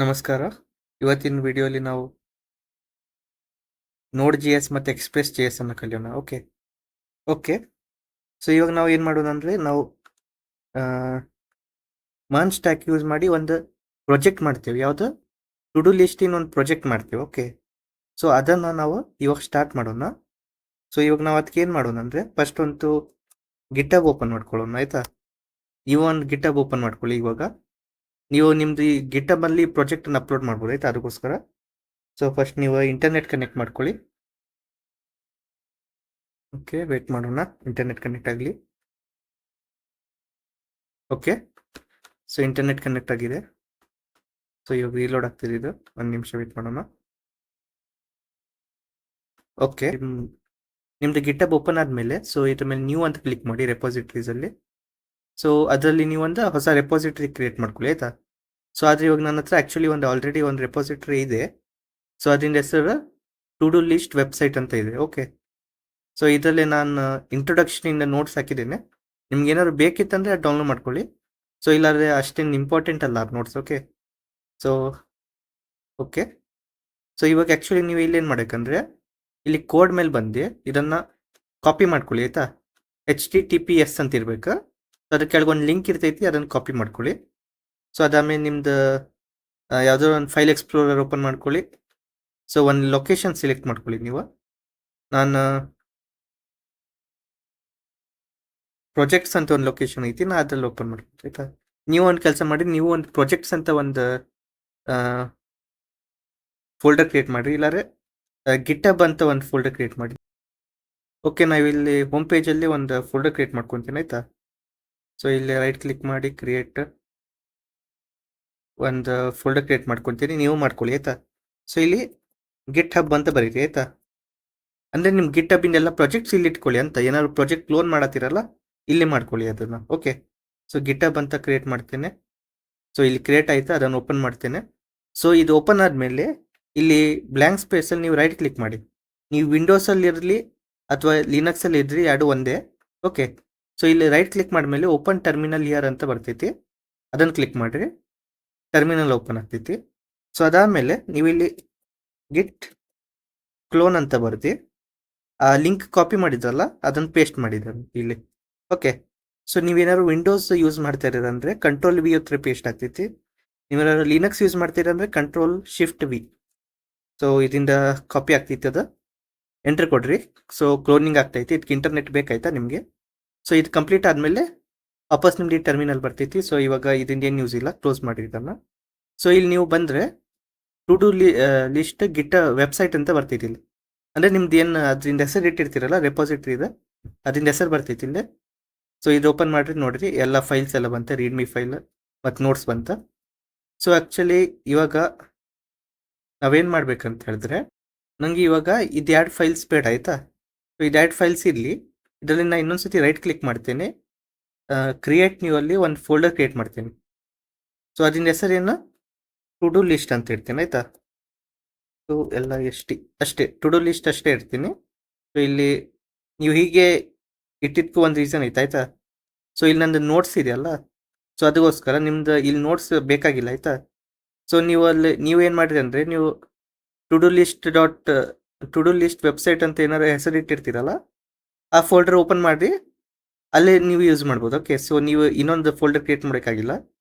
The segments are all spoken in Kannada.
ನಮಸ್ಕಾರ. ಇವತ್ತಿನ ವಿಡಿಯೋಲಿ ನಾವು ನೋಡ್ ಜಿ ಎಸ್ ಮತ್ತು ಎಕ್ಸ್‌ಪ್ರೆಸ್ ಜಿ ಎಸ್ ಅನ್ನು ಕಲಿಯೋಣ. ಓಕೆ. ಓಕೆ. ಸೊ ಇವಾಗ ನಾವು ಏನು ಮಾಡೋಣ ಅಂದರೆ ನಾವು ಮರ್ಜ್ ಸ್ಟ್ಯಾಕ್ ಯೂಸ್ ಮಾಡಿ ಒಂದು ಪ್ರಾಜೆಕ್ಟ್ ಮಾಡ್ತೀವಿ. ಯಾವುದು? ಟು ಡು ಲಿಸ್ಟಿನ ಒಂದು ಪ್ರಾಜೆಕ್ಟ್ ಮಾಡ್ತೀವಿ. ಓಕೆ. ಸೊ ಅದನ್ನು ನಾವು ಇವಾಗ ಸ್ಟಾರ್ಟ್ ಮಾಡೋಣ. ಸೊ ಇವಾಗ ನಾವು ಅದಕ್ಕೆ ಏನು ಮಾಡೋಣ ಅಂದರೆ ಫಸ್ಟ್ ಒಂದು ಗಿಟಬ್ ಓಪನ್ ಮಾಡ್ಕೊಳ್ಳೋಣ, ಆಯಿತಾ? ನೀವು ಒಂದು ಗಿಟಬ್ ಓಪನ್ ಮಾಡ್ಕೊಳ್ಳಿ. ಇವಾಗ ನೀವು ನಿಮ್ಮದು ಈ ಗಿಟಬಲ್ಲಿ ಪ್ರಾಜೆಕ್ಟನ್ನು ಅಪ್ಲೋಡ್ ಮಾಡ್ಬೋದು, ಆಯಿತಾ? ಅದಕ್ಕೋಸ್ಕರ ಸೊ ಫಸ್ಟ್ ನೀವು ಇಂಟರ್ನೆಟ್ ಕನೆಕ್ಟ್ ಮಾಡ್ಕೊಳ್ಳಿ. ಓಕೆ, ವೇಟ್ ಮಾಡೋಣ ಇಂಟರ್ನೆಟ್ ಕನೆಕ್ಟ್ ಆಗಲಿ. ಓಕೆ, ಸೊ ಇಂಟರ್ನೆಟ್ ಕನೆಕ್ಟ್ ಆಗಿದೆ. ಸೊ ಇವಾಗ ರೀಲೋಡ್ ಆಗ್ತಿದೆ. ಇದು ಒಂದು ನಿಮಿಷ ವೇಟ್ ಮಾಡೋಣ. ಓಕೆ, ನಿಮ್ಮದು ಗಿಟಬ್ ಓಪನ್ ಆದಮೇಲೆ ಸೊ ಇದ್ರ ಮೇಲೆ ನ್ಯೂ ಅಂತ ಕ್ಲಿಕ್ ಮಾಡಿ ರೆಪಾಸಿಟ್ರೀಸಲ್ಲಿ. ಸೊ ಅದರಲ್ಲಿ ನೀವು ಒಂದು ಹೊಸ ರೆಪಾಸಿಟ್ರಿ ಕ್ರಿಯೇಟ್ ಮಾಡ್ಕೊಳ್ಳಿ, ಆಯಿತಾ? ಸೊ ಆದರೆ ಇವಾಗ ನನ್ನ ಹತ್ರ ಆ್ಯಕ್ಚುಲಿ ಆಲ್ರೆಡಿ ಒಂದು ರೆಪಾಸಿಟ್ರಿ ಇದೆ. ಸೊ ಅದರಿಂದ ಹೆಸರು ಟು ಡು ಲಿಸ್ಟ್ ವೆಬ್ಸೈಟ್ ಅಂತ ಇದೆ. ಓಕೆ. ಸೊ ಇದರಲ್ಲಿ ನಾನು ಇಂಟ್ರೊಡಕ್ಷನಿಂದ ನೋಟ್ಸ್ ಹಾಕಿದ್ದೇನೆ. ನಿಮ್ಗೆ ಏನಾದ್ರು ಬೇಕಿತ್ತಂದರೆ ಅದು ಡೌನ್ಲೋಡ್ ಮಾಡ್ಕೊಳ್ಳಿ. ಸೊ ಇಲ್ಲಾಂದರೆ ಅಷ್ಟೇನು ಇಂಪಾರ್ಟೆಂಟ್ ಅಲ್ಲ notes. Okay. So okay, so ಇವಾಗ ಆ್ಯಕ್ಚುಲಿ ನೀವು ಇಲ್ಲೇನು ಮಾಡಬೇಕಂದ್ರೆ ಇಲ್ಲಿ ಕೋಡ್ ಮೇಲೆ ಬಂದು ಇದನ್ನು ಕಾಪಿ ಮಾಡ್ಕೊಳ್ಳಿ, ಆಯಿತಾ? HTTPS ಅಂತ ಇರಬೇಕು. ಸೊ ಅದ್ರ ಕೆಳಗೊಂದು ಲಿಂಕ್ ಇರ್ತೈತಿ, ಅದನ್ನು ಕಾಪಿ ಮಾಡ್ಕೊಳ್ಳಿ. ಸೊ ಅದಾದಮೇಲೆ ನಿಮ್ದು ಯಾವುದೋ ಒಂದು ಫೈಲ್ ಎಕ್ಸ್ಪ್ಲೋರರ್ ಓಪನ್ ಮಾಡ್ಕೊಳ್ಳಿ. ಸೊ ಒಂದು ಲೊಕೇಶನ್ ಸೆಲೆಕ್ಟ್ ಮಾಡ್ಕೊಳ್ಳಿ ನೀವು. ನಾನು ಪ್ರಾಜೆಕ್ಟ್ಸ್ ಅಂತ ಒಂದು ಲೊಕೇಶನ್ ಐತಿ, ನಾನು ಅದ್ರಲ್ಲಿ ಓಪನ್ ಮಾಡ್ತೀನಿ, ಆಯಿತಾ? ನೀವು ಒಂದು ಕೆಲಸ ಮಾಡಿ, ನೀವು ಒಂದು ಪ್ರಾಜೆಕ್ಟ್ಸ್ ಅಂತ ಒಂದು ಫೋಲ್ಡರ್ ಕ್ರಿಯೇಟ್ ಮಾಡಿರಿ, ಇಲ್ಲಾಂದರೆ ಗಿಟಬ್ ಅಂತ ಒಂದು ಫೋಲ್ಡರ್ ಕ್ರಿಯೇಟ್ ಮಾಡಿ. ಓಕೆ, ನಾವಿಲ್ಲಿ ಹೋಮ್ ಪೇಜಲ್ಲಿ ಒಂದು ಫೋಲ್ಡರ್ ಕ್ರಿಯೇಟ್ ಮಾಡ್ಕೊತೀನಿ, ಆಯಿತಾ? ಸೊ ಇಲ್ಲಿ ರೈಟ್ ಕ್ಲಿಕ್ ಮಾಡಿ ಕ್ರಿಯೇಟ್ ಒಂದು ಫೋಲ್ಡರ್ ಕ್ರಿಯೇಟ್ ಮಾಡ್ಕೊತೀನಿ, ನೀವು ಮಾಡ್ಕೊಳ್ಳಿ, ಆಯಿತಾ? ಸೊ ಇಲ್ಲಿ ಗಿಟ್ ಹಬ್ ಅಂತ ಬರೀರಿ, ಆಯಿತಾ? ಅಂದರೆ ನಿಮ್ಮ ಗಿಟ್ ಹಬ್ಬಿಂದ ಎಲ್ಲ ಪ್ರಾಜೆಕ್ಟ್ಸ್ ಇಲ್ಲಿ ಇಟ್ಕೊಳ್ಳಿ ಅಂತ. ಏನಾದ್ರು ಪ್ರಾಜೆಕ್ಟ್ ಕ್ಲೋನ್ ಮಾಡತ್ತೀರಲ್ಲ, ಇಲ್ಲಿ ಮಾಡ್ಕೊಳ್ಳಿ ಅದನ್ನು. ಓಕೆ, ಸೊ ಗಿಟ್ ಹಬ್ ಅಂತ ಕ್ರಿಯೇಟ್ ಮಾಡ್ತೇನೆ. ಸೊ ಇಲ್ಲಿ ಕ್ರಿಯೇಟ್ ಆಯಿತಾ, ಅದನ್ನು ಓಪನ್ ಮಾಡ್ತೇನೆ. ಸೊ ಇದು ಓಪನ್ ಆದಮೇಲೆ ಇಲ್ಲಿ ಬ್ಲ್ಯಾಂಕ್ ಸ್ಪೇಸಲ್ಲಿ ನೀವು ರೈಟ್ ಕ್ಲಿಕ್ ಮಾಡಿ. ನೀವು ವಿಂಡೋಸಲ್ಲಿ ಇರಲಿ ಅಥವಾ ಲಿನಕ್ಸಲ್ಲಿ ಇದ್ರಿ, ಎರಡು ಒಂದೇ. ಓಕೆ, ಸೊ ಇಲ್ಲಿ ರೈಟ್ ಕ್ಲಿಕ್ ಮಾಡಿದ್ಮೇಲೆ ಓಪನ್ ಟರ್ಮಿನಲ್ ಹಿಯರ್ ಅಂತ ಬರ್ತೈತಿ, ಅದನ್ನು ಕ್ಲಿಕ್ ಮಾಡಿರಿ. ಟರ್ಮಿನಲ್ ಓಪನ್ ಆಗ್ತೈತಿ. ಸೊ ಅದಾದಮೇಲೆ ನೀವು ಇಲ್ಲಿ ಗಿಟ್ ಕ್ಲೋನ್ ಅಂತ ಬರ್ತಿ, ಆ ಲಿಂಕ್ ಕಾಪಿ ಮಾಡಿದ್ರಲ್ಲ ಅದನ್ನು ಪೇಸ್ಟ್ ಮಾಡಿದ್ದಾರೆ ಇಲ್ಲಿ. ಓಕೆ, ಸೊ ನೀವೇನಾದ್ರು ವಿಂಡೋಸ್ ಯೂಸ್ ಮಾಡ್ತಾ ಇರೋದಂದರೆ ಕಂಟ್ರೋಲ್ ವಿ ಹತ್ರ ಪೇಸ್ಟ್ ಆಗ್ತೈತಿ. ನೀವೇನಾದ್ರು ಲಿನಕ್ಸ್ ಯೂಸ್ ಮಾಡ್ತೀರಂದರೆ ಕಂಟ್ರೋಲ್ ಶಿಫ್ಟ್ ವಿ. ಸೊ ಇದರಿಂದ ಕಾಪಿ ಆಗ್ತೈತಿ, ಅದು ಎಂಟ್ರ್ ಕೊಡ್ರಿ. ಸೊ ಕ್ಲೋನಿಂಗ್ ಆಗ್ತೈತಿ. ಇದಕ್ಕೆ ಇಂಟರ್ನೆಟ್ ಬೇಕಾಯ್ತಾ ನಿಮಗೆ? ಸೊ ಇದು ಕಂಪ್ಲೀಟ್ ಆದಮೇಲೆ ವಾಪಸ್ ನಿಮ್ದು ಟರ್ಮಿನಲ್ ಬರ್ತೈತಿ. ಸೊ ಇವಾಗ ಇದರಿಂದ ಏನು ಯೂಸ್ ಇಲ್ಲ, ಕ್ಲೋಸ್ ಮಾಡಿ ಇದನ್ನು. ಸೊ ಇಲ್ಲಿ ನೀವು ಬಂದರೆ ಟು ಡು ಲಿಸ್ಟ್ ಗಿಟ್ ವೆಬ್ಸೈಟ್ ಅಂತ ಬರ್ತೈತಿ ಇಲ್ಲಿ. ಅಂದರೆ ನಿಮ್ದು ಏನು ಅದರಿಂದ ಹೆಸರು ಇಟ್ಟಿರ್ತೀರಲ್ಲ ರೆಪಾಸಿಟ್ರಿ ಇದೆ, ಅದರಿಂದ ಹೆಸರು ಬರ್ತೈತಿ ಇಲ್ಲಿ. ಸೊ ಇದು ಓಪನ್ ಮಾಡಿರಿ, ನೋಡಿರಿ ಎಲ್ಲ ಫೈಲ್ಸ್ ಎಲ್ಲ ಬಂತೆ, ರೀಡ್ಮಿ ಫೈಲ್ ಮತ್ತು ನೋಟ್ಸ್ ಬಂತ. ಸೊ ಆ್ಯಕ್ಚುಲಿ ಇವಾಗ ನಾವೇನು ಮಾಡ್ಬೇಕಂತ ಹೇಳಿದ್ರೆ, ನನಗೆ ಇವಾಗ ಇದು ಎರಡು ಫೈಲ್ಸ್ ಬೇಡ, ಆಯಿತಾ? ಸೊ ಇದು ಎರಡು ಫೈಲ್ಸ್ ಇರಲಿ. ಇದರಲ್ಲಿ ನಾನು ಇನ್ನೊಂದು ಸತಿ ರೈಟ್ ಕ್ಲಿಕ್ ಮಾಡ್ತೇನೆ, ಕ್ರಿಯೇಟ್ ನ್ಯೂ ಅಲ್ಲಿ ಒಂದು ಫೋಲ್ಡರ್ ಕ್ರಿಯೇಟ್ ಮಾಡ್ತೀನಿ. ಸೊ ಅದರಿಂದ ಹೆಸರೇನು ಟು ಡು ಲಿಸ್ಟ್ ಅಂತ ಇಡ್ತೀನಿ, ಆಯಿತಾ? ಸೊ ಎಲ್ಲ ಅಷ್ಟೇ ಟು ಡು ಲಿಸ್ಟ್ ಅಷ್ಟೇ ಇಡ್ತೀನಿ. ಸೊ ಇಲ್ಲಿ ನೀವು ಹೀಗೆ ಇಟ್ಟಿದ್ದಕ್ಕೂ ಒಂದು ರೀಸನ್ ಐತೆ, ಆಯಿತಾ? ಸೊ ಇಲ್ಲಿ ನಂದು ನೋಟ್ಸ್ ಇದೆಯಲ್ಲ, ಸೊ ಅದಕ್ಕೋಸ್ಕರ ನಿಮ್ದು ಇಲ್ಲಿ ನೋಟ್ಸ್ ಬೇಕಾಗಿಲ್ಲ, ಆಯಿತಾ? ಸೊ ನೀವು ಏನು ಮಾಡಿರಿ ಅಂದರೆ, ನೀವು ಟು ಡು ಲಿಸ್ಟ್ ವೆಬ್ಸೈಟ್ ಅಂತ ಏನಾರು ಹೆಸರು ಇಟ್ಟಿರ್ತೀರಲ್ಲ, ಆ ಫೋಲ್ಡರ್ ಓಪನ್ ಮಾಡಿ ಅಲ್ಲೇ ನೀವು ಯೂಸ್ ಮಾಡ್ಬೋದು. ಓಕೆ, ಸೊ ನೀವು ಇನ್ನೊಂದು ಫೋಲ್ಡರ್ ಕ್ರಿಯೇಟ್ ಮಾಡೋಕ್ಕಾಗಿಲ್ಲ.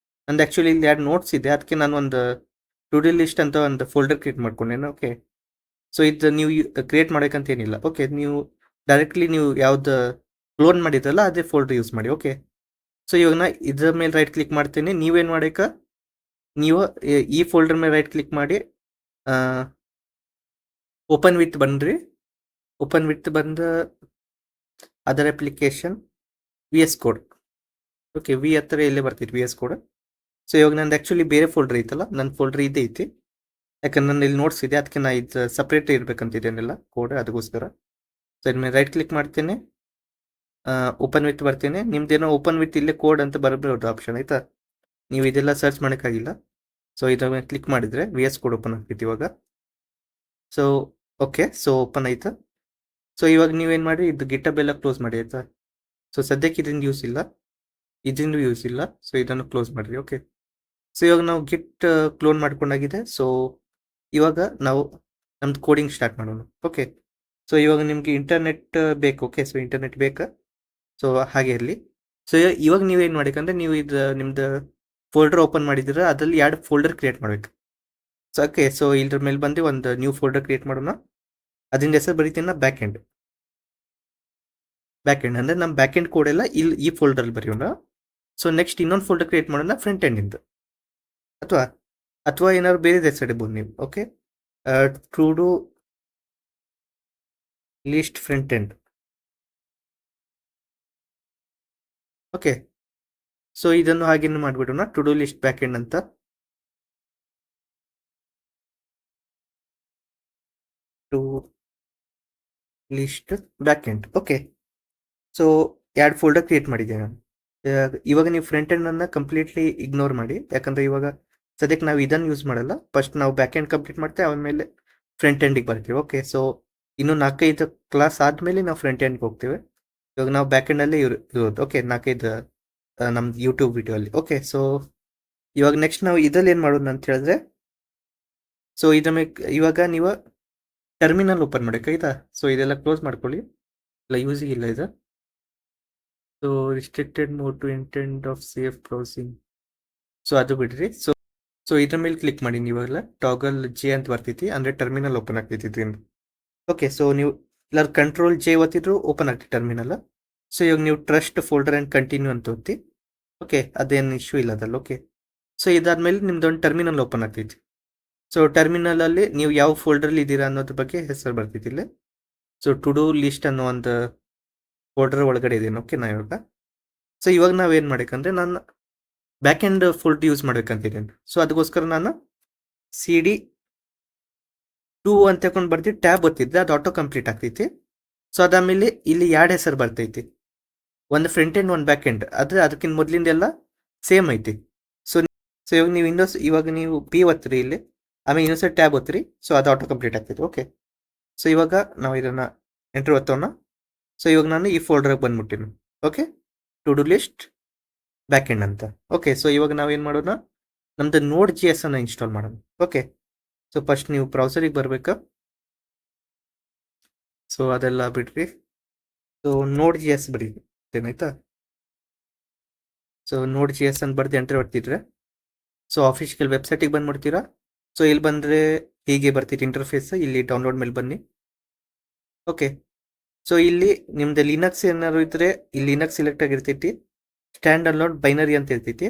ನಂದು ಆ್ಯಕ್ಚುಲಿ ಇಲ್ಲಿ ಎರಡು ನೋಟ್ಸ್ ಇದೆ, ಅದಕ್ಕೆ ನಾನು ಒಂದು ಟು ಡು ಲಿಸ್ಟ್ ಅಂತ ಒಂದು ಫೋಲ್ಡರ್ ಕ್ರಿಯೇಟ್ ಮಾಡ್ಕೊಂಡೇನು. ಓಕೆ, ಸೊ ಇದು ನೀವು ಕ್ರಿಯೇಟ್ ಮಾಡೋಕ್ಕಂತ ಏನಿಲ್ಲ. ಓಕೆ, ನೀವು ಡೈರೆಕ್ಟ್ಲಿ ನೀವು ಯಾವ್ದು ಕ್ಲೋನ್ ಮಾಡಿದ್ರಲ್ಲ ಅದೇ ಫೋಲ್ಡರ್ ಯೂಸ್ ಮಾಡಿ. ಓಕೆ, ಸೊ ಇವಾಗ ನಾ ಇದ್ರ ಮೇಲೆ ರೈಟ್ ಕ್ಲಿಕ್ ಮಾಡ್ತೀನಿ. ನೀವೇನು ಮಾಡೋಕೆ, ನೀವು ಈ ಫೋಲ್ಡರ್ ಮೇಲೆ ರೈಟ್ ಕ್ಲಿಕ್ ಮಾಡಿ ಓಪನ್ ವಿತ್ ಬನ್ನಿರಿ. ಓಪನ್ ವಿತ್ ಬಂದು other application VS code. Okay, ವಿ ಹತ್ತಿರ ಇಲ್ಲೇ ಬರ್ತೈತಿ VS ಕೋಡ್. ಸೊ ಇವಾಗ ನಂದು ಆ್ಯಕ್ಚುಲಿ ಬೇರೆ ಫೋಲ್ಡರ್ ಐತಲ್ಲ, ನನ್ನ ಫೋಲ್ಡರ್ ಇದೇ ಐತಿ, ಯಾಕಂದ್ರೆ ನನ್ನ ಇಲ್ಲಿ ನೋಟ್ಸ್ ಇದೆ, ಅದಕ್ಕೆ ನಾ ಇದು ಸಪ್ರೇಟ್ ಇರಬೇಕಂತಿದ್ದೇನೆಲ್ಲ ಕೋಡ್, ಅದಕ್ಕೋಸ್ಕರ. ಸೊ ಇದ್ರ ಮೇಲೆ ರೈಟ್ ಕ್ಲಿಕ್ ಮಾಡ್ತೇನೆ, ಓಪನ್ ವಿತ್ ಬರ್ತೇನೆ. ನಿಮ್ದೇನೋ ಓಪನ್ ವಿತ್ ಇಲ್ಲೇ ಕೋಡ್ ಅಂತ ಬರಬಹುದು ಆಪ್ಷನ್, ಆಯಿತಾ? ನೀವು ಇದೆಲ್ಲ ಸರ್ಚ್ ಮಾಡೋಕ್ಕಾಗಿಲ್ಲ. ಸೊ ಇದ್ರ ಮೇಲೆ ಕ್ಲಿಕ್ ಮಾಡಿದರೆ VS ಕೋಡ್ ಓಪನ್ ಆಗ್ತೈತಿ ಇವಾಗ. ಸೊ ಓಕೆ, ಸೊ ಓಪನ್ ಆಯ್ತು. ಸೊ ಇವಾಗ ನೀವೇನು ಮಾಡಿ, ಇದು ಗಿಟಬ್ ಎಲ್ಲ ಕ್ಲೋಸ್ ಮಾಡಿ, ಆಯಿತಾ? ಸೊ ಸದ್ಯಕ್ಕೆ ಇದರಿಂದ ಯೂಸ್ ಇಲ್ಲ. ಸೊ ಇದನ್ನು ಕ್ಲೋಸ್ ಮಾಡಿರಿ. ಓಕೆ, ಸೊ ಇವಾಗ ನಾವು ಗಿಟ್ ಕ್ಲೋನ್ ಮಾಡ್ಕೊಂಡಾಗಿದೆ. ಸೊ ಇವಾಗ ನಾವು ನಮ್ದು ಕೋಡಿಂಗ್ ಸ್ಟಾರ್ಟ್ ಮಾಡೋಣ. ಓಕೆ, ಸೊ ಇವಾಗ ನಿಮಗೆ ಇಂಟರ್ನೆಟ್ ಬೇಕು. ಓಕೆ, ಸೊ ಇಂಟರ್ನೆಟ್ ಬೇಕಾ? ಸೊ ಹಾಗೆ ಇರಲಿ. ಸೊ ಇವಾಗ ನೀವೇನು ಮಾಡ್ಬೇಕಂದ್ರೆ, ನೀವು ಇದು ನಿಮ್ದು ಫೋಲ್ಡರ್ ಓಪನ್ ಮಾಡಿದ್ರೆ ಅದರಲ್ಲಿ 2 ಫೋಲ್ಡರ್ ಕ್ರಿಯೇಟ್ ಮಾಡ್ಬೇಕು. ಸೊ ಓಕೆ, ಸೊ ಇದ್ರ ಮೇಲೆ ಬಂದು ಒಂದು ನ್ಯೂ ಫೋಲ್ಡರ್ ಕ್ರಿಯೇಟ್ ಮಾಡೋಣ. ಅದ್ರಿಂದ ಹೆಸರು ಬರೀತೀನಿ ಬ್ಯಾಕ್ ಎಂಡ್. ಅಂದರೆ ನಮ್ಮ ಬ್ಯಾಕ್ ಎಂಡ್ ಕೋಡ್ ಎಲ್ಲ ಇಲ್ಲಿ ಈ ಫೋಲ್ಡರ್ ಬರೆಯೋಣ. ಸೊ ನೆಕ್ಸ್ಟ್ ಇನ್ನೊಂದು ಫೋಲ್ಡರ್ ಕ್ರಿಯೇಟ್ ಮಾಡೋಣ ಫ್ರಂಟ್ ಎಂಡ್ ಇಂದ, ಅಥವಾ ಅಥವಾ ಏನಾದ್ರು ಬೇರೆ ಹೆಸರು ಇಡ್ಬೋದು ನೀವು. Okay, to do list front end. Okay, so ಇದನ್ನು ಹಾಗೇನು ಮಾಡಿಬಿಡೋಣ, to do list back end ಅಂತ. To list back end. Okay, so 2 folder create ಮಾಡಿದ್ದೆ ನಾನು. ಇವಾಗ ನೀವು ಫ್ರಂಟ್ ಎಂಡ್ ಅನ್ನ ಕಂಪ್ಲೀಟ್ಲಿ ಇಗ್ನೋರ್ ಮಾಡಿ, ಯಾಕಂದ್ರೆ ಇವಾಗ ಸದ್ಯಕ್ಕೆ ನಾವು ಇದನ್ನು ಯೂಸ್ ಮಾಡಲ್ಲ. ಫಸ್ಟ್ ನಾವು ಬ್ಯಾಕ್ ಎಂಡ್ ಕಂಪ್ಲೀಟ್ ಮಾಡ್ತೇವೆ, ಆಮೇಲೆ ಫ್ರಂಟ್ ಎಂಡಿಗೆ ಬರ್ತೀವಿ. ಓಕೆ, ಸೊ ಇನ್ನು 4-5 ಕ್ಲಾಸ್ ಆದಮೇಲೆ ನಾವು ಫ್ರಂಟ್ ಎಂಡ್ಗೆ ಹೋಗ್ತೇವೆ. ಇವಾಗ ನಾವು ಬ್ಯಾಕ್ ಎಂಡಲ್ಲೇ ಇರೋದು. ಓಕೆ, 4-5 ನಮ್ದು ಯೂಟ್ಯೂಬ್ ವಿಡಿಯೋ ಅಲ್ಲಿ. ಓಕೆ, ಸೊ ಇವಾಗ ನೆಕ್ಸ್ಟ್ ನಾವು ಇದ್ರಲ್ಲಿ ಏನು ಮಾಡೋದು ಅಂತ ಹೇಳಿದ್ರೆ, ಸೊ ಇವಾಗ ನೀವು ಟರ್ಮಿನಲ್ ಓಪನ್ ಮಾಡಬೇಕಾಯ್ತಾ. ಸೊ ಇದೆಲ್ಲ ಕ್ಲೋಸ್ ಮಾಡ್ಕೊಳ್ಳಿ, ಇಲ್ಲ ಯೂಸಿಗೆ ಇಲ್ಲ ಇದು. So restricted mode to intent of safe browsing, so ಅದು ಬಿಡ್ರಿ. ಸೊ ಇದ್ರ ಮೇಲೆ ಕ್ಲಿಕ್ ಮಾಡಿ, ನೀವೆಲ್ಲ ಟಾಗಲ್ ಜೆ ಅಂತ ಬರ್ತೈತಿ, ಅಂದರೆ ಟರ್ಮಿನಲ್ ಓಪನ್ ಆಗ್ತೈತಿ ಇದರಿಂದ. ಓಕೆ, ಸೊ ನೀವು ಎಲ್ಲರೂ ಕಂಟ್ರೋಲ್ ಜೆ ಒತ್ತಿದ್ರು ಓಪನ್ ಆಗ್ತೈತಿ ಟರ್ಮಿನಲ್. ಸೊ ಇವಾಗ ನೀವು ಟ್ರಸ್ಟ್ ಫೋಲ್ಡರ್ ಆ್ಯಂಡ್ ಕಂಟಿನ್ಯೂ ಅಂತ ಒತ್ತಿ. ಓಕೆ, ಅದೇನು ಇಶ್ಯೂ ಇಲ್ಲ ಅದಲ್ಲ. ಓಕೆ, ಸೊ ಇದಾದ್ಮೇಲೆ ನಿಮ್ದೊಂದು ಟರ್ಮಿನಲ್ ಓಪನ್ ಆಗ್ತೈತಿ. ಸೊ ಟರ್ಮಿನಲಲ್ಲಿ ನೀವು ಯಾವ ಫೋಲ್ಡರ್ಲಿ ಇದ್ದೀರಾ ಅನ್ನೋದ್ರ ಬಗ್ಗೆ ಹೆಸರು ಬರ್ತೈತಿ ಇಲ್ಲಿ. ಸೊ ಟು ಡು ಲಿಸ್ಟ್ ಅನ್ನೋ ಒಂದು ಫೋಲ್ಡರ್ ಒಳಗಡೆ ಇದೇನು. ಓಕೆ, ನಾ ಇವಾಗ ಸೊ ಇವಾಗ ನಾವೇನು ಮಾಡ್ಬೇಕಂದ್ರೆ, ನಾನು ಬ್ಯಾಕ್ ಎಂಡ್ ಫೋಲ್ಡರ್ ಯೂಸ್ ಮಾಡ್ಬೇಕಂತಿದ್ದೀನಿ. ಸೊ ಅದಕ್ಕೋಸ್ಕರ ನಾನು CD 2 ಅಂತ ತಗೊಂಡು ಬರ್ತೀವಿ, ಟ್ಯಾಬ್ ಒತ್ತಿದ್ರೆ ಅದು ಆಟೋ ಕಂಪ್ಲೀಟ್ ಆಗ್ತೈತಿ. ಸೊ ಅದಾದಮೇಲೆ ಇಲ್ಲಿ 2 ಹೆಸರು ಬರ್ತೈತಿ, ಒಂದು ಫ್ರಂಟ್ ಎಂಡ್ ಒಂದು ಬ್ಯಾಕ್ ಎಂಡ್. ಆದರೆ ಅದಕ್ಕಿಂತ ಮೊದಲಿಂದೆಲ್ಲ ಸೇಮ್ ಐತಿ. ಸೊ ಇವಾಗ ನೀವು ಇವಾಗ ನೀವು P ಒತ್ತಿರಿ ಇಲ್ಲಿ, ಆಮೇಲೆ ಇನ್ನೊಂದ್ಸರಿ ಟ್ಯಾಬ್ ಒತ್ತಿರಿ. ಸೊ ಅದು ಆಟೋ ಕಂಪ್ಲೀಟ್ ಆಗ್ತೈತಿ. ಓಕೆ, ಸೊ ಇವಾಗ ನಾವು ಇದನ್ನು ಎಂಟ್ರ್ ಒತ್ತೋಣ. ಸೊ ಇವಾಗ ನಾನು ಈ ಫೋಲ್ಡರ್ಗೆ ಬಂದ್ಬಿಟ್ಟಿನಿ. Okay, to do list back end ಅಂತ. ಓಕೆ, ಸೊ ಇವಾಗ ನಾವೇನು ಮಾಡೋಣ, ನಮ್ದು ನೋಡ್ JS ಅನ್ನು ಇನ್ಸ್ಟಾಲ್ ಮಾಡೋಣ. ಓಕೆ, ಸೊ ಫಸ್ಟ್ ನೀವು ಬ್ರೌಸರಿಗೆ ಬರಬೇಕಾ. ಸೊ ಅದೆಲ್ಲ ಬಿಡ್ರಿ. ಸೊ ನೋಡ್ JS ಬರೀತೇನಾಯ್ತಾ. ಸೊ ನೋಡ್ JS ಅಂತ ಬರ್ದು ಎಂಟ್ರಿ ಹೊಡ್ತಿದ್ರೆ, ಸೊ ಆಫಿಷಿಯಲ್ ವೆಬ್ಸೈಟಿಗೆ ಬಂದ್ಬಿಡ್ತೀರಾ. ಸೊ ಇಲ್ಲಿ ಬಂದರೆ ಹೀಗೆ ಬರ್ತಿತ್ತು ಇಂಟರ್ಫೇಸ್. ಇಲ್ಲಿ ಡೌನ್ಲೋಡ್ ಮೇಲೆ ಬನ್ನಿ. ಓಕೆ, ಸೊ ಇಲ್ಲಿ ನಿಮ್ದು ಲಿನಕ್ಸ್ ಏನಾದ್ರು ಇದ್ರೆ ಇಲ್ಲಿ ಲಿನಕ್ಸ್ ಸೆಲೆಕ್ಟ್ ಆಗಿರ್ತೈತಿ, ಸ್ಟ್ಯಾಂಡ್ ಡೌನ್ಲೋಡ್ ಬೈನರಿ ಅಂತ ಇರ್ತೈತಿ.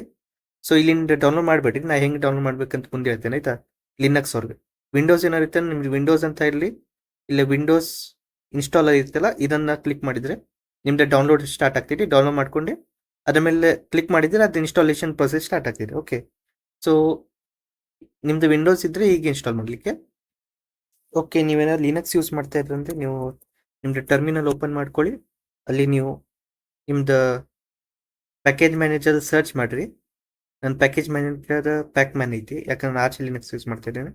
ಸೊ ಇಲ್ಲಿಂದ ಡೌನ್ಲೋಡ್ ಮಾಡಬೇಡಿ, ನಾ ಹೆಂಗೆ ಡೌನ್ಲೋಡ್ ಮಾಡ್ಬೇಕಂತ ಮುಂದೆ ಹೇಳ್ತೇನೆ ಆಯ್ತಾ. ಲಿನಕ್ಸ್ ಅವ್ರಿಗೆ ವಿಂಡೋಸ್ ಏನಾರುತ್ತೆ ನಿಮ್ದು ವಿಂಡೋಸ್ ಅಂತ ಇರಲಿ, ಇಲ್ಲ ವಿಂಡೋಸ್ ಇನ್ಸ್ಟಾಲ್ ಆಗಿರ್ತಲ್ಲ, ಇದನ್ನು ಕ್ಲಿಕ್ ಮಾಡಿದರೆ ನಿಮ್ದು ಡೌನ್ಲೋಡ್ ಸ್ಟಾರ್ಟ್ ಆಗ್ತೈತಿ. ಡೌನ್ಲೋಡ್ ಮಾಡ್ಕೊಂಡು ಅದ್ರ ಮೇಲೆ ಕ್ಲಿಕ್ ಮಾಡಿದರೆ ಅದು ಇನ್ಸ್ಟಾಲೇಷನ್ ಪ್ರೊಸೆಸ್ ಸ್ಟಾರ್ಟ್ ಆಗ್ತಿದೆ. ಓಕೆ, ಸೊ ನಿಮ್ದು ವಿಂಡೋಸ್ ಇದ್ದರೆ ಹೀಗೆ ಇನ್ಸ್ಟಾಲ್ ಮಾಡಲಿಕ್ಕೆ. ಓಕೆ, ನೀವೇನಾದ್ರು ಲಿನಕ್ಸ್ ಯೂಸ್ ಮಾಡ್ತಾ ಇದ್ರಂದ್ರೆ ನೀವು ನಿಮ್ದು ಟರ್ಮಿನಲ್ ಓಪನ್ ಮಾಡ್ಕೊಳ್ಳಿ. ಅಲ್ಲಿ ನೀವು ನಿಮ್ದು ಪ್ಯಾಕೇಜ್ ಮ್ಯಾನೇಜರ್ ಸರ್ಚ್ ಮಾಡಿರಿ. ನನ್ನ ಪ್ಯಾಕೇಜ್ ಮ್ಯಾನೇಜರ್ ಪ್ಯಾಕ್ಮ್ಯಾನ್ ಐತಿ, ಯಾಕಂದ್ರೆ ನಾನು ಆರ್ಚ್ ಲಿನಕ್ಸ್ ಯೂಸ್ ಮಾಡ್ತಾ ಇದ್ದೇನೆ.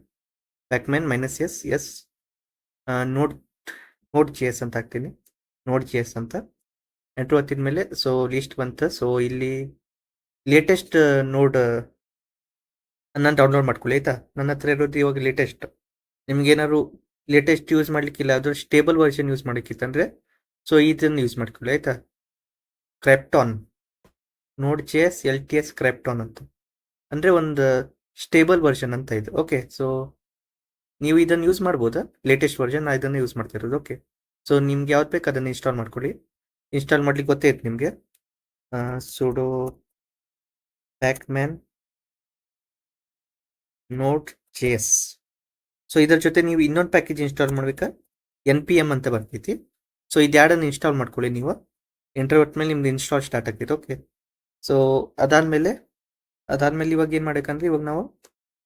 ಪ್ಯಾಕ್ಮ್ಯಾನ್ -S ನೋಡ್ JS ಅಂತ ಹಾಕ್ತೀನಿ, ನೋಡ್ JS ಅಂತ ಎಂಟ್ರ್ ಒತ್ತಿದ ಮೇಲೆ ಸೊ ಲಿಸ್ಟ್ ಬಂತು. ಸೊ ಇಲ್ಲಿ ಲೇಟೆಸ್ಟ್ ನೋಡ್ ನಾನು ಡೌನ್ಲೋಡ್ ಮಾಡ್ಕೊಳ್ಳಿ ಆಯ್ತಾ. ನನ್ನ ಹತ್ರ ಇರೋದು ಇವಾಗ ಲೇಟೆಸ್ಟ್. ನಿಮ್ಗೇನಾದ್ರು ಲೇಟೆಸ್ಟ್ ಯೂಸ್ ಮಾಡ್ಲಿಕ್ಕಿಲ್ಲ, ಅದು ಸ್ಟೇಬಲ್ ವರ್ಷನ್ ಯೂಸ್ ಮಾಡಲಿಕ್ಕಿತ್ತಂದರೆ ಸೊ ಇದನ್ನು ಯೂಸ್ ಮಾಡ್ಕೊಳ್ಳಿ ಆಯ್ತಾ. ಕ್ರ್ಯಾಪ್ಟಾನ್ ನೋಡ್ JS LTS ಕ್ರ್ಯಾಪ್ಟಾನ್ ಅಂತ, ಅಂದರೆ ಒಂದು ಸ್ಟೇಬಲ್ ವರ್ಷನ್ ಅಂತ ಇದು. ಓಕೆ, ಸೊ ನೀವು ಇದನ್ನು ಯೂಸ್ ಮಾಡ್ಬೋದಾ, ಲೇಟೆಸ್ಟ್ ವರ್ಷನ್. ನಾನು ಇದನ್ನು ಯೂಸ್ ಮಾಡ್ತಾ ಇರೋದು. ಓಕೆ, ಸೊ ನಿಮ್ಗೆ ಯಾವ್ದು ಬೇಕು ಅದನ್ನು ಇನ್ಸ್ಟಾಲ್ ಮಾಡ್ಕೊಳ್ಳಿ. ಇನ್ಸ್ಟಾಲ್ ಮಾಡ್ಲಿಕ್ಕೆ ಗೊತ್ತೇ ಇತ್ತು ನಿಮಗೆ, ಸುಡೋ ಪ್ಯಾಕ್ಮ್ಯಾನ್ ನೋಡ್ JS. ಸೊ ಇದರ ಜೊತೆ ನೀವು ಇನ್ನೊಂದು ಪ್ಯಾಕೇಜ್ ಇನ್ಸ್ಟಾಲ್ ಮಾಡ್ಬೇಕಾ, NPM ಅಂತ ಬರ್ತೈತಿ. ಸೊ ಇದು ಎರಡನ್ನು ಇನ್ಸ್ಟಾಲ್ ಮಾಡ್ಕೊಳ್ಳಿ ನೀವು. ಎಂಟ್ರ್ ಒಟ್ಟ ಮೇಲೆ ನಿಮ್ದು ಇನ್ಸ್ಟಾಲ್ ಸ್ಟಾರ್ಟ್ ಆಗ್ತೈತೆ. ಓಕೆ, ಸೊ ಅದಾದಮೇಲೆ ಇವಾಗ ಏನು ಮಾಡ್ಬೇಕಂದ್ರೆ, ಇವಾಗ ನಾವು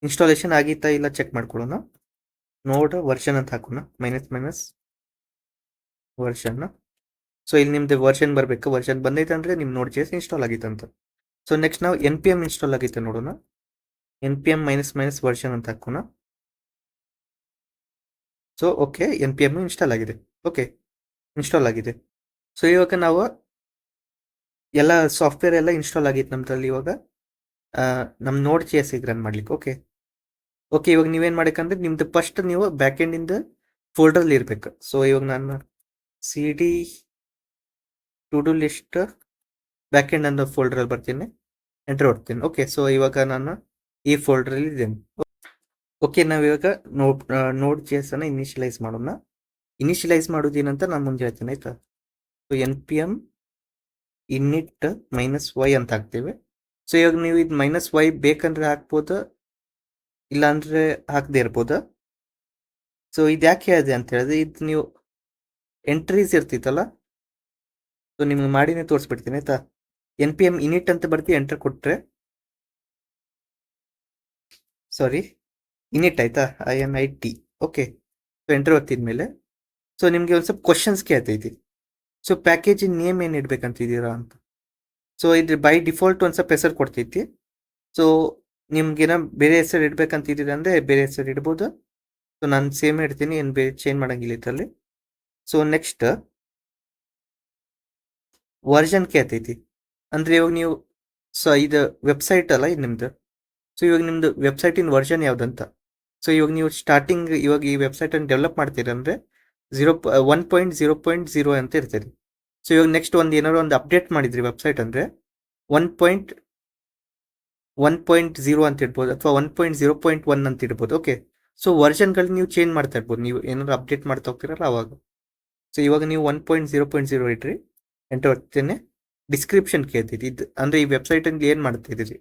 ಇನ್ಸ್ಟಾಲೇಷನ್ ಆಗಿತ್ತಾ ಇಲ್ಲ ಚೆಕ್ ಮಾಡ್ಕೊಳ್ಳೋಣ. ನೋಡ್ ವರ್ಷನ್ ಅಂತ ಹಾಕೋಣ, ಮೈನಸ್ ವರ್ಷನ್. ಸೊ ಇಲ್ಲಿ ನಿಮ್ದು ವರ್ಷನ್ ಬರಬೇಕು. ವರ್ಷನ್ ಬಂದೈತೆ ಅಂದರೆ ನಿಮ್ಮ ನೋಡ್ JS ಇನ್ಸ್ಟಾಲ್ ಆಗಿತ್ತು ಅಂತ. ಸೊ ನೆಕ್ಸ್ಟ್ ನಾವು NPM ಇನ್ಸ್ಟಾಲ್ ಆಗಿತ್ತು ನೋಡೋಣ. NPM - ವರ್ಷನ್ ಅಂತ ಹಾಕೋಣ. ಸೊ ಓಕೆ, NPM ಇನ್ಸ್ಟಾಲ್ ಆಗಿದೆ. ಓಕೆ, ಇನ್ಸ್ಟಾಲ್ ಆಗಿದೆ. ಸೊ ಇವಾಗ ನಾವು ಎಲ್ಲ ಸಾಫ್ಟ್ವೇರ್ ಎಲ್ಲ ಇನ್ಸ್ಟಾಲ್ ಆಗಿತ್ತು ನಮ್ಮದ್ರಲ್ಲಿ. ಇವಾಗ ನಮ್ಮ ನೋಡ್ ಜಿ ಎಸ್ ರನ್ ಮಾಡ್ಲಿಕ್ಕೆ. ಓಕೆ ಓಕೆ ಇವಾಗ ನೀವೇನು ಮಾಡಬೇಕಂದ್ರೆ ನಿಮ್ದು ಫಸ್ಟ್ ನೀವು ಬ್ಯಾಕ್ ಎಂಡಿಂದ ಫೋಲ್ಡರ್ಲಿ ಇರಬೇಕು. ಸೊ ಇವಾಗ ನಾನು C D to do list back end ಅನ್ನೋ ಫೋಲ್ಡರಲ್ಲಿ ಬರ್ತೀನಿ, ಎಂಟರ್ ಹೊಡ್ತೀನಿ. ಓಕೆ ಸೊ ಇವಾಗ ನಾನು ಈ ಫೋಲ್ಡರಲ್ಲಿ ಇದ್ದೇನೆ. ಓಕೆ ನಾವಿವಾಗ ನೋಡ್ ಜಿ ಎಸ್ ಅನ್ನ ಇನಿಷಿಯಲೈಸ್ ಮಾಡೋಣ. ಇನಿಷಿಯಲೈಸ್ ಮಾಡೋದೇನಂತ ನಾನು ಮುಂದೆ ಹೇಳ್ತೀನಿ ಆಯ್ತಾ. ಸೊ npm init -y ಅಂತ ಹಾಕ್ತೇವೆ. ಸೊ ಇವಾಗ ನೀವು ಇದು -y ಬೇಕಂದ್ರೆ ಹಾಕ್ಬೋದ, ಇಲ್ಲಾಂದ್ರೆ ಹಾಕದೇ ಇರ್ಬೋದ. ಸೊ ಇದು ಯಾಕೆ ಹೇಳಿದೆ ಅಂತ ಹೇಳಿದ್ರೆ ಇದು ನೀವು ಎಂಟ್ರೀಸ್ ಇರ್ತಿತ್ತಲ್ಲ, ಸೊ ನಿಮ್ಗೆ ಮಾಡಿನೇ ತೋರಿಸ್ಬಿಡ್ತೀನಿ ಆಯ್ತಾ. npm init ಅಂತ ಬರ್ತೀವಿ, ಎಂಟರ್ ಕೊಟ್ರೆ ಸಾರಿ init ಆಯ್ತಾ, INIT. ಓಕೆ ಸೊ ಎಂಟರ್ ಒತ್ತಿದ್ಮೇಲೆ ಸೊ ನಿಮಗೆ ಒಂದು ಸ್ವಲ್ಪ ಕ್ವಶನ್ಸ್ ಕೇಳ್ತೈತಿ. ಸೊ ಪ್ಯಾಕೇಜಿನ ನೇಮ್ ಏನು ಇಡ್ಬೇಕಂತಿದ್ದೀರಾ ಅಂತ. ಸೊ ಇದು ಬೈ ಡಿಫಾಲ್ಟ್ ಒಂದು ಸ್ವಲ್ಪ ಹೆಸರು ಕೊಡ್ತೈತಿ. ಸೊ ನಿಮ್ಗೇನ ಬೇರೆ ಹೆಸರು ಇಡ್ಬೇಕಂತಿದ್ದೀರಾ ಅಂದರೆ ಬೇರೆ ಹೆಸರು ಇಡ್ಬೋದು. ಸೊ ನಾನು ಸೇಮ್ ಇಡ್ತೀನಿ, ಏನು ಬೇರೆ ಚೇಂಜ್ ಮಾಡಂಗಿಲ್ಲ ಇದರಲ್ಲಿ. ಸೊ ನೆಕ್ಸ್ಟ್ ವರ್ಷನ್ ಕೇಳ್ತೈತಿ. ಅಂದರೆ ಇವಾಗ ನೀವು ಸೊ ಇದು ವೆಬ್ಸೈಟ್ ಅಲ್ಲ ಇದು ನಿಮ್ದು. ಸೊ ಇವಾಗ ನಿಮ್ದು ವೆಬ್ಸೈಟಿನ ವರ್ಷನ್ ಯಾವುದಂತ. ಸೊ ಇವಾಗ ನೀವು ಸ್ಟಾರ್ಟಿಂಗ್ ಇವಾಗ ಈ ವೆಬ್ಸೈಟನ್ನು ಡೆವಲಪ್ ಮಾಡ್ತೀರಂದರೆ 1.0.0 ಅಂತ ಇರ್ತದೆ. ಸೊ ಇವಾಗ ನೆಕ್ಸ್ಟ್ ಏನಾದ್ರು ಒಂದು ಅಪ್ಡೇಟ್ ಮಾಡಿದ್ರಿ ವೆಬ್ಸೈಟ್ ಅಂದರೆ 1.1.0 ಅಂತ ಇಡ್ಬೋದು, ಅಥವಾ 1.0.1 ಅಂತ ಇಡ್ಬೋದು. ಓಕೆ ಸೊ ವರ್ಷನ್ಗಳು ನೀವು ಚೇಂಜ್ ಮಾಡ್ತಾ ಇರ್ಬೋದು, ನೀವು ಏನಾದ್ರು ಅಪ್ಡೇಟ್ ಮಾಡ್ತಾ ಹೋಗ್ತೀರಲ್ಲ ಅವಾಗ. ಸೊ ಇವಾಗ ನೀವು 1.0.0 ಇಡ್ರಿ, ಎಂಟರ್ ಹೊಡ್ತೇನೆ. ಡಿಸ್ಕ್ರಿಪ್ಷನ್ ಕೇಳ್ತೈತಿ, ಇದು ಅಂದರೆ ಈ ವೆಬ್ಸೈಟಲ್ಲಿ ಏನು ಮಾಡ್ತಿದ್ದೀರಿ.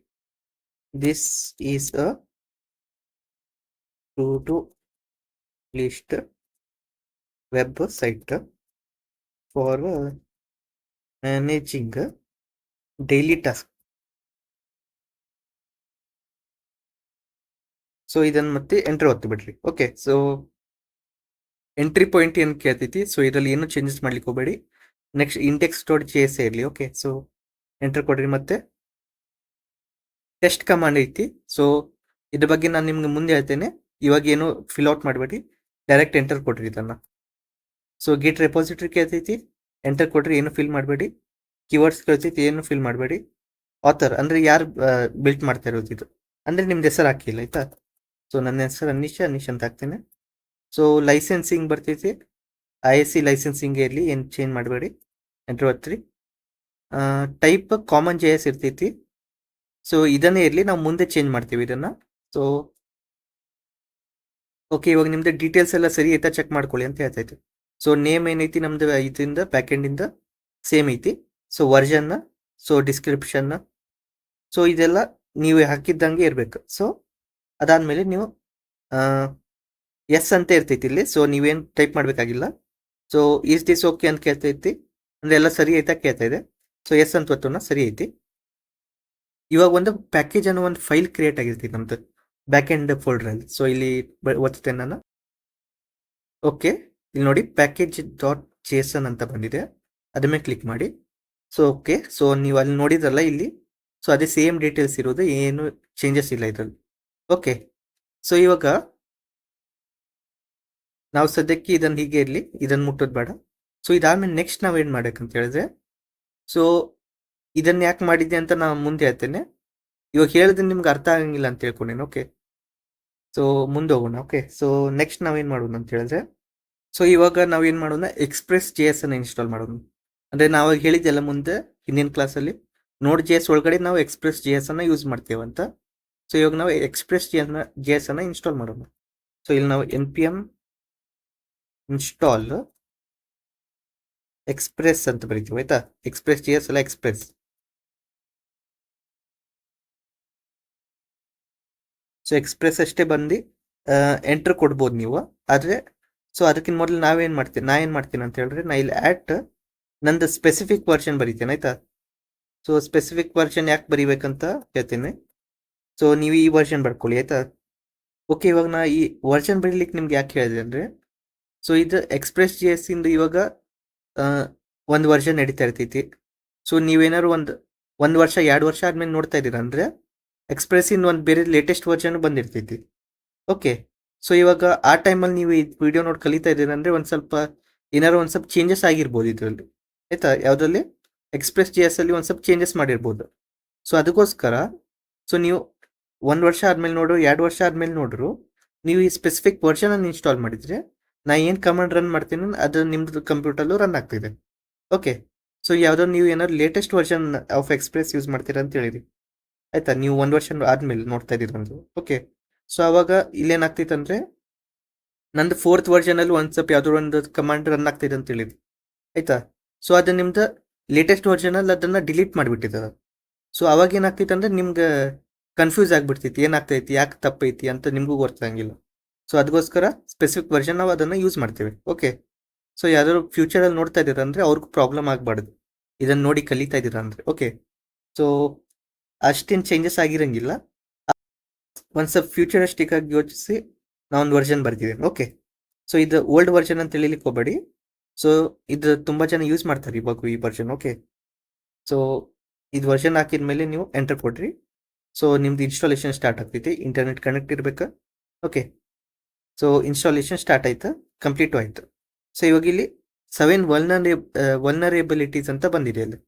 This is a to do list web site for managing daily task. So ಇದನ್ನು ಮತ್ತೆ ಎಂಟ್ರಿ ಒತ್ತಿ ಬಿಡ್ರಿ. ಓಕೆ ಸೊ ಎಂಟ್ರಿ ಪಾಯಿಂಟ್ ಏನು ಕೇಳ್ತೈತಿ. ಸೊ ಇದರಲ್ಲಿ ಏನು ಚೇಂಜಸ್ ಮಾಡ್ಲಿಕ್ಕೆ ಹೋಗಬೇಡಿ. ನೆಕ್ಸ್ಟ್ ಇಂಡೆಕ್ಸ್ ಡಾಟ್ JS ಇರಲಿ. ಓಕೆ ಸೊ ಎಂಟರ್ ಕೊಡ್ರಿ. ಮತ್ತೆ ಟೆಸ್ಟ್ ಕಮಾಂಡ್ ಐತಿ. ಸೊ ಇದ್ರ ಬಗ್ಗೆ ನಾನು ನಿಮ್ಗೆ ಮುಂದೆ ಹೇಳ್ತೇನೆ, ಇವಾಗ ಏನು ಫಿಲ್ ಔಟ್ ಮಾಡಬೇಡಿ, ಡೈರೆಕ್ಟ್ ಎಂಟರ್ ಕೊಡ್ರಿ ಇದನ್ನು. ಸೊ ಗಿಟ್ ರೆಪಾಸಿಟರಿ ಕೇಳ್ತೈತಿ, ಎಂಟರ್ ಕೊಡ್ರಿ, ಏನು ಫಿಲ್ ಮಾಡಬೇಡಿ. ಕೀವರ್ಡ್ಸ್ ಕೇಳ್ತೈತಿ, ಏನು ಫಿಲ್ ಮಾಡಬೇಡಿ. ಆಥರ್ ಅಂದರೆ ಯಾರು ಬಿಲ್ಟ್ ಮಾಡ್ತಾ ಇರೋದು ಇದು, ಅಂದರೆ ನಿಮ್ದು ಹೆಸರು ಹಾಕಿಲ್ಲ ಆಯ್ತಾ. ಸೊ ನನ್ನ ಹೆಸರು ಅನೀಶ್ ಅಂತ ಹಾಕ್ತೇನೆ. ಸೊ ಲೈಸೆನ್ಸಿಂಗ್ ಬರ್ತೈತಿ, ISC ಲೈಸೆನ್ಸಿಂಗ್ ಇರಲಿ, ಏನು ಚೇಂಜ್ ಮಾಡಬೇಡಿ, ಎಂಟರ್ ಒತ್ತಿರಿ. ಟೈಪ್ ಕಾಮನ್ JS ಇರ್ತೈತಿ. ಸೊ ಇದನ್ನೇ ಇರಲಿ, ನಾವು ಮುಂದೆ ಚೇಂಜ್ ಮಾಡ್ತೀವಿ ಇದನ್ನು. ಸೊ ಓಕೆ ಇವಾಗ ನಿಮ್ದು ಡೀಟೇಲ್ಸ್ ಎಲ್ಲ ಸರಿ ಐತಾ ಚೆಕ್ ಮಾಡ್ಕೊಳ್ಳಿ ಅಂತ ಹೇಳ್ತೈತಿ. ಸೊ ನೇಮ್ ಏನೈತಿ ನಮ್ದು ಇದರಿಂದ ಬ್ಯಾಕೆಂಡಿಂದ ಸೇಮ್ ಐತಿ. ಸೊ ವರ್ಷನ್ನ, ಸೊ ಡಿಸ್ಕ್ರಿಪ್ಷನ್ನ, ಸೊ ಇದೆಲ್ಲ ನೀವು ಹಾಕಿದ್ದಂಗೆ ಇರಬೇಕು. ಸೊ ಅದಾದಮೇಲೆ ನೀವು ಎಸ್ ಅಂತ ಇರ್ತೈತಿ ಇಲ್ಲಿ. ಸೊ ನೀವೇನು ಟೈಪ್ ಮಾಡಬೇಕಾಗಿಲ್ಲ. ಸೊ ಈಸ್ ದಿಸ್ ಓಕೆ ಅಂತ ಕೇಳ್ತೈತಿ, ಅಂದರೆ ಎಲ್ಲ ಸರಿ ಐತಾ ಕೇಳ್ತಾ ಇದೆ. ಸೊ ಎಸ್ ಅಂತ ಒತ್ತೋಣ, ಸರಿ ಐತಿ. ಇವಾಗ ಒಂದು ಪ್ಯಾಕೇಜ್ ಅನ್ನೋ ಒಂದು ಫೈಲ್ ಕ್ರಿಯೇಟ್ ಆಗಿರ್ತೀವಿ ನಮ್ದು ಬ್ಯಾಕ್ ಎಂಡ್ ಫೋಲ್ಡ್ರಲ್ಲಿ. ಸೊ ಇಲ್ಲಿ ಒತ್ತುತ್ತೇನೆ ನಾನು. ಓಕೆ ಇಲ್ಲಿ ನೋಡಿ package.json ಅಂತ ಬಂದಿದೆ, ಅದ್ರ ಮೇಲೆ ಕ್ಲಿಕ್ ಮಾಡಿ. ಸೊ ಓಕೆ ಸೊ ನೀವು ಅಲ್ಲಿ ನೋಡಿದ್ರಲ್ಲ ಇಲ್ಲಿ, ಸೊ ಅದೇ ಸೇಮ್ ಡೀಟೇಲ್ಸ್ ಇರೋದು, ಏನು ಚೇಂಜಸ್ ಇಲ್ಲ ಇದರಲ್ಲಿ. ಓಕೆ ಸೊ ಇವಾಗ ನಾವು ಸದ್ಯಕ್ಕೆ ಇದನ್ನು ಹೀಗೆ ಇರಲಿ, ಇದನ್ನು ಮುಟ್ಟೋದು ಬೇಡ. ಸೊ ಇದಾದ್ಮೇಲೆ ನೆಕ್ಸ್ಟ್ ನಾವೇನು ಮಾಡ್ಬೇಕಂತ ಹೇಳಿದ್ರೆ, ಸೊ ಇದನ್ನು ಯಾಕೆ ಮಾಡಿದ್ದೆ ಅಂತ ನಾನು ಮುಂದೆ ಹೇಳ್ತೇನೆ. ಇವಾಗ ಹೇಳಿದ್ರೆ ನಿಮ್ಗೆ ಅರ್ಥ ಆಗಂಗಿಲ್ಲ ಅಂತ ಹೇಳ್ಕೊಂಡೇನು. ಓಕೆ ಸೊ ಮುಂದೆ ಹೋಗೋಣ. ಓಕೆ ಸೊ ನೆಕ್ಸ್ಟ್ ನಾವೇನು ಮಾಡೋಣ ಅಂತ ಹೇಳಿದ್ರೆ, ಸೊ ಇವಾಗ ನಾವೇನು ಮಾಡೋಣ, ಎಕ್ಸ್ಪ್ರೆಸ್ JS ಅನ್ನು ಇನ್ಸ್ಟಾಲ್ ಮಾಡೋಣ. ಅಂದರೆ ನಾವು ಹೇಳಿದ್ದೆಲ್ಲ ಮುಂದೆ ಹಿಂದಿನ ಕ್ಲಾಸಲ್ಲಿ, ನೋಡ್ JS ಒಳಗಡೆ ನಾವು ಎಕ್ಸ್ಪ್ರೆಸ್ JS ಅನ್ನು ಯೂಸ್ ಮಾಡ್ತೇವಂತ. ಸೊ ಇವಾಗ ನಾವು ಎಕ್ಸ್ಪ್ರೆಸ್ JS ಅನ್ನು ಇನ್ಸ್ಟಾಲ್ ಮಾಡೋಣ. ಸೊ ಇಲ್ಲಿ ನಾವು npm ಇನ್ಸ್ಟಾಲ್ ಎಕ್ಸ್ಪ್ರೆಸ್ ಅಂತ ಬರೀತೀವಿ ಆಯ್ತಾ. ಎಕ್ಸ್ಪ್ರೆಸ್ JS ಅಲ್ಲ, ಎಕ್ಸ್ಪ್ರೆಸ್. ಸೊ ಎಕ್ಸ್ಪ್ರೆಸ್ ಅಷ್ಟೇ ಬಂದು ಎಂಟ್ರ್ ಕೊಡ್ಬೋದು ನೀವು. ಆದರೆ ಸೊ ಅದಕ್ಕಿಂತ ಮೊದಲು ನಾ ಏನು ಮಾಡ್ತೀನಿ ಅಂತ ಹೇಳಿದ್ರೆ, ನಾ ಇಲ್ಲಿ ನಂದು ಸ್ಪೆಸಿಫಿಕ್ ವರ್ಷನ್ ಬರೀತೇನೆ ಆಯ್ತಾ. ಸೊ ಸ್ಪೆಸಿಫಿಕ್ ವರ್ಷನ್ ಯಾಕೆ ಬರೀಬೇಕಂತ ಹೇಳ್ತೀನಿ. ಸೊ ನೀವು ಈ ವರ್ಷನ್ ಬರ್ಕೊಳ್ಳಿ ಆಯ್ತಾ. ಓಕೆ ಇವಾಗ ನಾ ಈ ವರ್ಷನ್ ಬರೀಲಿಕ್ಕೆ ನಿಮ್ಗೆ ಯಾಕೆ ಹೇಳಿದೆ ಅಂದರೆ, ಸೊ ಇದು ಎಕ್ಸ್ಪ್ರೆಸ್ JS ಇಂದ ಇವಾಗ ಒಂದು ವರ್ಷನ್ ನಡೀತಾ ಇರ್ತೈತಿ. ಸೊ ನೀವೇನಾದ್ರು ಒಂದು ವರ್ಷ 2 ವರ್ಷ ಆದ್ಮೇಲೆ ನೋಡ್ತಾ ಇದ್ದೀರಾ ಅಂದರೆ ಎಕ್ಸ್ಪ್ರೆಸ್ಸಿಂದ ಒಂದು ಬೇರೆ ಲೇಟೆಸ್ಟ್ ವರ್ಷನ್ ಬಂದಿರ್ತೈತಿ. ಓಕೆ ಸೊ ಇವಾಗ ಆ ಟೈಮಲ್ಲಿ ನೀವು ಈ ವಿಡಿಯೋ ನೋಡಿ ಕಲಿತಾ ಇದ್ದೀರ ಅಂದರೆ ಒಂದು ಸ್ವಲ್ಪ ಏನಾದ್ರು ಒಂದು ಸ್ವಲ್ಪ ಚೇಂಜಸ್ ಆಗಿರ್ಬೋದು ಇದರಲ್ಲಿ ಆಯ್ತಾ. ಯಾವುದರಲ್ಲಿ ಎಕ್ಸ್ಪ್ರೆಸ್ JS ಅಲ್ಲಿ ಒಂದು ಸ್ವಲ್ಪ ಚೇಂಜಸ್ ಮಾಡಿರ್ಬೋದು. ಸೊ ಅದಕ್ಕೋಸ್ಕರ ಸೊ ನೀವು 1 ವರ್ಷ ಆದ್ಮೇಲೆ ನೋಡ್ರು 2 ವರ್ಷ ಆದ್ಮೇಲೆ ನೋಡ್ರು ನೀವು ಈ ಸ್ಪೆಸಿಫಿಕ್ ವರ್ಷನ್ ಅನ್ನು ಇನ್ಸ್ಟಾಲ್ ಮಾಡಿದ್ರೆ ನಾ ಏನು ಕಮಾಂಡ್ ರನ್ ಮಾಡ್ತೀನಿ ಅದು ನಿಮ್ದು ಕಂಪ್ಯೂಟರ್ಲು ರನ್ ಆಗ್ತಿದೆ. ಓಕೆ. ಸೊ ಯಾವುದೋ ನೀವು ಏನಾದ್ರು latest version of express use ಮಾಡ್ತೀರಾ ಅಂತ ಹೇಳಿರಿ. ಆಯ್ತಾ? ನೀವು 1 ವರ್ಷ ಆದ್ಮೇಲೆ ನೋಡ್ತಾ ಇದ್ದೀರಂದ್ರೆ. ಓಕೆ. ಸೊ ಅವಾಗ ಇಲ್ಲೇನಾಗ್ತೈತಂದ್ರೆ ನಂದು 4th ವರ್ಷನಲ್ಲಿ ಒಂದು ಸ್ವಲ್ಪ ಯಾವುದೋ ಒಂದು ಕಮಾಂಡ್ ರನ್ ಆಗ್ತಿದೆ ಅಂತ ಹೇಳಿದ್ವಿ. ಆಯ್ತಾ? ಸೊ ಅದು ನಿಮ್ದು ಲೇಟೆಸ್ಟ್ ವರ್ಷನಲ್ಲಿ ಅದನ್ನ ಡಿಲೀಟ್ ಮಾಡಿಬಿಟ್ಟಿದ್ದಾರೆ. ಸೊ ಅವಾಗ ಏನಾಗ್ತೈತೆ ಅಂದ್ರೆ ನಿಮ್ಗೆ ಕನ್ಫ್ಯೂಸ್ ಆಗ್ಬಿಡ್ತೈತಿ ಏನಾಗ್ತೈತಿ ಯಾಕೆ ತಪ್ಪೈತಿ ಅಂತ ನಿಮಗೂ ಗೊತ್ತಾಗಂಗಿಲ್ಲ. ಸೊ ಅದಕ್ಕೋಸ್ಕರ ಸ್ಪೆಸಿಫಿಕ್ ವರ್ಷನ್ ನಾವು ಅದನ್ನು ಯೂಸ್ ಮಾಡ್ತೀವಿ. ಓಕೆ. ಸೊ ಯಾವ್ದಾದ್ರು ಫ್ಯೂಚರಲ್ಲಿ ನೋಡ್ತಾ ಇದ್ದೀರಾ ಅಂದರೆ ಅವ್ರಿಗೂ ಪ್ರಾಬ್ಲಮ್ ಆಗಬಾರ್ದು ಇದನ್ನು ನೋಡಿ ಕಲಿತಾ ಇದ್ದೀರಾ ಅಂದರೆ. ಓಕೆ. ಸೊ ಅಷ್ಟೇನು ಚೇಂಜಸ್ ಆಗಿರಂಗಿಲ್ಲ. ಒಂದು ಸ್ವಲ್ಪ ಫ್ಯೂಚರಿಸ್ಟಿಕ್ ಆಗಿ ಯೋಚಿಸಿ ನಾವೊಂದು ವರ್ಷನ್ ಬರ್ತಿದ್ದೇನೆ. ಓಕೆ. ಸೊ ಇದು ಓಲ್ಡ್ ವರ್ಷನ್ ಅಂತ ಹೇಳಿಲಿಕ್ಕೆ ಹೋಗಬೇಡಿ. ಸೊ ಇದು ತುಂಬ ಜನ ಯೂಸ್ ಮಾಡ್ತಾರೆ ಇವಾಗ ಈ ವರ್ಷನ್. ಓಕೆ. ಸೊ ಇದು ವರ್ಷನ್ ಹಾಕಿದ ಮೇಲೆ ನೀವು ಎಂಟರ್ ಕೊಡ್ರಿ. ಸೊ ನಿಮ್ದು ಇನ್ಸ್ಟಾಲೇಷನ್ ಸ್ಟಾರ್ಟ್ ಆಗ್ತೈತಿ. ಇಂಟರ್ನೆಟ್ ಕನೆಕ್ಟ್ ಇರಬೇಕು. ಓಕೆ. ಸೊ ಇನ್ಸ್ಟಾಲೇಷನ್ ಸ್ಟಾರ್ಟ್ ಆಯ್ತು, ಕಂಪ್ಲೀಟು ಆಯಿತು. ಸೊ ಇವಾಗ ಇಲ್ಲಿ 7 ವಲ್ನರೇಬಿಲಿಟೀಸ್ ಅಂತ ಬಂದಿದೆ ಅಲ್ಲಿ.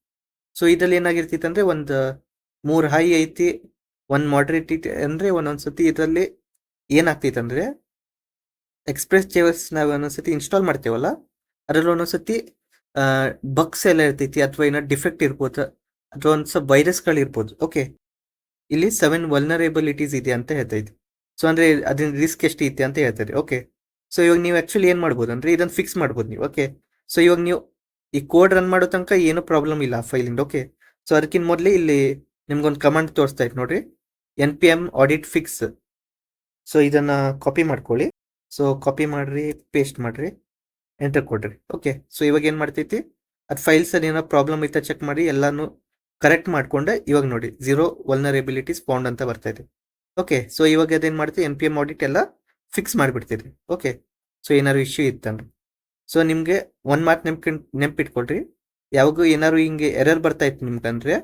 ಸೊ ಇದರಲ್ಲಿ ಏನಾಗಿರ್ತೈತೆ ಅಂದರೆ ಒಂದು 3 ಹೈ ಐತಿ, 1 ಮಾಡ್ರೇಟ್ ಐತಿ. ಅಂದರೆ ಒಂದೊಂದು ಸತಿ ಇದರಲ್ಲಿ ಏನಾಗ್ತೈತೆ ಅಂದರೆ ಎಕ್ಸ್‌ಪ್ರೆಸ್ JS ನಾವು ಒಂದೊಂದು ಸತಿ ಇನ್ಸ್ಟಾಲ್ ಮಾಡ್ತೇವಲ್ಲ ಅದರಲ್ಲಿ ಒಂದೊಂದು ಸತಿ ಬಗ್ಸ್ ಎಲ್ಲ ಇರ್ತೈತಿ ಅಥವಾ ಏನೋ ಡಿಫೆಕ್ಟ್ ಇರ್ಬೋದು ಅಥವಾ ಒಂದು ಸ್ವಲ್ಪ ವೈರಸ್ಗಳು ಇರ್ಬೋದು. ಓಕೆ. ಇಲ್ಲಿ 7 ವಲ್ನರೇಬಿಲಿಟೀಸ್ ಇದೆ ಅಂತ ಹೇಳ್ತೈತಿ. ಸೊ ಅಂದರೆ ಅದ್ರ ರಿಸ್ಕ್ ಎಷ್ಟು ಐತೆ ಅಂತ ಹೇಳ್ತಾರೆ. ಓಕೆ. ಸೊ ಇವಾಗ ನೀವು ಆ್ಯಕ್ಚುಲಿ ಏನು ಮಾಡ್ಬೋದು ಅಂದರೆ ಇದನ್ನು ಫಿಕ್ಸ್ ಮಾಡ್ಬೋದು ನೀವು. ಓಕೆ. ಸೊ ಇವಾಗ ನೀವು ಈ ಕೋಡ್ ರನ್ ಮಾಡೋ ತನಕ ಏನೂ ಪ್ರಾಬ್ಲಮ್ ಇಲ್ಲ ಆ ಫೈಲಿಂದ. ಓಕೆ. ಸೊ ಅದಕ್ಕಿಂತ ಮೊದಲೇ ಇಲ್ಲಿ ನಿಮ್ಗೊಂದು ಕಮಾಂಡ್ ತೋರಿಸ್ತಾ ಇತ್ತು ನೋಡ್ರಿ, npm audit fix. ಸೊ ಇದನ್ನು ಕಾಪಿ ಮಾಡ್ಕೊಳ್ಳಿ. ಸೊ ಕಾಪಿ ಮಾಡಿರಿ, ಪೇಸ್ಟ್ ಮಾಡಿರಿ, ಎಂಟರ್ ಕೊಡ್ರಿ. ಓಕೆ. ಸೊ ಇವಾಗ ಏನು ಮಾಡ್ತೈತಿ ಅದು ಫೈಲ್ಸಲ್ಲಿ ಏನೋ ಪ್ರಾಬ್ಲಮ್ ಐತೆ ಚೆಕ್ ಮಾಡಿ ಎಲ್ಲಾನು ಕರೆಕ್ಟ್ ಮಾಡಿಕೊಂಡೆ ಇವಾಗ ನೋಡಿ 0 ವಲ್ನರೇಬಿಲಿಟೀಸ್ ಫೌಂಡ್ ಅಂತ ಬರ್ತಾಯಿದೆ. ಓಕೆ. ಸೊ ಇವಾಗ ಅದೇನು ಮಾಡ್ತೀವಿ npm audit ಎಲ್ಲ ಫಿಕ್ಸ್ ಮಾಡಿಬಿಡ್ತೀರಿ. ಓಕೆ. ಸೊ ಏನಾದ್ರು ಇಶ್ಯೂ ಇತ್ತಂದ್ರೆ ಸೊ ನಿಮಗೆ ಒಂದು ಮಾತು ನೆನಪಿಟ್ಕೊಳ್ರಿ, ಯಾವಾಗೂ ಏನಾದ್ರು ಹಿಂಗೆ ಎರರ್ ಬರ್ತಾ ಇತ್ತು ನಿಮ್ಗಂದ್ರೆ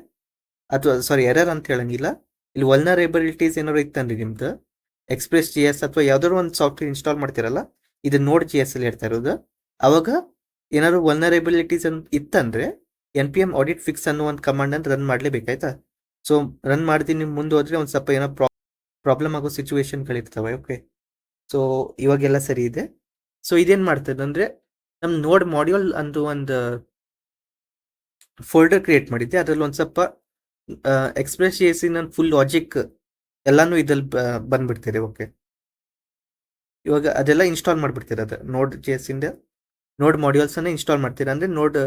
ಅಥವಾ ಸಾರಿ ಎರರ್ ಅಂತ ಹೇಳಂಗಿಲ್ಲ, ಇಲ್ಲಿ ವಲ್ನರೇಬಿಲಿಟೀಸ್ ಏನಾದ್ರು ಇತ್ತಂದ್ರೆ ನಿಮ್ದು ಎಕ್ಸ್‌ಪ್ರೆಸ್ JS ಅಥವಾ ಯಾವ್ದಾದ್ರು ಒಂದು ಸಾಫ್ಟ್ವೇರ್ ಇನ್ಸ್ಟಾಲ್ ಮಾಡ್ತಿರಲ್ಲ, ಇದು ನೋಡ್ JS ಅಲ್ಲಿ ಹೇಳ್ತಾ ಇರೋದು. ಅವಾಗ ಏನಾದ್ರು ವಲ್ನರೇಬಿಲಿಟೀಸ್ ಇತ್ತಂದ್ರೆ npm audit fix ಅನ್ನೋ ಒಂದು ಕಮಾಂಡ್ ಅನ್ನು ರನ್ ಮಾಡಲೇಬೇಕಾಯ್ತಾ. ಸೊ ರನ್ ಮಾಡ್ತೀನಿ ನಿಮ್ಮ ಮುಂದೆ ಹೋದ್ರೆ ಒಂದು ಸ್ವಲ್ಪ ಏನೋ ಪ್ರಾಬ್ಲಮ್ ಆಗೋ ಸಿಚುವೇಶನ್ಗಳಿರ್ತವೆ. ಓಕೆ. ಸೊ ಇವಾಗೆಲ್ಲ ಸರಿ ಇದೆ. ಸೊ ಇದೇನು ಮಾಡ್ತದೆ ಅಂದರೆ ನಮ್ಮ ನೋಡ್ ಮಾಡ್ಯೂಲ್ ಅಂತ ಒಂದು ಫೋಲ್ಡರ್ ಕ್ರಿಯೇಟ್ ಮಾಡಿದ್ದೆ. ಅದರಲ್ಲಿ ಒಂದು ಸ್ವಲ್ಪ ಎಕ್ಸ್‌ಪ್ರೆಸ್ JS ಫುಲ್ ಲಾಜಿಕ್ ಎಲ್ಲಾನು ಇದ್ರಲ್ಲಿ ಬಂದ್ಬಿಡ್ತಿದೆ. ಓಕೆ. ಇವಾಗ ಅದೆಲ್ಲ ಇನ್ಸ್ಟಾಲ್ ಮಾಡಿಬಿಡ್ತೀರ. ಅದು ನೋಡ್ JS ಇಂದ ನೋಡ್ ಮಾಡ್ಯೂಲ್ಸನ್ನು ಇನ್ಸ್ಟಾಲ್ ಮಾಡ್ತೀರಾ ಅಂದರೆ ನೋಡ್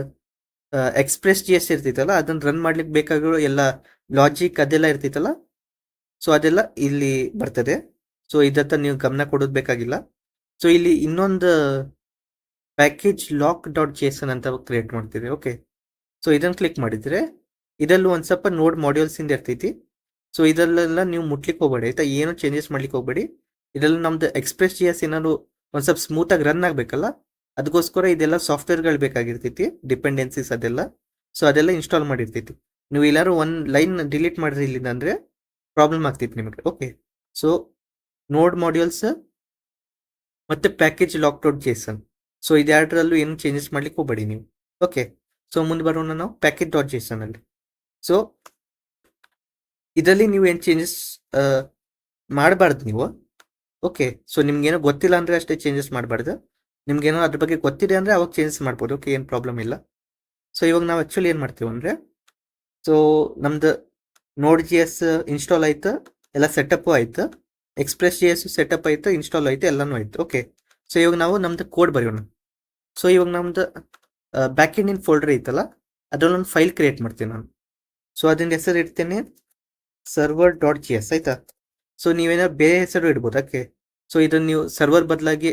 ಎಕ್ಸ್‌ಪ್ರೆಸ್ JS ಇರ್ತೈತಲ್ಲ ಅದನ್ನು ರನ್ ಮಾಡ್ಲಿಕ್ಕೆ ಬೇಕಾಗಿರೋ ಎಲ್ಲ ಲಾಜಿಕ್ ಅದೆಲ್ಲ ಇರ್ತೈತಲ್ಲ, ಸೊ ಅದೆಲ್ಲ ಇಲ್ಲಿ ಬರ್ತದೆ. ಸೊ ಇದತ್ತ ನೀವು ಗಮನ ಕೊಡೋದು ಬೇಕಾಗಿಲ್ಲ. ಸೊ ಇಲ್ಲಿ ಇನ್ನೊಂದು ಪ್ಯಾಕೇಜ್ lock.json ಅಂತ ಕ್ರಿಯೇಟ್ ಮಾಡ್ತೀವಿ. ಓಕೆ. ಸೊ ಇದನ್ನು ಕ್ಲಿಕ್ ಮಾಡಿದರೆ ಇದರಲ್ಲೂ ಒಂದು ಸ್ವಲ್ಪ ನೋಡ್ ಮಾಡ್ಯೂಲ್ಸಿಂದ ಇರ್ತೈತಿ. ಸೊ ಇದರಲ್ಲೆಲ್ಲ ನೀವು ಮುಟ್ಲಿಕ್ಕೆ ಹೋಗಬೇಡಿ ಆಯಿತಾ, ಏನು ಚೇಂಜಸ್ ಮಾಡ್ಲಿಕ್ಕೆ ಹೋಗಬೇಡಿ. ಇದರಲ್ಲಿ ನಮ್ದು ಎಕ್ಸ್‌ಪ್ರೆಸ್ JS ಏನಾದ್ರು ಒಂದು ಸ್ವಲ್ಪ ಸ್ಮೂತಾಗಿ ರನ್ ಆಗಬೇಕಲ್ಲ, ಅದಕ್ಕೋಸ್ಕರ ಇದೆಲ್ಲ ಸಾಫ್ಟ್ವೇರ್ಗಳು ಬೇಕಾಗಿರ್ತೈತಿ, ಡಿಪೆಂಡೆನ್ಸೀಸ್ ಅದೆಲ್ಲ. ಸೊ ಅದೆಲ್ಲ ಇನ್ಸ್ಟಾಲ್ ಮಾಡಿರ್ತೈತಿ. ನೀವು ಎಲ್ಲಾರು ಒಂದು ಲೈನ್ ಡಿಲೀಟ್ ಮಾಡಿರಿ ಇಲ್ಲಿಂದ ಅಂದರೆ ಪ್ರಾಬ್ಲಮ್ ಆಗ್ತೈತಿ ನಿಮಗೆ. ಓಕೆ. ಸೊ ನೋಡ್ ಮಾಡ್ಯೂಲ್ಸ್ ಮತ್ತು ಪ್ಯಾಕೇಜ್ lock.json, ಸೊ ಇದೆರಡರಲ್ಲೂ ಏನು ಚೇಂಜಸ್ ಮಾಡ್ಲಿಕ್ಕೆ ಹೋಗಬೇಡಿ ನೀವು. ಓಕೆ. ಸೊ ಮುಂದೆ ಬರೋಣ ನಾವು ಪ್ಯಾಕೇಜ್.json ಅಲ್ಲಿ. ಸೊ ಇದರಲ್ಲಿ ನೀವು ಏನು ಚೇಂಜಸ್ ಮಾಡಬಾರ್ದು ನೀವು. ಓಕೆ. ಸೊ ನಿಮ್ಗೇನೋ ಗೊತ್ತಿಲ್ಲ ಅಂದರೆ ಅಷ್ಟೇ ಚೇಂಜಸ್ ಮಾಡಬಾರ್ದು. ನಿಮ್ಗೇನೋ ಅದ್ರ ಬಗ್ಗೆ ಗೊತ್ತಿದೆ ಅಂದರೆ ಅವಾಗ ಚೇಂಜಸ್ ಮಾಡ್ಬೋದು. ಓಕೆ, ಏನು ಪ್ರಾಬ್ಲಮ್ ಇಲ್ಲ. ಸೊ ಇವಾಗ ನಾವು ಆ್ಯಕ್ಚುಲಿ ಏನು ಮಾಡ್ತೀವಿ ಅಂದರೆ ಸೊ ನಮ್ದು ನೋಡ್ JS ಇನ್ಸ್ಟಾಲ್ ಆಯ್ತು, ಎಲ್ಲ ಸೆಟಪ್ಪು ಆಯ್ತು, ಎಕ್ಸ್‌ಪ್ರೆಸ್ JS ಸೆಟಪ್ ಆಯ್ತು, ಇನ್ಸ್ಟಾಲ್ ಆಯ್ತು, ಎಲ್ಲನೂ ಆಯ್ತು. ಓಕೆ. ಸೊ ಇವಾಗ ನಾವು ನಮ್ದು ಕೋಡ್ ಬರೆಯೋಣ. ಸೊ ಇವಾಗ ನಮ್ದು ಬ್ಯಾಕ್ ಎಂಡಿನ ಫೋಲ್ಡರ್ ಐತಲ್ಲ ಅದರಲ್ಲೊಂದು ಫೈಲ್ ಕ್ರಿಯೇಟ್ ಮಾಡ್ತೀನಿ ನಾನು. ಸೊ ಅದರಿಂದ ಹೆಸರು ಇಡ್ತೇನೆ server.js ಆಯ್ತಾ. ಸೊ ನೀವೇನಾದ್ರು ಬೇರೆ ಹೆಸರು ಇಡ್ಬೋದು. ಓಕೆ. ಸೊ ಇದನ್ನು ನೀವು ಸರ್ವರ್ ಬದಲಾಗಿ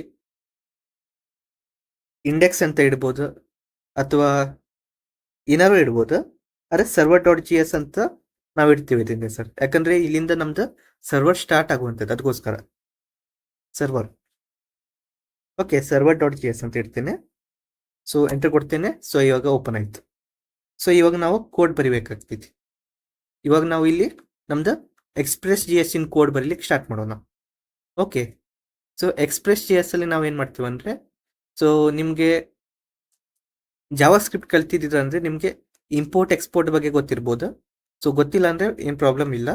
ಇಂಡೆಕ್ಸ್ ಅಂತ ಇಡ್ಬೋದು ಅಥವಾ ಏನಾದ್ರು ಇಡ್ಬೋದು. ಆದರೆ server.js ಅಂತ ನಾವು ಇಡ್ತೀವಿ ಇದರಿಂದ ಸರ್, ಯಾಕಂದರೆ ಇಲ್ಲಿಂದ ನಮ್ದು ಸರ್ವರ್ ಸ್ಟಾರ್ಟ್ ಆಗುವಂಥದ್ದು, ಅದಕ್ಕೋಸ್ಕರ ಸರ್ವರ್. ಓಕೆ. server.js ಅಂತ ಇಡ್ತೇನೆ. ಸೊ ಎಂಟರ್ ಕೊಡ್ತೇನೆ. ಸೊ ಇವಾಗ ಓಪನ್ ಆಯಿತು. ಸೊ ಇವಾಗ ನಾವು ಕೋಡ್ ಬರಿಬೇಕಾಗ್ತೈತಿ. ಇವಾಗ ನಾವು ಇಲ್ಲಿ ನಮ್ದು ಎಕ್ಸ್‌ಪ್ರೆಸ್ JS ಇನ್ ಕೋಡ್ ಬರೀಲಿಕ್ಕೆ ಸ್ಟಾರ್ಟ್ ಮಾಡೋಣ. ಓಕೆ. ಸೊ ಎಕ್ಸ್‌ಪ್ರೆಸ್ JS ಅಲ್ಲಿ ನಾವು ಏನು ಮಾಡ್ತೀವಿ ಅಂದರೆ ಸೊ ನಿಮಗೆ ಜಾವಾ ಸ್ಕ್ರಿಪ್ಟ್ ಕಲ್ತಿದ್ದೀರ ಅಂದರೆ ನಿಮಗೆ ಇಂಪೋರ್ಟ್ ಎಕ್ಸ್ಪೋರ್ಟ್ ಬಗ್ಗೆ ಗೊತ್ತಿರ್ಬೋದು. ಸೊ ಗೊತ್ತಿಲ್ಲ ಅಂದರೆ ಏನು ಪ್ರಾಬ್ಲಮ್ ಇಲ್ಲ.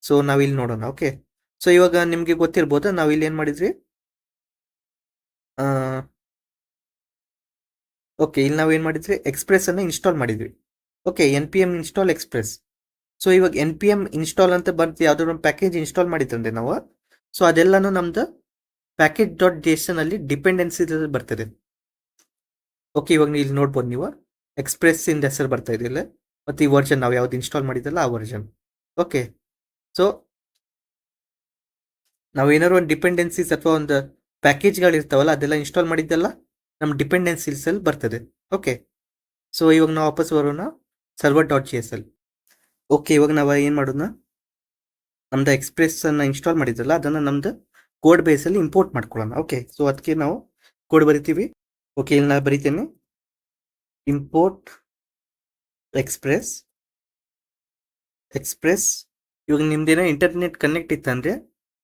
ಸೊ ನಾವಿಲ್ಲಿ ನೋಡೋಣ. ಓಕೆ, ಸೊ ಇವಾಗ ನಿಮಗೆ ಗೊತ್ತಿರ್ಬೋದು ನಾವಿಲ್ಲಿ ಏನು ಮಾಡಿದ್ವಿ. ಓಕೆ, ಇಲ್ಲಿ ನಾವೇನು ಮಾಡಿದ್ವಿ, ಎಕ್ಸ್ಪ್ರೆಸ್ ಅನ್ನು ಇನ್ಸ್ಟಾಲ್ ಮಾಡಿದ್ವಿ. Okay, N P M install express. So ಇವಾಗ ಎನ್ ಪಿ ಎಮ್ ಇನ್ಸ್ಟಾಲ್ ಅಂತ ಬರ್ತಿ ಯಾವ್ದಾದ್ರು ಒಂದು ಪ್ಯಾಕೇಜ್ ಇನ್ಸ್ಟಾಲ್ ಮಾಡಿದ್ರಂದ್ರೆ ನಾವು, ಸೊ ಅದೆಲ್ಲಾನು ನಮ್ದು ಪ್ಯಾಕೇಜ್ ಡಾಟ್ ಜೇಸನ್ ಅಲ್ಲಿ ಡಿಪೆಂಡೆನ್ಸಿ ಬರ್ತದೆ. ಓಕೆ, ಇವಾಗ ಇಲ್ಲಿ ನೋಡ್ಬೋದು ನೀವು ಎಕ್ಸ್ಪ್ರೆಸ್ ಇಂದ ಹೆಸರು ಬರ್ತಾ ಇದೆ ಮತ್ತೆ ಈ ವರ್ಷನ್ ನಾವು ಯಾವ್ದು ಇನ್ಸ್ಟಾಲ್ ಮಾಡಿದಲ್ಲ ಆ ವರ್ಷನ್. ಓಕೆ, ಸೊ ನಾವು ಏನಾದ್ರು ಒಂದು ಡಿಪೆಂಡೆನ್ಸೀಸ್ ಅಥವಾ ಒಂದು ಪ್ಯಾಕೇಜ್ಗಳು ಇರ್ತಾವಲ್ಲ ಅದೆಲ್ಲ ಇನ್ಸ್ಟಾಲ್ ಮಾಡಿದ್ದೆಲ್ಲ ನಮ್ಮ ಡಿಪೆಂಡೆನ್ಸೀಸ್ ಅಲ್ಲಿ ಬರ್ತದೆ. ಓಕೆ, ಸೊ ಇವಾಗ ನಾವು ವಾಪಸ್ ಬರೋಣ server dot G S L. Okay, ಇವಾಗ ನಾವು ಏನು ಮಾಡೋಣ, ನಮ್ದು ಎಕ್ಸ್ಪ್ರೆಸ್ ಅನ್ನ ಇನ್ಸ್ಟಾಲ್ ಮಾಡಿದ್ರಲ್ಲ ಅದನ್ನು ನಮ್ದು ಕೋಡ್ ಬೇಸಲ್ಲಿ ಇಂಪೋರ್ಟ್ ಮಾಡ್ಕೊಳ್ಳೋಣ. ಓಕೆ, ಸೊ ಅದಕ್ಕೆ ನಾವು ಕೋಡ್ ಬರಿತೀವಿ. ಓಕೆ, ಇಲ್ಲಿ ನಾನು ಬರಿತೇನೆ ಇಂಪೋರ್ಟ್ ಎಕ್ಸ್ಪ್ರೆಸ್. ಇವಾಗ ನಿಮ್ದೇನೋ ಇಂಟರ್ನೆಟ್ ಕನೆಕ್ಟ್ ಇತ್ತಂದ್ರೆ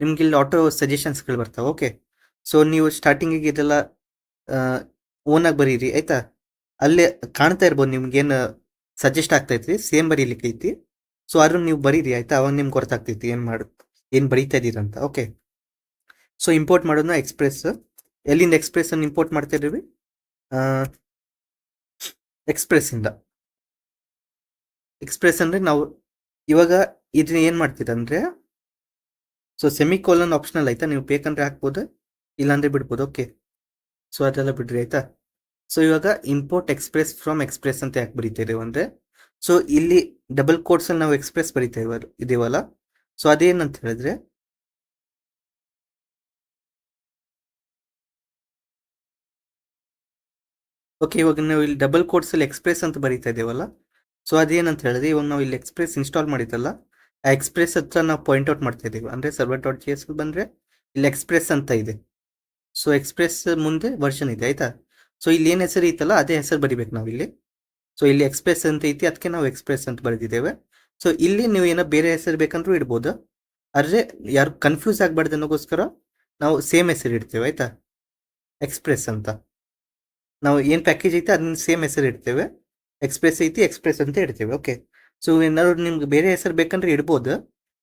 ನಿಮ್ಗೆ ಇಲ್ಲಿ ಆಟೋ ಸಜೆಷನ್ಸ್ಗಳು ಬರ್ತಾವೆ. ಓಕೆ, ಸೊ ನೀವು ಸ್ಟಾರ್ಟಿಂಗಿಗೆ ಇದೆಲ್ಲ ಓನಾಗಿ ಬರೀರಿ ಆಯ್ತಾ. ಅಲ್ಲೇ ಕಾಣ್ತಾ ಇರ್ಬೋದು ನಿಮ್ಗೇನು ಸಜೆಸ್ಟ್ ಆಗ್ತೈತಿ, ಸೇಮ್ ಬರೀಲಿಕ್ಕೆ ಐತಿ. ಸೊ ಅದನ್ನು ನೀವು ಬರೀರಿ ಆಯ್ತಾ, ಅವಾಗ ನಿಮ್ಗೆ ಗೊತ್ತಾಗ್ತೈತಿ ಏನು ಬರೀತಾ ಇದ್ದೀರಂತ. ಓಕೆ, ಸೊ ಇಂಪೋರ್ಟ್ ಮಾಡೋಣ ಎಕ್ಸ್ಪ್ರೆಸ್. ಎಲ್ಲಿಂದ ಎಕ್ಸ್ಪ್ರೆಸ್ ಅನ್ನು ಇಂಪೋರ್ಟ್ ಮಾಡ್ತಾ ಇದೀವಿ, ಎಕ್ಸ್ಪ್ರೆಸ್ ಅಂದ್ರೆ ನಾವು ಇವಾಗ ಇದನ್ನ ಏನು ಮಾಡ್ತೀರಂದ್ರೆ, ಸೊ ಸೆಮಿಕೋಲನ್ ಆಪ್ಷನಲ್ ಆಯ್ತಾ, ನೀವು ಬೇಕಂದ್ರೆ ಹಾಕ್ಬೋದು ಇಲ್ಲಾಂದ್ರೆ ಬಿಡ್ಬೋದು. ಓಕೆ, ಸೊ ಅದೆಲ್ಲ ಬಿಡ್ರಿ ಆಯ್ತಾ. ಸೊ ಇವಾಗ ಇಂಪೋರ್ಟ್ ಎಕ್ಸ್ಪ್ರೆಸ್ ಫ್ರಮ್ ಎಕ್ಸ್ಪ್ರೆಸ್ ಅಂತ ಯಾಕೆ ಬರೀತೇವೆ ಅಂದ್ರೆ, ಸೊ ಇಲ್ಲಿ ಡಬಲ್ ಕೋಟ್ಸ್ ಅಲ್ಲಿ ನಾವು ಎಕ್ಸ್ಪ್ರೆಸ್ ಬರೀತೇವೆ ಇದೀವಲ್ಲ, ಸೊ ಅದೇನಂತ ಹೇಳಿದ್ರೆ ಓಕೆ, ಇವಾಗ ನಾವು ಇಲ್ಲಿ ಡಬಲ್ ಕೋಟ್ಸ್ ಅಲ್ಲಿ ಎಕ್ಸ್ಪ್ರೆಸ್ ಅಂತ ಬರೀತಾ ಇದೇವಲ್ಲ, ಸೊ ಅದೇನಂತ ಹೇಳಿದ್ರೆ ಇವಾಗ ನಾವು ಇಲ್ಲಿ ಎಕ್ಸ್ಪ್ರೆಸ್ ಇನ್ಸ್ಟಾಲ್ ಮಾಡಿದ್ದಲ್ಲ ಆ ಎಕ್ಸ್ಪ್ರೆಸ್ ಹತ್ರ ನಾವು ಪಾಯಿಂಟ್ ಔಟ್ ಮಾಡ್ತಾ ಇದೀವಿ. ಅಂದ್ರೆ ಸರ್ವರ್ ಡಾಟ್ ಜಿ ಎಸ್ ಬಂದ್ರೆ ಇಲ್ಲಿ ಎಕ್ಸ್ಪ್ರೆಸ್ ಅಂತ ಇದೆ. ಸೊ ಎಕ್ಸ್ಪ್ರೆಸ್ ಮುಂದೆ ವರ್ಷನ್ ಇದೆ ಆಯ್ತಾ. ಸೊ ಇಲ್ಲಿ ಏನು ಹೆಸರು ಐತಲ್ಲ ಅದೇ ಹೆಸರು ಬರಿಬೇಕು ನಾವು ಇಲ್ಲಿ. ಸೊ ಇಲ್ಲಿ ಎಕ್ಸ್ಪ್ರೆಸ್ ಅಂತ ಐತಿ, ಅದಕ್ಕೆ ನಾವು ಎಕ್ಸ್ಪ್ರೆಸ್ ಅಂತ ಬರೆದಿದ್ದೇವೆ. ಸೊ ಇಲ್ಲಿ ನೀವು ಏನೋ ಬೇರೆ ಹೆಸರು ಬೇಕಂದ್ರೂ ಇಡ್ಬೋದು, ಆದರೆ ಯಾರು ಕನ್ಫ್ಯೂಸ್ ಆಗಬಾರ್ದು ಅನ್ನೋಗೋಸ್ಕರ ನಾವು ಸೇಮ್ ಹೆಸರು ಇಡ್ತೇವೆ ಆಯ್ತಾ, ಎಕ್ಸ್ಪ್ರೆಸ್ ಅಂತ. ನಾವು ಏನು ಪ್ಯಾಕೇಜ್ ಐತೆ ಅದನ್ನ ಸೇಮ್ ಹೆಸರು ಇಡ್ತೇವೆ, ಎಕ್ಸ್ಪ್ರೆಸ್ ಐತಿ ಎಕ್ಸ್ಪ್ರೆಸ್ ಅಂತ ಇಡ್ತೇವೆ. ಓಕೆ, ಸೊ ಏನಾದ್ರು ನಿಮ್ಗೆ ಬೇರೆ ಹೆಸರು ಬೇಕಂದ್ರೆ ಇಡ್ಬೋದು,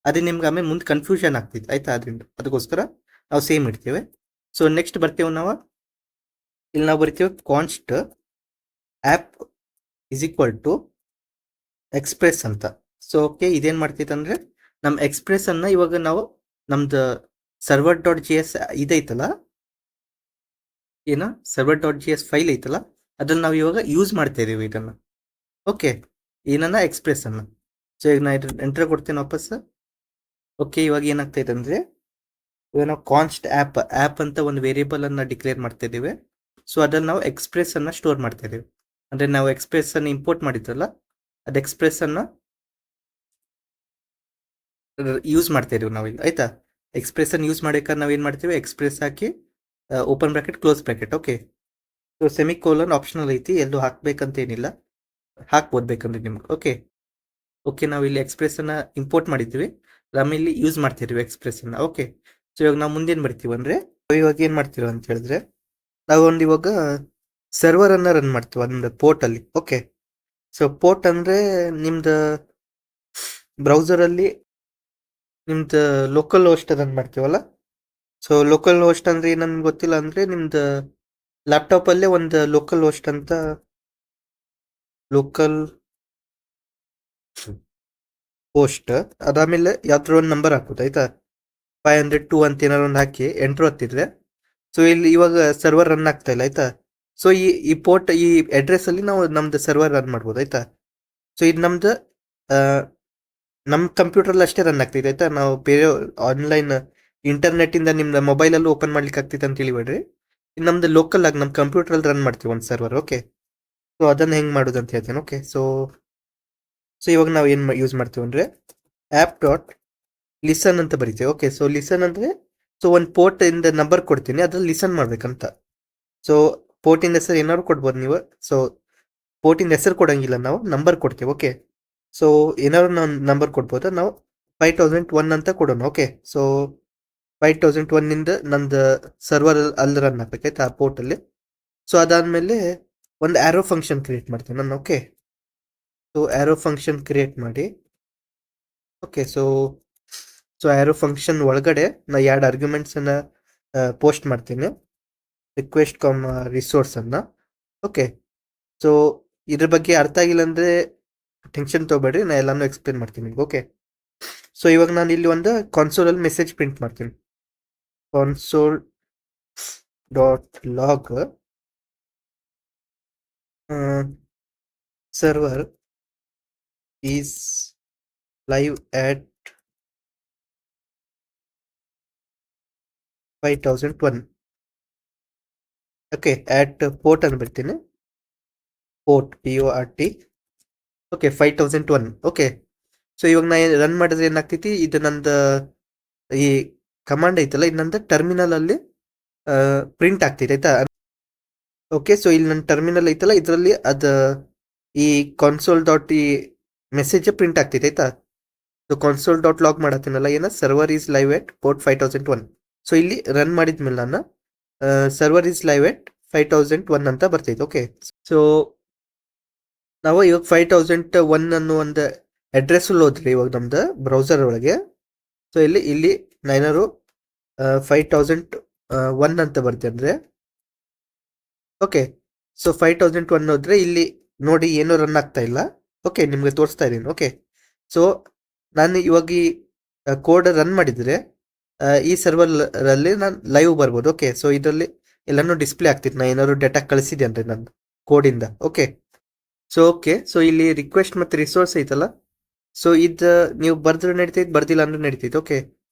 ಅದೇ ನಿಮ್ಗೆ ಆಮೇಲೆ ಮುಂದೆ ಕನ್ಫ್ಯೂಷನ್ ಆಗ್ತೈತೆ ಆಯ್ತಾ, ಅದಕ್ಕೋಸ್ಕರ ನಾವು ಸೇಮ್ ಇಡ್ತೇವೆ. ಸೊ ನೆಕ್ಸ್ಟ್ ಬರ್ತೇವೆ ನಾವು, ಇಲ್ಲಿ ನಾವು ಬರಿತೇವೆ const app is equal to express ಅಂತ. ಸೊ ಓಕೆ, ಇದೇನು ಮಾಡ್ತೈತೆ ಅಂದರೆ ನಮ್ಮ ಎಕ್ಸ್ಪ್ರೆಸ್ ಅನ್ನ ಇವಾಗ ನಾವು ನಮ್ದು ಸರ್ವರ್ ಡಾಟ್ ಜಿ ಎಸ್ ಇದೈತಲ್ಲ, server dot G S file ಐತಲ್ಲ ಅದ್ರಲ್ಲಿ ನಾವು ಇವಾಗ ಯೂಸ್ ಮಾಡ್ತಾ ಇದೀವಿ ಇದನ್ನು. ಓಕೆ, ಏನನ್ನ ಎಕ್ಸ್ಪ್ರೆಸ್ ಅನ್ನ. ಸೊ ಈಗ ನಾ ಎಂಟ್ರ್ ಕೊಡ್ತೇನೆ ವಾಪಸ್. ಓಕೆ, ಇವಾಗ ಏನಾಗ್ತೈತೆ ಅಂದರೆ ಇವಾಗ ನಾವು ಕಾನ್ಸ್ಟ್ ಆ್ಯಪ್ ಅಂತ ಒಂದು ವೇರಿಯೇಬಲ್ ಅನ್ನ ಡಿಕ್ಲೇರ್ ಮಾಡ್ತಾ ಇದ್ದೀವಿ. ಸೊ ಅದ್ರಲ್ಲಿ ನಾವು ಎಕ್ಸ್ಪ್ರೆಸ್ ಅನ್ನ ಸ್ಟೋರ್ ಮಾಡ್ತಾ ಇದೀವಿ. ಅಂದ್ರೆ ನಾವು ಎಕ್ಸ್ಪ್ರೆಸ್ ಅನ್ನು ಇಂಪೋರ್ಟ್ ಮಾಡಿದ್ರಲ್ಲ ಅದು ಎಕ್ಸ್ಪ್ರೆಸ್ ಅನ್ನ ಯೂಸ್ ಮಾಡ್ತಾ ಇದೀವಿ ನಾವು ಇಲ್ಲಿ ಆಯ್ತಾ. ಎಕ್ಸ್ಪ್ರೆಸ್ ಅನ್ನು ಯೂಸ್ ಮಾಡಬೇಕಾದ್ರೆ ನಾವು ಏನು ಮಾಡ್ತೀವಿ, ಎಕ್ಸ್ಪ್ರೆಸ್ ಹಾಕಿ open bracket close bracket. Okay, so semicolon optional ಐತಿ, ಎಲ್ಲೂ ಹಾಕ್ಬೇಕಂತ ಏನಿಲ್ಲ, ಹಾಕ್ಬೋದು ಬೇಕಂದ್ರೆ ನಿಮ್ಗೆ. ಓಕೆ ಓಕೆ, ನಾವು ಇಲ್ಲಿ ಎಕ್ಸ್ಪ್ರೆಸ್ ಅನ್ನ ಇಂಪೋರ್ಟ್ ಮಾಡಿದ್ವಿ, ಆಮೇಲೆ ಯೂಸ್ ಮಾಡ್ತಿದ್ವಿ ಎಕ್ಸ್ಪ್ರೆಸ್ ಅನ್ನ. ಓಕೆ, ಸೊ ಇವಾಗ ನಾವು ಮುಂದೇನು ಬರ್ತೀವಿ ಅಂದ್ರೆ, ಇವಾಗ ಏನು ಮಾಡ್ತೀವಿ ಅಂತ ಹೇಳಿದ್ರೆ ನಾವು ಒಂದು ಇವಾಗ ಸರ್ವರ್ ಅನ್ನ ರನ್ ಮಾಡ್ತೀವಿ ಒಂದು ಪೋರ್ಟ್ ಅಲ್ಲಿ. ಓಕೆ, ಸೊ ಪೋರ್ಟ್ ಅಂದ್ರೆ ನಿಮ್ದು ಬ್ರೌಸರ್ ಅಲ್ಲಿ ನಿಮ್ದು ಲೋಕಲ್ ಹೋಸ್ಟ್ ರನ್ ಮಾಡ್ತೀವಲ್ಲ. ಸೊ ಲೋಕಲ್ ಹೋಸ್ಟ್ ಅಂದ್ರೆ ಏನಂತ ಗೊತ್ತಿಲ್ಲ ಅಂದ್ರೆ ನಿಮ್ದು ಲ್ಯಾಪ್ಟಾಪ್ ಅಲ್ಲೇ ಒಂದು ಲೋಕಲ್ ಹೋಸ್ಟ್ ಅಂತ, ಲೋಕಲ್ ಹೋಸ್ಟ್ ಅದಾದ್ಮೇಲೆ ಯಾವ್ದಾದ್ರು ಒಂದು ನಂಬರ್ ಹಾಕೋದು ಆಯ್ತಾ, 502 ಅಂತ ಏನಾದ್ರು ಒಂದು ಹಾಕಿ ಎಂಟ್ರ್ ಒತ್ತಿದ್ರೆ, ಸೊ ಇಲ್ಲಿ ಇವಾಗ ಸರ್ವರ್ ರನ್ ಆಗ್ತಾ ಇಲ್ಲ ಆಯ್ತಾ. ಸೊ ಈ ಪೋರ್ಟ್ ಈ ಅಡ್ರೆಸ್ ಅಲ್ಲಿ ನಾವು ನಮ್ದು ಸರ್ವರ್ ರನ್ ಮಾಡ್ಬೋದು ಆಯ್ತಾ. ಸೊ ಇದು ನಮ್ದು ನಮ್ಮ ಕಂಪ್ಯೂಟರ್ ಅಷ್ಟೇ ರನ್ ಆಗ್ತೈತೆ ಆಯ್ತಾ, ನಾವು ಬೇರೆ ಆನ್ಲೈನ್ ಇಂಟರ್ನೆಟ್ ಇಂದ ನಿಮ್ದು ಮೊಬೈಲಲ್ಲೂ ಓಪನ್ ಮಾಡ್ಲಿಕ್ಕೆ ಆಗ್ತೈತೆ ಅಂತ ಹೇಳಿಬಿಡ್ರಿ. ನಮ್ದು ಲೋಕಲ್ ಆಗಿ ನಮ್ಮ ಕಂಪ್ಯೂಟರ್ ಅಲ್ಲಿ ರನ್ ಮಾಡ್ತೀವಿ ಒಂದು ಸರ್ವರ್. ಓಕೆ, ಸೊ ಅದನ್ನ ಹೆಂಗ್ ಮಾಡೋದು ಅಂತ ಹೇಳ್ತೇನೆ. ಓಕೆ, ಸೊ ಇವಾಗ ನಾವು ಏನು ಯೂಸ್ ಮಾಡ್ತೀವಿ ಅಂದ್ರೆ ಆ್ಯಪ್ ಡಾಟ್ ಲಿಸನ್ ಅಂತ ಬರಿತೇವೆ. ಓಕೆ, ಸೊ ಲಿಸನ್ ಅಂದ್ರೆ ಸೊ ಒಂದು ಪೋರ್ಟ್ ಇಂದ ನಂಬರ್ ಕೊಡ್ತೀನಿ, ಅದ್ರಲ್ಲಿ ಲಿಸನ್ ಮಾಡ್ಬೇಕಂತ. ಸೊ ಪೋರ್ಟಿಂದ ಹೆಸರು ಏನಾದ್ರು ಕೊಡ್ಬೋದು ನೀವು. ಸೊ ಪೋರ್ಟಿಂದ ಹೆಸರು ಕೊಡಂಗಿಲ್ಲ, ನಾವು ನಂಬರ್ ಕೊಡ್ತೇವೆ. ಓಕೆ, ಸೊ ಏನಾದ್ರು ನಾವು ನಂಬರ್ ಕೊಡ್ಬೋದು, ನಾವು 5001 ಅಂತ ಕೊಡೋಣ. ಓಕೆ, ಸೊ 5001 ಇಂದ ನಂದು ಸರ್ವರ್ ಅಲ್ಲಿ ರನ್ ಆಗ್ಬೇಕಾಯ್ತು ಆ ಪೋರ್ಟಲ್ಲಿ. ಸೊ ಅದಾದಮೇಲೆ ಒಂದು ಆ್ಯರೋ ಫಂಕ್ಷನ್ ಕ್ರಿಯೇಟ್ ಮಾಡ್ತೀನಿ ನಾನು. Okay, so arrow function create ಮಾಡಿ. Okay, so so arrow function ಒಳಗಡೆ ನಾ 2 ಆರ್ಗ್ಯುಮೆಂಟ್ಸನ್ನು ಪೋಸ್ಟ್ ಮಾಡ್ತೀನಿ, ರಿಕ್ವೆಸ್ಟ್ ಕಾಮ್ ರಿಸೋರ್ಸ್ ಅನ್ನ. ಓಕೆ, ಸೊ ಇದ್ರ ಬಗ್ಗೆ ಅರ್ಥ ಆಗಿಲ್ಲ ಅಂದರೆ ಟೆನ್ಷನ್ ತೊಗೊಬೇಡ್ರಿ, ನಾನು ಎಲ್ಲಾನು ಎಕ್ಸ್ಪ್ಲೇನ್ ಮಾಡ್ತೀನಿ. ಓಕೆ, ಸೊ ಇವಾಗ ನಾನು ಇಲ್ಲಿ ಒಂದು ಕಾನ್ಸೋಲಲ್ಲಿ ಮೆಸೇಜ್ ಪ್ರಿಂಟ್ ಮಾಡ್ತೀನಿ. Console dot log server is live at 5001. Okay, at port ಅಂತ ಬರ್ತೀನಿ, port PORT. Okay, 5001. Okay, so ಇವಾಗ ನಾ ರನ್ ಮಾಡಿದ್ರೆ ಏನಾಗ್ತೈತಿ, ಇದು ನಂದು ಈ ಕಮಾಂಡ್ ಐತಲ್ಲ, ಇದು ನಂದು ಟರ್ಮಿನಲ್ ಅಲ್ಲಿ ಪ್ರಿಂಟ್ ಆಗ್ತೈತೆ ಆಯ್ತಾ. ಓಕೆ, ಸೊ ಇಲ್ಲಿ ನನ್ನ ಟರ್ಮಿನಲ್ ಐತಲ್ಲ, ಇದರಲ್ಲಿ ಅದು ಈ ಕಾನ್ಸೋಲ್ ಡಾಟ್ ಈ ಮೆಸೇಜ್ ಪ್ರಿಂಟ್ ಆಗ್ತೈತೆ ಆಯ್ತಾ. ಸೊ ಕಾನ್ಸೋಲ್ ಡಾಟ್ ಲಾಗ್ ಮಾಡತ್ತೀನಲ್ಲ, ಏನ server is live at port 5001. So ಇಲ್ಲಿ ರನ್ ಮಾಡಿದ್ಮೇಲೆ ನಾನು ಸರ್ವರ್ ಈಸ್ ಲೈವ್ ಎಟ್ 5001 ಅಂತ ಬರ್ತೈತೆ. ಓಕೆ, ಸೊ ನಾವು ಇವಾಗ 5001 ಅನ್ನೋ ಒಂದು ಅಡ್ರೆಸ್ ಹೋದ್ರಿ ಇವಾಗ ನಮ್ದು ಬ್ರೌಸರ್ ಒಳಗೆ. ಸೊ ಇಲ್ಲಿ ನಾನೇನಾದ್ರು 5001 ಅಂತ ಬರ್ತೇನೆ ಅಂದರೆ, ಓಕೆ, ಸೊ 5001 ಹೋದ್ರೆ ಇಲ್ಲಿ ನೋಡಿ ಏನೂ ರನ್ ಆಗ್ತಾ ಇಲ್ಲ. ಓಕೆ, ನಿಮಗೆ ತೋರಿಸ್ತಾ ಇದ್ದೀನಿ. ಓಕೆ, ಸೊ ನಾನು ಇವಾಗ ಈ ಕೋಡ್ ರನ್ ಮಾಡಿದರೆ ಈ ಸರ್ವರಲ್ಲಿ ನಾನು ಲೈವ್ ಬರ್ಬೋದು. ಓಕೆ, ಸೊ ಇದರಲ್ಲಿ ಎಲ್ಲನೂ ಡಿಸ್ಪ್ಲೇ ಆಗ್ತಿತ್ತು, ನಾನು ಏನಾದ್ರು ಡೇಟಾ ಕಳಿಸಿದೆ ಅಂದರೆ ನನ್ನ ಕೋಡಿಂದ. ಓಕೆ, ಸೊ ಇಲ್ಲಿ ರಿಕ್ವೆಸ್ಟ್ ಮತ್ತು ರಿಸೋರ್ಸ್ ಐತಲ್ಲ, ಸೊ ಇದು ನೀವು ಬರೆದ್ರೆ ನಡೀತೈತೆ, ಬರ್ದಿಲ್ಲ ಅಂದ್ರೆ ನಡೀತೈತೆ. ಓಕೆ,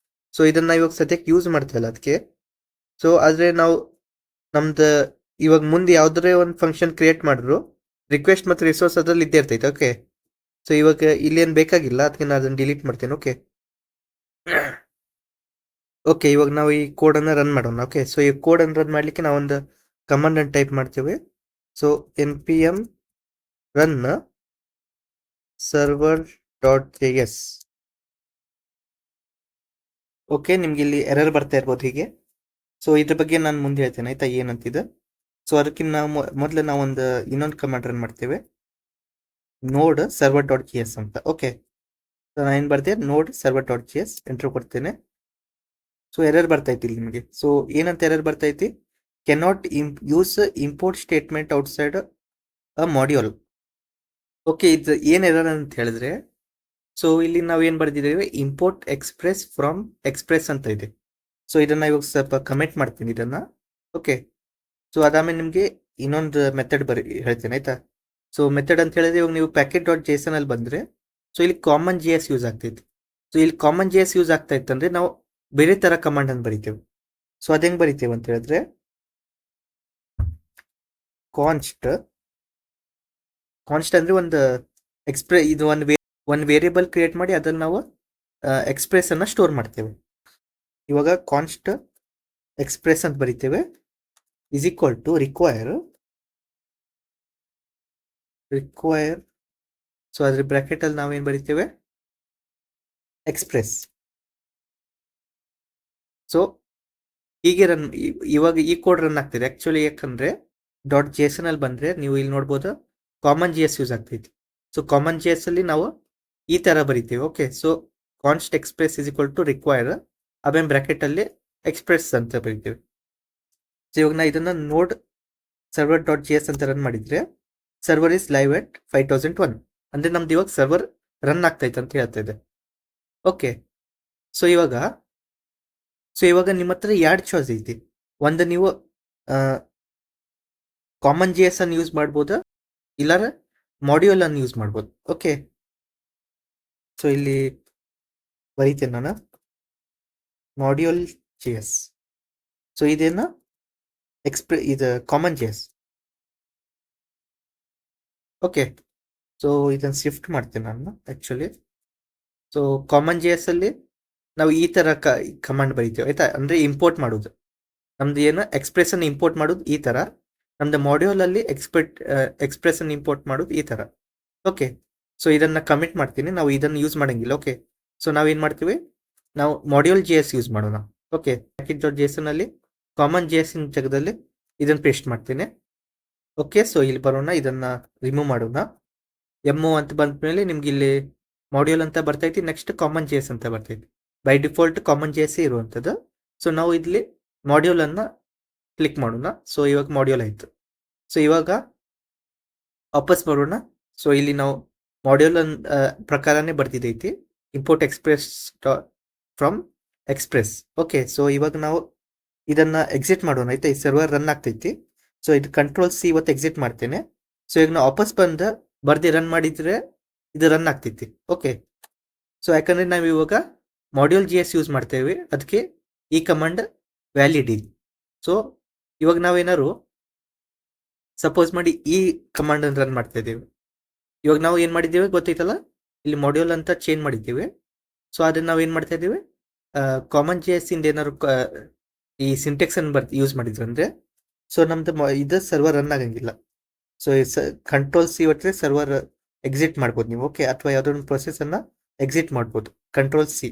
ಸೊ ಇದನ್ನು ಇವಾಗ ಸದ್ಯಕ್ಕೆ ಯೂಸ್ ಮಾಡ್ತಾಯಿಲ್ಲ ಅದಕ್ಕೆ. ಸೊ ಆದರೆ ನಾವು ನಮ್ದು ಇವಾಗ ಮುಂದೆ ಯಾವುದೇ ಒಂದು ಫಂಕ್ಷನ್ ಕ್ರಿಯೇಟ್ ಮಾಡಿದ್ರು ರಿಕ್ವೆಸ್ಟ್ ಮತ್ತು ರಿಸೋರ್ಸ್ ಅದ್ರಲ್ಲಿ ಇದ್ದೇ ಇರ್ತೈತೆ. ಓಕೆ, ಸೊ ಇವಾಗ ಇಲ್ಲೇನು ಬೇಕಾಗಿಲ್ಲ, ಅದಕ್ಕೆ ನಾನು ಅದನ್ನು ಡಿಲೀಟ್ ಮಾಡ್ತೇನೆ. ಓಕೆ, ಓಕೆ, ಇವಾಗ ನಾವು ಈ ಕೋಡನ್ನು ರನ್ ಮಾಡೋಣ. ಓಕೆ, ಸೊ ಈ ಕೋಡನ್ನು ರನ್ ಮಾಡಲಿಕ್ಕೆ ನಾವೊಂದು ಕಮಾಂಡನ್ನು ಟೈಪ್ ಮಾಡ್ತೇವೆ. So npm run server.js. Okay, ನಿಮ್ಗೆ ಇಲ್ಲಿ ಎರರ್ ಬರ್ತಾ ಇರ್ಬೋದು ಹೀಗೆ. ಸೊ ಇದ್ರ ಬಗ್ಗೆ ನಾನು ಮುಂದೆ ಹೇಳ್ತೇನೆ ಆಯ್ತಾ, ಏನಂತಿದೆ. ಸೊ ಅದಕ್ಕಿಂತ ಮೊದಲು ನಾವೊಂದು ಇನ್ನೊಂದು ಕಮಾಂಡ್ ರನ್ ಮಾಡ್ತೇವೆ, ನೋಡ್ server.js ಅಂತ. ಓಕೆ, ಸೊ ನಾನು ಏನು ಬರ್ತೆ, ನೋಡ್ server.js ಎಂಟ್ರ್ ಕೊಡ್ತೇನೆ. ಸೊ ಎರರ್ ಬರ್ತೈತಿ ಇಲ್ಲಿ ನಿಮಗೆ. ಸೊ ಏನಂತ ಎರರ್ ಬರ್ತೈತಿ, cannot use import statement outside a module. Okay, ಇದು ಏನು ಎರರ್ ಅಂತ ಹೇಳಿದ್ರೆ, ಸೊ ಇಲ್ಲಿ ನಾವು ಏನು ಬರ್ದಿದ್ದೇವೆ, ಇಂಪೋರ್ಟ್ ಎಕ್ಸ್ಪ್ರೆಸ್ ಫ್ರಮ್ ಎಕ್ಸ್ಪ್ರೆಸ್ ಅಂತ ಇದೆ. ಸೊ ಇದನ್ನು ಇವಾಗ ಸ್ವಲ್ಪ ಕಮೆಂಟ್ ಮಾಡ್ತೀನಿ ಇದನ್ನು. ಓಕೆ, ಸೊ ಅದಾದ್ಮೇಲೆ ನಿಮಗೆ ಇನ್ನೊಂದು ಮೆಥಡ್ ಹೇಳ್ತೇನೆ ಆಯ್ತಾ. ಸೊ ಮೆಥಡ್ ಅಂತ ಹೇಳಿದ್ರೆ, ಇವಾಗ ನೀವು packet.json ಅಲ್ಲಿ ಬಂದರೆ, ಸೊ ಇಲ್ಲಿ ಕಾಮನ್ JS ಯೂಸ್ ಆಗ್ತೈತಿ. ಸೊ ಇಲ್ಲಿ ಕಾಮನ್ JS ಯೂಸ್ ಆಗ್ತಾ ಇತ್ತಂದ್ರೆ ನಾವು ಬೇರೆ ಥರ ಕಮಾಂಡ್ ಅನ್ನು ಬರಿತೇವೆ. ಸೊ ಅದು ಹೆಂಗೆ ಬರಿತೇವೆ ಅಂತ ಹೇಳಿದ್ರೆ, ಕಾನ್ಸ್ಟ್ ಅಂದರೆ ಒಂದು ಇದು ಒಂದು ವೇರಿಯಬಲ್ ಕ್ರಿಯೇಟ್ ಮಾಡಿ ಅದನ್ನು ನಾವು ಎಕ್ಸ್ಪ್ರೆಸ್ ಅನ್ನು ಸ್ಟೋರ್ ಮಾಡ್ತೇವೆ. ಇವಾಗ ಕಾನ್ಸ್ಟ್ ಎಕ್ಸ್ಪ್ರೆಸ್ ಅಂತ ಬರಿತೇವೆ, is equal to require. So ಅದ್ರ ಬ್ರಾಕೆಟಲ್ಲಿ ನಾವೇನು ಬರಿತೇವೆ, ಎಕ್ಸ್ಪ್ರೆಸ್. ಸೊ ಹೀಗೆ ಇವಾಗ ಈ ಕೋಡ್ ರನ್ ಆಗ್ತಿದೆ ಆ್ಯಕ್ಚುಲಿ. ಯಾಕಂದರೆ .json ಅಲ್ಲಿ ಬಂದರೆ ನೀವು ಇಲ್ಲಿ ನೋಡ್ಬೋದು ಕಾಮನ್ JS ಯೂಸ್ ಆಗ್ತೈತಿ. ಸೊ ಕಾಮನ್ JS ಅಲ್ಲಿ ನಾವು ಈ ಥರ ಬರಿತೀವಿ. Okay, so const express is equal to require, ಆಮೇಲೆ ಬ್ರ್ಯಾಕೆಟಲ್ಲಿ ಎಕ್ಸ್ಪ್ರೆಸ್ ಅಂತ ಬರಿತೀವಿ. ಸೊ ಇವಾಗ ನಾ ಇದನ್ನು ನೋಡ್ server.js ಅಂತ ರನ್ ಮಾಡಿದರೆ, ಸರ್ವರ್ ಇಸ್ ಲೈವ್ ಎಟ್ 5001 ಅಂದರೆ ನಮ್ದು ಇವಾಗ ಸರ್ವರ್ ರನ್ ಆಗ್ತೈತೆ ಅಂತ ಹೇಳ್ತಾ ಇದೆ. ಓಕೆ, ಸೊ ಇವಾಗ ನಿಮ್ಮ ಹತ್ರ 2 ಚಾಯ್ಸ್ ಐತಿ. ಒಂದು ನೀವು ಕಾಮನ್ JS ಅನ್ನು ಯೂಸ್ ಮಾಡ್ಬೋದಾ, ಇಲ್ಲಾರ ಮಾಡ್ಯೂಲ್ ಅನ್ನು ಯೂಸ್ ಮಾಡ್ಬೋದು. ಓಕೆ, ಸೊ ಇಲ್ಲಿ ಬರೀತೇನೆ ನಾನು ಮಾಡ್ಯೂಲ್ JS. ಸೊ ಇದೇನು ಇದು ಕಾಮನ್ JS. ಓಕೆ, ಸೊ ಇದನ್ನು ಶಿಫ್ಟ್ ಮಾಡ್ತೇನೆ ನಾನು ಆ್ಯಕ್ಚುಲಿ. ಸೊ ಕಾಮನ್ JS ಅಲ್ಲಿ ನಾವು ಈ ಥರ ಕಮಾಂಡ್ ಬರೀತೇವೆ ಆಯ್ತಾ, ಅಂದರೆ ಇಂಪೋರ್ಟ್ ಮಾಡೋದು ನಮ್ದು ಏನು ಎಕ್ಸ್ಪ್ರೆಸನ್ನು ಇಂಪೋರ್ಟ್ ಮಾಡೋದು ಈ ಥರ, ನಮ್ದು ಮಾಡ್ಯೂಲಲ್ಲಿ ಎಕ್ಸ್ಪ್ರೆಸನ್ನು ಇಂಪೋರ್ಟ್ ಮಾಡೋದು ಈ ಥರ. ಓಕೆ, ಸೊ ಇದನ್ನು ಕಮಿಟ್ ಮಾಡ್ತೀನಿ, ನಾವು ಇದನ್ನು ಯೂಸ್ ಮಾಡೋಂಗಿಲ್ಲ. ಓಕೆ, ಸೊ ನಾವೇನು ಮಾಡ್ತೀವಿ, ನಾವು ಮಾಡ್ಯೂಲ್ JS ಯೂಸ್ ಮಾಡೋಣ. ಓಕೆ, packet.json ಅಲ್ಲಿ ಕಾಮನ್ JS ಜಾಗದಲ್ಲಿ ಇದನ್ನು ಪೇಸ್ಟ್ ಮಾಡ್ತೀನಿ. ಓಕೆ, ಸೊ ಇಲ್ಲಿ ಬರೋಣ, ಇದನ್ನು ರಿಮೂವ್ ಮಾಡೋಣ. MO ಅಂತ ಬಂದ ಮೇಲೆ ನಿಮ್ಗೆ ಇಲ್ಲಿ ಮಾಡ್ಯೂಲ್ ಅಂತ ಬರ್ತೈತಿ, ನೆಕ್ಸ್ಟ್ ಕಾಮನ್ JS ಅಂತ ಬರ್ತೈತಿ. By default common J S ಇರುವಂಥದ್ದು. ಸೊ ನಾವು ಇಲ್ಲಿ ಮಾಡ್ಯೂಲ್ ಅನ್ನ ಕ್ಲಿಕ್ ಮಾಡೋಣ. ಸೊ ಇವಾಗ ಮಾಡ್ಯೂಲ್ ಆಯ್ತು. ಸೊ ಇವಾಗ ವಾಪಸ್ ಬರೋಣ. ಸೊ ಇಲ್ಲಿ ನಾವು ಮಾಡ್ಯೂಲ್ ಪ್ರಕಾರನೇ ಬರ್ತಿದ್ದೈತಿ, import express from express. Okay, so ಇವಾಗ ನಾವು ಇದನ್ನ ಎಕ್ಸಿಟ್ ಮಾಡೋಣ ಆಯ್ತಾ. ಈ ಸರ್ವರ್ ರನ್ ಆಗ್ತೈತಿ. ಸೊ ಇದು ಕಂಟ್ರೋಲ್ ಸಿ ಇವತ್ತು ಎಕ್ಸಿಟ್ ಮಾಡ್ತೇನೆ. ಸೊ ಈಗ ನಾವು ವಾಪಸ್ ಬರ್ದಿ ರನ್ ಮಾಡಿದ್ರೆ ಇದು ರನ್ ಆಗ್ತೈತಿ. ಓಕೆ, ಸೊ ಯಾಕಂದ್ರೆ ನಾವು ಇವಾಗ ಮಾಡ್ಯೂಲ್ ಜಿ ಎಸ್ ಯೂಸ್ ಮಾಡ್ತೇವೆ, ಅದಕ್ಕೆ ಈ ಕಮಾಂಡ್ ವ್ಯಾಲಿಡ್ ಇದೆ. ಸೊ ಇವಾಗ ನಾವೇನಾದ್ರು ಸಪೋಸ್ ಮಾಡಿ ಈ ಕಮಾಂಡ್ ಅನ್ನು ರನ್ ಮಾಡ್ತಾ ಇದ್ದೇವೆ. ಇವಾಗ ನಾವು ಏನ್ ಮಾಡಿದ್ದೇವೆ ಗೊತ್ತೈತಲ್ಲ, ಇಲ್ಲಿ ಮಾಡ್ಯೂಲ್ ಅಂತ ಚೇಂಜ್ ಮಾಡಿದ್ದೇವೆ. ಸೊ ಅದನ್ನ ನಾವು ಏನ್ ಮಾಡ್ತಾ ಇದ್ದೇವೆ, ಕಾಮನ್ ಜೆ ಎಸ್ ಇಂದ ಏನಾದ್ರು ಈ ಸಿಂಟೆಕ್ಸ್ ಅನ್ನು ಯೂಸ್ ಮಾಡಿದ್ರು ಅಂದ್ರೆ ಸೊ ನಮ್ದು ಇದು ಸರ್ವರ್ ರನ್ ಆಗಂಗಿಲ್ಲ. ಸೊ ಕಂಟ್ರೋಲ್ ಸಿ ಒಟ್ಟರೆ ಸರ್ವರ್ ಎಕ್ಸಿಟ್ ಮಾಡ್ಬೋದು ನೀವು. ಓಕೆ, ಅಥವಾ ಯಾವ್ದೋ ಒಂದು ಪ್ರೊಸೆಸ್ ಅನ್ನ ಎಕ್ಸಿಟ್ ಮಾಡ್ಬೋದು ಕಂಟ್ರೋಲ್ ಸಿ.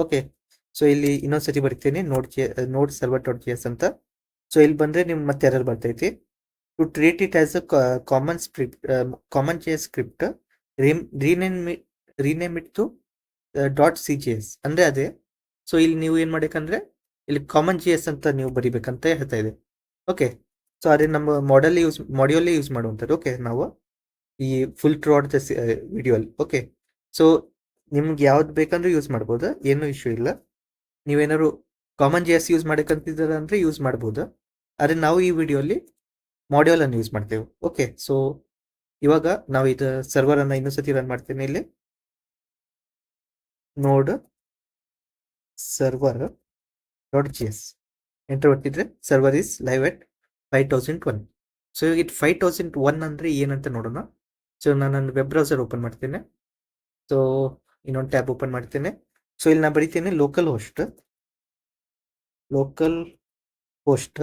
ಓಕೆ, ಸೊ ಇಲ್ಲಿ ಇನ್ನೊಂದ್ಸತಿ ಬರ್ತೇನೆ, node server dot G S ಅಂತ. ಸೊ ಇಲ್ಲಿ ಬಂದ್ರೆ ನಿಮ್ಗೆ ಮತ್ತೆ ಎರರ್ ಬರ್ತೈತಿ. To treat it as a common J S script, rename it to dot C G S ಅಂದ್ರೆ ಅದೇ. ಸೊ ಇಲ್ಲಿ ನೀವು ಏನ್ ಮಾಡ್ಬೇಕಂದ್ರೆ ಇಲ್ಲಿ ಕಾಮನ್ ಜಿ ಎಸ್ ಅಂತ ನೀವು ಬರಿಬೇಕಂತ ಹೇಳ್ತಾ ಇದೆ. ಓಕೆ, ಸೊ ಅದೇ ನಮ್ಮ ಮಾಡ್ಯೂಲ್ ಯೂಸ್ ಮಾಡುವಂಥದ್ದು. ಓಕೆ, ನಾವು ಈ full through out the video ಅಲ್ಲಿ. ಓಕೆ, ಸೊ ನಿಮ್ಗೆ ಯಾವ್ದು ಬೇಕಂದ್ರೆ ಯೂಸ್ ಮಾಡ್ಬೋದು, ಏನೂ ಇಶ್ಯೂ ಇಲ್ಲ. ನೀವೇನಾದ್ರು ಕಾಮನ್ ಜಿ ಎಸ್ ಯೂಸ್ ಮಾಡಬೇಕಂತಿದ್ದೀರ ಅಂದ್ರೆ ಯೂಸ್ ಮಾಡ್ಬೋದು. ಆದರೆ ನಾವು ಈ ವಿಡಿಯೋಲಿ ಮಾಡ್ಯೂಲ್ ಅನ್ನು ಯೂಸ್ ಮಾಡ್ತೇವೆ. ಓಕೆ, ಸೊ ಇವಾಗ ನಾವು ಇದು ಸರ್ವರ್ ಅನ್ನ ಇನ್ನೊಂದ್ಸತಿ ರನ್ ಮಾಡ್ತೇನೆ. ಇಲ್ಲಿ ನೋಡ್ server dot G S enter ಒತ್ತಿದ್ರೆ server is live at 5001. So ಇದು 5001 ಅಂದ್ರೆ ಏನಂತ ನೋಡೋಣ. ಸೊ ನಾನು ನನ್ನ ವೆಬ್ ಬ್ರೌಸರ್ ಓಪನ್ ಮಾಡ್ತೇನೆ. ಸೊ ಇನ್ನೊಂದು ಟ್ಯಾಬ್ ಓಪನ್ ಮಾಡ್ತೇನೆ. ಸೊ ಇಲ್ಲಿ ನಾನು ಬರೀತೇನೆ ಲೋಕಲ್ ಹೋಸ್ಟ್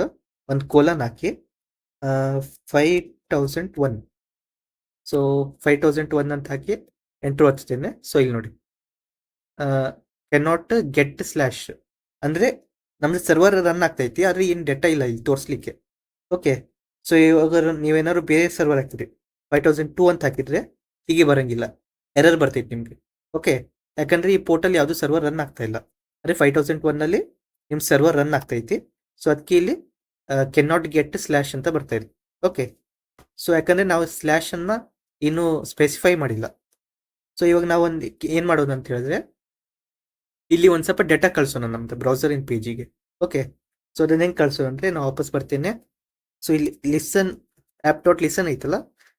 ಒಂದು ಕೋಲನ್ ಹಾಕಿ 5001. ಸೊ 5001 ಅಂತ ಹಾಕಿ ಎಂಟರ್ ಒತ್ತುತ್ತೇನೆ. ಸೊ ಇಲ್ಲಿ ನೋಡಿ ಕೆನಾಟ್ ಗೆಟ್ ಸ್ಲ್ಯಾಶ್ ಅಂದ್ರೆ ನಮ್ದು ಸರ್ವರ್ ರನ್ ಆಗ್ತೈತಿ, ಆದ್ರೆ ಏನು ಡೇಟಾ ಇಲ್ಲ ಇಲ್ಲಿ ತೋರಿಸ್ಲಿಕ್ಕೆ. ಓಕೆ, ಸೊ ಇವಾಗ ನೀವೇನಾದ್ರು ಬೇರೆ ಸರ್ವರ್ ಹಾಕಿದ್ರಿ 5002 ಅಂತ ಹಾಕಿದ್ರೆ ಹೀಗೆ ಬರಂಗಿಲ್ಲ, ಎರರ್ ಬರ್ತೈತಿ ನಿಮ್ಗೆ. ಓಕೆ, ಯಾಕಂದ್ರೆ ಈ ಪೋರ್ಟಲ್ ಯಾವುದು ಸರ್ವರ್ ರನ್ ಆಗ್ತಾ ಇಲ್ಲ. ಅಂದ್ರೆ 5001 ಅಲ್ಲಿ ನಿಮ್ ಸರ್ವರ್ ರನ್ ಆಗ್ತೈತಿ. ಸೊ ಅದಕ್ಕೆ ಇಲ್ಲಿ ಕೆನಾಟ್ ಗೆಟ್ ಸ್ಲ್ಯಾಶ್ ಅಂತ ಬರ್ತಾ ಇದೆ. ಓಕೆ, ಸೊ ಯಾಕಂದ್ರೆ ನಾವು ಸ್ಲ್ಯಾಶ್ ಅನ್ನ ಇನ್ನೂ ಸ್ಪೆಸಿಫೈ ಮಾಡಿಲ್ಲ. ಸೊ ಇವಾಗ ನಾವು ಏನ್ ಮಾಡೋದು ಅಂತ ಹೇಳಿದ್ರೆ ಇಲ್ಲಿ ಒಂದ್ ಸ್ವಲ್ಪ ಡೇಟಾ ಕಳ್ಸೋಣ ನಮ್ದು ಬ್ರೌಸರ್ ಇನ್ ಪೇಜಿಗೆ. ಓಕೆ, ಸೊ ಅದನ್ನ ಹೆಂಗ್ ಕಳ್ಸೋಣ ಅಂದ್ರೆ ನಾವು ವಾಪಸ್ ಬರ್ತೇನೆ. ಸೊ ಇಲ್ಲಿ ಲಿಸನ್ ಆ್ಯಪ್ ಡಾಟ್ ಲಿಸನ್ ಐತಲ್ಲ,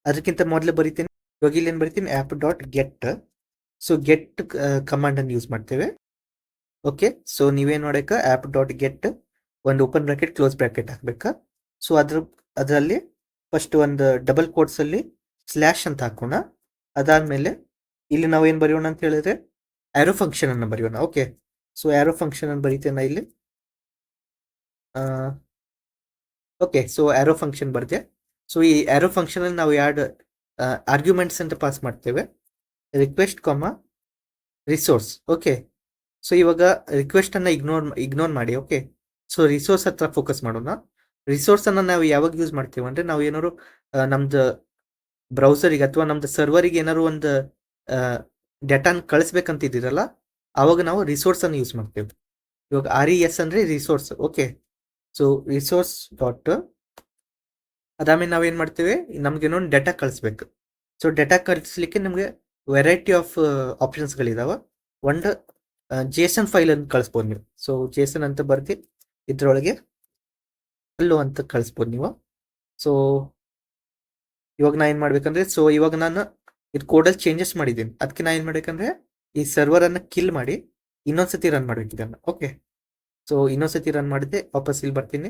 ಅದಕ್ಕಿಂತ ಮೊದಲೇ ಬರಿತೇನೆ. ಇವಾಗ ಇಲ್ಲಿ ಏನ್ ಬರಿತೀನಿ, app dot get. So get command ಅನ್ನು ಯೂಸ್ ಮಾಡ್ತೇವೆ. ಓಕೆ, ಸೊ ನೀವೇನ್ ಮಾಡಬೇಕಾ, ಆ್ಯಪ್ ಡಾಟ್ ಗೆಟ್ ಒಂದು ಓಪನ್ ಬ್ರಾಕೆಟ್ ಕ್ಲೋಸ್ ಬ್ರಾಕೆಟ್ ಹಾಕ್ಬೇಕಾ. ಸೊ ಅದರಲ್ಲಿ ಫಸ್ಟ್ ಒಂದು ಡಬಲ್ ಕೋಟ್ಸ್ ಅಲ್ಲಿ ಸ್ಲ್ಯಾಶ್ ಅಂತ ಹಾಕೋಣ. ಅದಾದ್ಮೇಲೆ ಇಲ್ಲಿ ನಾವು ಏನ್ ಬರೆಯೋಣ ಅಂತ ಹೇಳಿದ್ರೆ ಆರೋ ಫಂಕ್ಷನ್ ಅನ್ನು ಬರೆಯೋಣ. ಓಕೆ, ಸೊ ಆರೋ ಫಂಕ್ಷನ್ ಅನ್ನು ಬರೀತೇನೆ ಇಲ್ಲಿ. ಓಕೆ, ಸೊ ಆರೋ ಫಂಕ್ಷನ್ ಬರ್ದೆ. ಸೊ ಈ ಆರೋ ಫಂಕ್ಷನ್ ಅಲ್ಲಿ ನಾವು ಎರಡು ಆರ್ಗ್ಯುಮೆಂಟ್ಸ್ ಅಂತ ಪಾಸ್ ಮಾಡ್ತೇವೆ, ರಿಕ್ವೆಸ್ಟ್ ರಿಸೋರ್ಸ್. ಓಕೆ, ಸೊ ಇವಾಗ ರಿಕ್ವೆಸ್ಟ್ ಅನ್ನ ಇಗ್ನೋರ್ ಮಾಡಿ. ಓಕೆ, ಸೊ ರಿಸೋರ್ಸ್ ಹತ್ರ ಫೋಕಸ್ ಮಾಡೋಣ. ರಿಸೋರ್ಸ್ ಅನ್ನ ನಾವು ಯಾವಾಗ ಯೂಸ್ ಮಾಡ್ತೇವೆ ಅಂದ್ರೆ ನಾವು ಏನಾದ್ರು ನಮ್ದು ಬ್ರೌಸರಿಗೆ ಅಥವಾ ನಮ್ದು ಸರ್ವರಿಗೆ ಏನಾದ್ರು ಒಂದು ಡೇಟಾನ ಕಳಿಸ್ಬೇಕಂತಿದ್ದೀರಲ್ಲ, ಅವಾಗ ನಾವು ರಿಸೋರ್ಸ್ ಅನ್ನು ಯೂಸ್ ಮಾಡ್ತೇವೆ. ಇವಾಗ RES ಅಂದ್ರೆ resource. Okay, so resource dot ಅದಾದ್ಮೇಲೆ ನಾವೇನ್ ಮಾಡ್ತೇವೆ, ನಮ್ಗೆ ಇನ್ನೊಂದು ಡೇಟಾ ಕಳಿಸ್ಬೇಕು. ಸೊ ಡೇಟಾ ಕಳಿಸ್ಲಿಕ್ಕೆ ನಮ್ಗೆ ವೆರೈಟಿ ಆಫ್ ಆಪ್ಷನ್ಸ್ಗಳಿದಾವೆ. ಒಂದು JSON ಫೈಲ್ ಅನ್ನು ಕಳಿಸ್ಬೋದು ನೀವು. ಸೊ JSON ಅಂತ ಬರ್ದಿ ಇದ್ರೊಳಗೆ ಹಲೋ ಅಂತ ಕಳಿಸ್ಬೋದು ನೀವು. ಸೊ ಇವಾಗ ನಾ ಏನ್ ಮಾಡ್ಬೇಕಂದ್ರೆ, ಸೊ ಇವಾಗ ನಾನು ಇದು ಕೋಡಲ್ಲಿ ಚೇಂಜಸ್ ಮಾಡಿದ್ದೀನಿ. ಅದಕ್ಕೆ ನಾ ಏನ್ ಮಾಡ್ಬೇಕಂದ್ರೆ ಈ ಸರ್ವರ್ ಅನ್ನ ಕಿಲ್ ಮಾಡಿ ಇನ್ನೊಂದ್ಸತಿ ರನ್ ಮಾಡ್ಬೇಕು ಇದನ್ನ. ಓಕೆ, ಸೊ ಇನ್ನೊಂದ್ಸತಿ ರನ್ ಮಾಡಿದೆ, ವಾಪಸ್ ಇಲ್ಲಿ ಬರ್ತೀನಿ,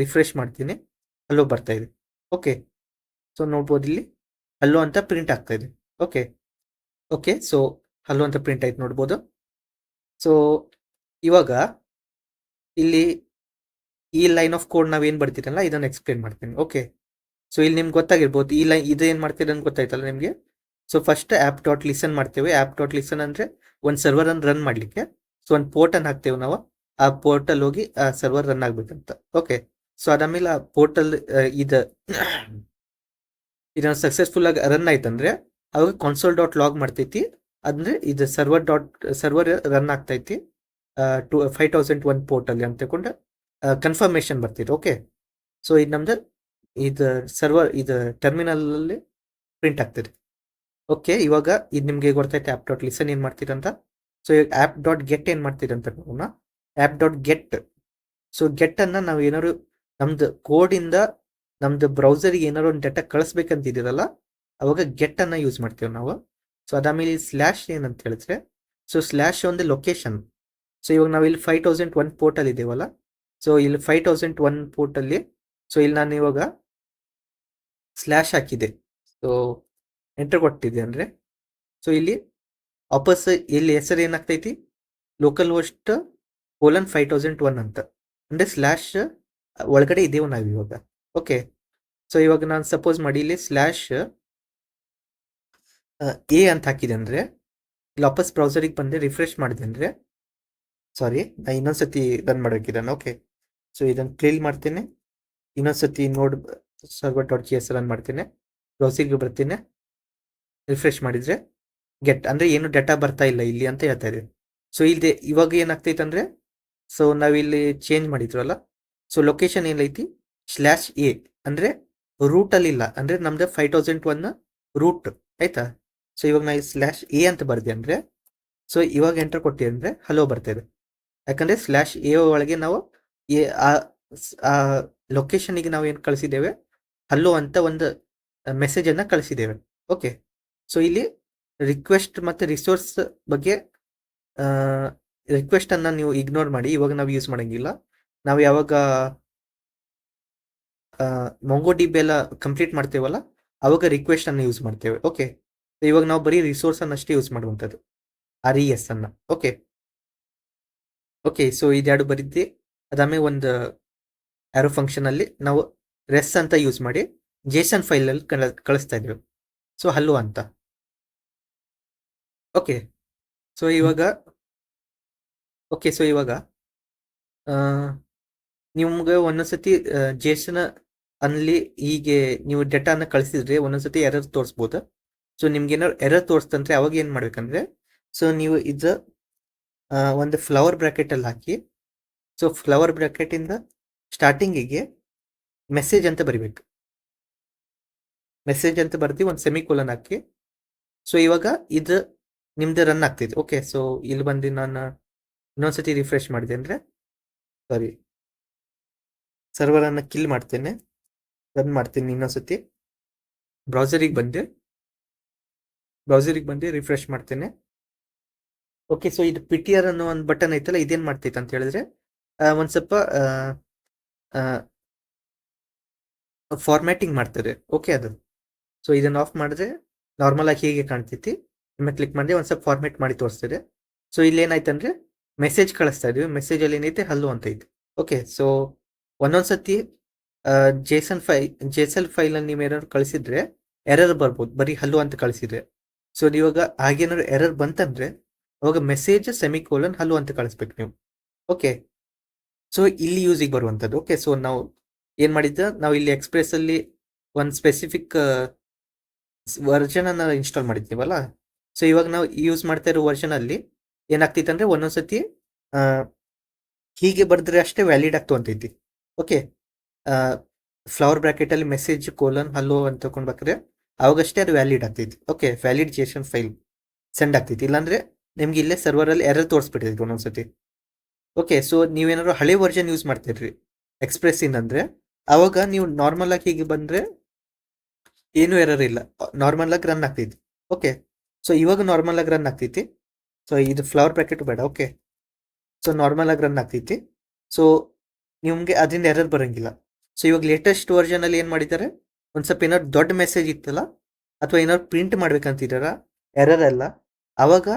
ರಿಫ್ರೆಶ್ ಮಾಡ್ತೀನಿ, ಹಲೋ ಬರ್ತಾ ಇದೆ. ಓಕೆ, ಸೊ ನೋಡ್ಬೋದು ಇಲ್ಲಿ ಹಲೋ ಅಂತ ಪ್ರಿಂಟ್ ಆಗ್ತಾ ಇದೆ. ಓಕೆ ಓಕೆ ಸೊ ಹಲೋ ಅಂತ ಪ್ರಿಂಟ್ ಆಯ್ತು ನೋಡ್ಬೋದು. ಸೊ ಇವಾಗ ಇಲ್ಲಿ ಈ ಲೈನ್ ಆಫ್ ಕೋಡ್ ನಾವೇನ್ ಬರ್ತೀರಲ್ಲ ಇದನ್ನ ಎಕ್ಸ್ಪ್ಲೇನ್ ಮಾಡ್ತೀನಿ. ಓಕೆ, ಸೊ ಇಲ್ಲಿ ನಿಮ್ಗೆ ಗೊತ್ತಾಗಿರ್ಬೋದು ಈ ಲೈನ್ ಇದು ಏನ್ ಮಾಡ್ತೀರ ಅಂತ ಗೊತ್ತಾಯ್ತಲ್ಲ ನಿಮ್ಗೆ. So first app dot listen ಮಾಡ್ತೇವೆ. ಆ್ಯಪ್ ಡಾಟ್ ಲಿಸನ್ ಅಂದ್ರೆ ಒಂದು ಸರ್ವರ್ ಅನ್ನು ರನ್ ಮಾಡ್ಲಿಕ್ಕೆ. ಸೊ ಒಂದು ಪೋರ್ಟ್ ಅನ್ನು ಹಾಕ್ತೇವೆ ನಾವು, ಆ ಪೋರ್ಟಲ್ ಹೋಗಿ ಆ ಸರ್ವರ್ ರನ್ ಆಗ್ಬೇಕಂತ. ಓಕೆ, ಸೊ ಅದಾದ್ಮೇಲೆ ಆ ಪೋರ್ಟಲ್ ಇದನ್ನ ಸಕ್ಸಸ್ಫುಲ್ ಆಗಿ ರನ್ ಆಯ್ತಂದ್ರೆ ಅವಾಗ ಕಾನ್ಸೋಲ್ ಡಾಟ್ ಲಾಗ್ ಮಾಡ್ತೈತಿ. ಅಂದ್ರೆ ಇದು ಸರ್ವರ್ ರನ್ ಆಗ್ತೈತಿ. 5001 ಪೋರ್ಟಲ್ಲಿ ಅಂತ ತಗೊಂಡು ಕನ್ಫರ್ಮೇಷನ್ ಬರ್ತಿದೆ. ಓಕೆ, ಸೊ ಇದು ನಮ್ದು ಇದು ಸರ್ವರ್ ಇದು ಟರ್ಮಿನಲಲ್ಲಿ ಪ್ರಿಂಟ್ ಆಗ್ತದೆ. ಓಕೆ, ಇವಾಗ ಇದು ನಿಮಗೆ ಗೊತ್ತೈತೆ ಆ್ಯಪ್ ಡಾಟ್ ಲಿಸನ್ ಏನು ಮಾಡ್ತೀರಂತ. ಸೊ ಈಗ ಆ್ಯಪ್ ಡಾಟ್ ಗೆಟ್ ಏನು ಮಾಡ್ತೀರಂತ ನೋಡೋಣ. ಆ್ಯಪ್ ಡಾಟ್ ಗೆಟ್, ಸೊ ಗೆಟ್ಟನ್ನು ನಾವು ಏನಾದ್ರು ನಮ್ದು ಕೋಡಿಂದ ನಮ್ದು ಬ್ರೌಸರ್ಗೆ ಏನಾದ್ರು ಒಂದು ಡೇಟಾ ಕಳಿಸ್ಬೇಕಂತಿದ್ದೀರಲ್ಲ, ಅವಾಗ ಗೆಟ್ಟನ್ನು ಯೂಸ್ ಮಾಡ್ತೀವಿ ನಾವು. ಸೊ ಅದಾದ್ಮೇಲೆ ಸ್ಲ್ಯಾಶ್ ಏನಂತ ಹೇಳಿದ್ರೆ, ಸೊ ಸ್ಲ್ಯಾಶ್ ಒಂದು ಲೊಕೇಶನ್. ಸೊ ಇವಾಗ ನಾವು ಇಲ್ಲಿ 5001 ಪೋರ್ಟಲ್ಲಿ ಇದ್ದೀವಲ್ಲ, ಸೊ ಇಲ್ಲಿ 5001 ಪೋರ್ಟಲ್ಲಿ, ಸೊ ಇಲ್ಲಿ ನಾನು ಇವಾಗ ಸ್ಲ್ಯಾಶ್ ಹಾಕಿದೆ, ಸೊ ಎಂಟರ್ ಕೊಟ್ಟಿದೆ ಅಂದರೆ, ಸೊ ಇಲ್ಲಿ ವಾಪಸ್ ಇಲ್ಲಿ ಹೆಸರು ಏನಾಗ್ತೈತಿ, ಲೋಕಲ್ ಹೋಸ್ಟ್ :5001 ಅಂತ, ಅಂದರೆ ಸ್ಲ್ಯಾಶ್ ಒಳಗಡೆ ಇದ್ದೇವೆ ನಾವು ಇವಾಗ. ಓಕೆ, ಸೊ ಇವಾಗ ನಾನು ಸಪೋಸ್ ಮಾಡಿ ಇಲ್ಲಿ ಸ್ಲ್ಯಾಶ್ ಎ ಅಂತ ಹಾಕಿದೆ ಅಂದರೆ, ಇಲ್ಲಿ ವಾಪಸ್ ಬ್ರೌಸರಿಗೆ ಬಂದೆ ರಿಫ್ರೆಶ್ ಮಾಡಿದೆ ಅಂದರೆ, ಸಾರಿ ನಾನು ಇನ್ನೊಂದ್ಸತಿ ರನ್ ಮಾಡಬೇಕಿದ್ದಾನೆ. ಓಕೆ, ಸೊ ಇದನ್ನು ಕ್ಲೀನ್ ಮಾಡ್ತೇನೆ, ಇನ್ನೊಂದ್ಸತಿ ನೋಡ್ server.js ರನ್ ಮಾಡ್ತೇನೆ, ಬ್ರೌಸರ್ಗೆ ಬರ್ತೀನಿ, ರಿಫ್ರೆಶ್ ಮಾಡಿದರೆ ಗೆಟ್ ಅಂದರೆ ಏನು ಡೇಟಾ ಬರ್ತಾ ಇಲ್ಲ ಇಲ್ಲಿ ಅಂತ ಹೇಳ್ತಾ ಇದೆ. ಸೊ ಇಲ್ಲದೆ ಇವಾಗ ಏನಾಗ್ತೈತೆ ಅಂದರೆ, ಸೊ ನಾವಿಲ್ಲಿ ಚೇಂಜ್ ಮಾಡಿದ್ವಲ್ಲ, ಸೊ ಲೊಕೇಶನ್ ಏನೈತಿ ಸ್ಲ್ಯಾಶ್ ಎ ಅಂದರೆ ರೂಟಲ್ಲಿ ಇಲ್ಲ, ಅಂದರೆ ನಮ್ದು 5001 ರೂಟ್ ಆಯ್ತಾ. ಸೊ ಇವಾಗ ನಾವು ಸ್ಲ್ಯಾಶ್ ಎ ಅಂತ ಬರ್ದೆ ಅಂದರೆ, ಸೊ ಇವಾಗ ಎಂಟರ್ ಕೊಟ್ಟಿ ಅಂದರೆ ಹಲೋ ಬರ್ತಾಯಿದೆ. ಯಾಕಂದರೆ ಸ್ಲ್ಯಾಶ್ ಎ ಒಳಗೆ ನಾವು ಆ ಲೊಕೇಶನಿಗೆ ನಾವು ಏನು ಕಳಿಸಿದ್ದೇವೆ, ಹಲೋ ಅಂತ ಒಂದು ಮೆಸೇಜನ್ನು ಕಳಿಸಿದ್ದೇವೆ. ಓಕೆ, ಸೊ ಇಲ್ಲಿ ರಿಕ್ವೆಸ್ಟ್ ಮತ್ತು ರಿಸೋರ್ಸ್ ಬಗ್ಗೆ ರಿಕ್ವೆಸ್ಟನ್ನು ನೀವು ಇಗ್ನೋರ್ ಮಾಡಿ, ಇವಾಗ ನಾವು ಯೂಸ್ ಮಾಡೋಂಗಿಲ್ಲ. ನಾವು ಯಾವಾಗ MongoDB ಎಲ್ಲ ಕಂಪ್ಲೀಟ್ ಮಾಡ್ತೇವಲ್ಲ, ಆವಾಗ ರಿಕ್ವೆಸ್ಟನ್ನು ಯೂಸ್ ಮಾಡ್ತೇವೆ. ಓಕೆ, ಇವಾಗ ನಾವು ಬರೀ ರಿಸೋರ್ಸನ್ನು ಅಷ್ಟೇ ಯೂಸ್ ಮಾಡುವಂಥದ್ದು, RES ಅನ್ನು. ಓಕೆ ಓಕೆ, ಸೊ ಇದೆರಡು ಬರೀತಿ. ಅದಾದ್ಮೇಲೆ ಒಂದು ಆ್ಯರೋ ಫಂಕ್ಷನಲ್ಲಿ ನಾವು ರೆಸ್ ಅಂತ ಯೂಸ್ ಮಾಡಿ JSON ಫೈಲಲ್ಲಿ ಕಳಿಸ್ತಾ ಇದ್ದೇವೆ, ಸೊ ಹಲೋ ಅಂತ. ಓಕೆ, ಸೊ ಇವಾಗ ನಿಮ್ಗೆ ಒಂದೊಂದ್ಸತಿ JSON ಅಲ್ಲಿ ಹೀಗೆ ನೀವು ಡೇಟಾನ ಕಳಿಸಿದ್ರೆ ಒಂದೊಂದ್ಸತಿ ಎರರ್ ತೋರಿಸ್ಬೋದು. ಸೊ ನಿಮ್ಗೆ ಏನಾದ್ರು ಎರರ್ ತೋರಿಸ್ತಂದ್ರೆ ಅವಾಗ ಏನು ಮಾಡ್ಬೇಕಂದ್ರೆ, ಸೊ ನೀವು ಇದು ಒಂದು ಫ್ಲವರ್ ಬ್ರ್ಯಾಕೆಟಲ್ಲಿ ಹಾಕಿ, ಸೊ ಫ್ಲವರ್ ಬ್ರ್ಯಾಕೆಟಿಂದ ಸ್ಟಾರ್ಟಿಂಗಿಗೆ ಮೆಸೇಜ್ ಅಂತ ಬರಿಬೇಕು. ಮೆಸೇಜ್ ಅಂತ ಬರ್ದು ಒಂದು ಸೆಮಿಕೋಲನ್ ಹಾಕಿ, ಸೊ ಇವಾಗ ಇದು ನಿಮ್ದು ರನ್ ಆಗ್ತಿದೆ. ಓಕೆ, ಸೊ ಇಲ್ಲಿ ಬಂದು ನಾನು ಇನ್ನೊಂದ್ಸತಿ ರಿಫ್ರೆಶ್ ಮಾಡಿದೆ ಅಂದರೆ, ಸಾರಿ ಸರ್ವರನ್ನು ಕಿಲ್ ಮಾಡ್ತೇನೆ, ರನ್ ಮಾಡ್ತೀನಿ ಇನ್ನೊಂದ್ಸತಿ. ಬ್ರೌಸರಿಗೆ ಬಂದು ರಿಫ್ರೆಶ್ ಮಾಡ್ತೇನೆ. ಓಕೆ, ಸೊ ಇದು PTR ಅನ್ನೋ ಒಂದು ಬಟನ್ ಐತಲ್ಲ, ಇದೇನು ಮಾಡ್ತೈತೆ ಅಂತ ಹೇಳಿದ್ರೆ ಒಂದು ಸ್ವಲ್ಪ ಫಾರ್ಮ್ಯಾಟಿಂಗ್ ಮಾಡ್ತಾರೆ. ಓಕೆ, ಅದು ಸೊ ಇದನ್ನು ಆಫ್ ಮಾಡಿದ್ರೆ ನಾರ್ಮಲ್ ಆಗಿ ಹೇಗೆ ಕಾಣ್ತೈತಿ, ನಿಮಗೆ ಕ್ಲಿಕ್ ಮಾಡಿದ್ರೆ ಒಂದು ಸ್ವಲ್ಪ ಫಾರ್ಮ್ಯಾಟ್ ಮಾಡಿ ತೋರಿಸ್ತಿದೆ. ಸೊ ಇಲ್ಲಿ ಏನಾಯ್ತು ಅಂದರೆ ಮೆಸೇಜ್ ಕಳಿಸ್ತಾ ಇದೀವಿ, ಮೆಸೇಜಲ್ಲಿ ಏನೈತೆ ಹಲೋ ಅಂತ ಐತೆ. ಓಕೆ, ಸೊ ಒಂದೊಂದ್ಸತಿ JSON ಫೈಲನ್ನು ನೀವು ಏನಾದ್ರು ಕಳಿಸಿದ್ರೆ ಎರರ್ ಬರ್ಬೋದು, ಬರೀ ಹಲೋ ಅಂತ ಕಳಿಸಿದ್ರೆ. ಸೊ ಇವಾಗ ಹಾಗೇನಾದ್ರು ಎರರ್ ಬಂತಂದ್ರೆ ಅವಾಗ ಮೆಸೇಜ್ ಸೆಮಿಕೋಲನ್ ಹಲೋ ಅಂತ ಕಳಿಸ್ಬೇಕು ನೀವು. ಓಕೆ, ಸೊ ಇಲ್ಲಿ ಯೂಸಿಗೆ ಬರುವಂಥದ್ದು. ಓಕೆ, ಸೊ ನಾವು ಏನು ಮಾಡಿದ್ದ, ನಾವು ಇಲ್ಲಿ ಎಕ್ಸ್ಪ್ರೆಸ್ಸಲ್ಲಿ ಒಂದು ಸ್ಪೆಸಿಫಿಕ್ ವರ್ಷನನ್ನು ಇನ್ಸ್ಟಾಲ್ ಮಾಡಿದ್ದೀವಲ್ಲ, ಸೊ ಇವಾಗ ನಾವು ಯೂಸ್ ಮಾಡ್ತಾ ಇರೋ ವರ್ಷನಲ್ಲಿ ಏನಾಗ್ತೈತೆ ಅಂದರೆ ಒಂದೊಂದ್ಸತಿ ಹೀಗೆ ಬರೆದ್ರೆ ಅಷ್ಟೇ ವ್ಯಾಲಿಡ್ ಆಗ್ತು ಅಂತೈತಿ. ಓಕೆ, ಫ್ಲವರ್ ಬ್ರ್ಯಾಕೆಟಲ್ಲಿ ಮೆಸೇಜ್ ಕೋಲನ್ ಹಲೋ ಅಂತ ತಗೊಂಡ್ಬೇಕಾದ್ರೆ ಅವಾಗಷ್ಟೇ ಅದು ವ್ಯಾಲಿಡ್ ಆಗ್ತೈತಿ. Okay, valid JSON file send ಆಗ್ತೈತಿ, ಇಲ್ಲಾಂದರೆ ನಿಮ್ಗೆ ಇಲ್ಲೇ ಸರ್ವರಲ್ಲಿ ಎರರ್ ತೋರಿಸ್ಬಿಟ್ಟಿದೆ ಒಂದೊಂದ್ಸತಿ. ಓಕೆ, ಸೊ ನೀವೇನಾದ್ರು ಹಳೆ ವರ್ಷನ್ ಯೂಸ್ ಮಾಡ್ತೀರಿ ಎಕ್ಸ್ಪ್ರೆಸ್ಸಿಂದ ಅಂದರೆ, ಆವಾಗ ನೀವು ನಾರ್ಮಲ್ ಆಗಿ ಹೀಗೆ ಬಂದರೆ ಏನೂ ಎರರ್ ಇಲ್ಲ, ನಾರ್ಮಲ್ ಆಗಿ ರನ್ ಆಗ್ತೈತಿ. ಓಕೆ, ಸೊ ಇವಾಗ ನಾರ್ಮಲ್ ಆಗಿ ರನ್ ಆಗ್ತೈತಿ. ಸೊ ಇದು ಫ್ಲವರ್ ಬ್ರ್ಯಾಕೆಟ್ ಬೇಡ. ಓಕೆ, ಸೊ ನಾರ್ಮಲ್ ಆಗಿ ರನ್ ಆಗ್ತೈತಿ. ಸೊ ನಿಮಗೆ ಅದರಿಂದ ಎರರ್ ಬರೋಂಗಿಲ್ಲ. ಸೊ ಇವಾಗ ಲೇಟೆಸ್ಟ್ ವರ್ಷನಲ್ಲಿ ಏನು ಮಾಡಿದ್ದಾರೆ, ಒಂದು ಸ್ವಲ್ಪ ಏನಾದ್ರು ದೊಡ್ಡ ಮೆಸೇಜ್ ಇತ್ತಲ್ಲ, ಅಥವಾ ಏನಾದ್ರು ಪ್ರಿಂಟ್ ಮಾಡ್ಬೇಕಂತಿದಾರ ಎರರ್ ಎಲ್ಲ, ಆವಾಗ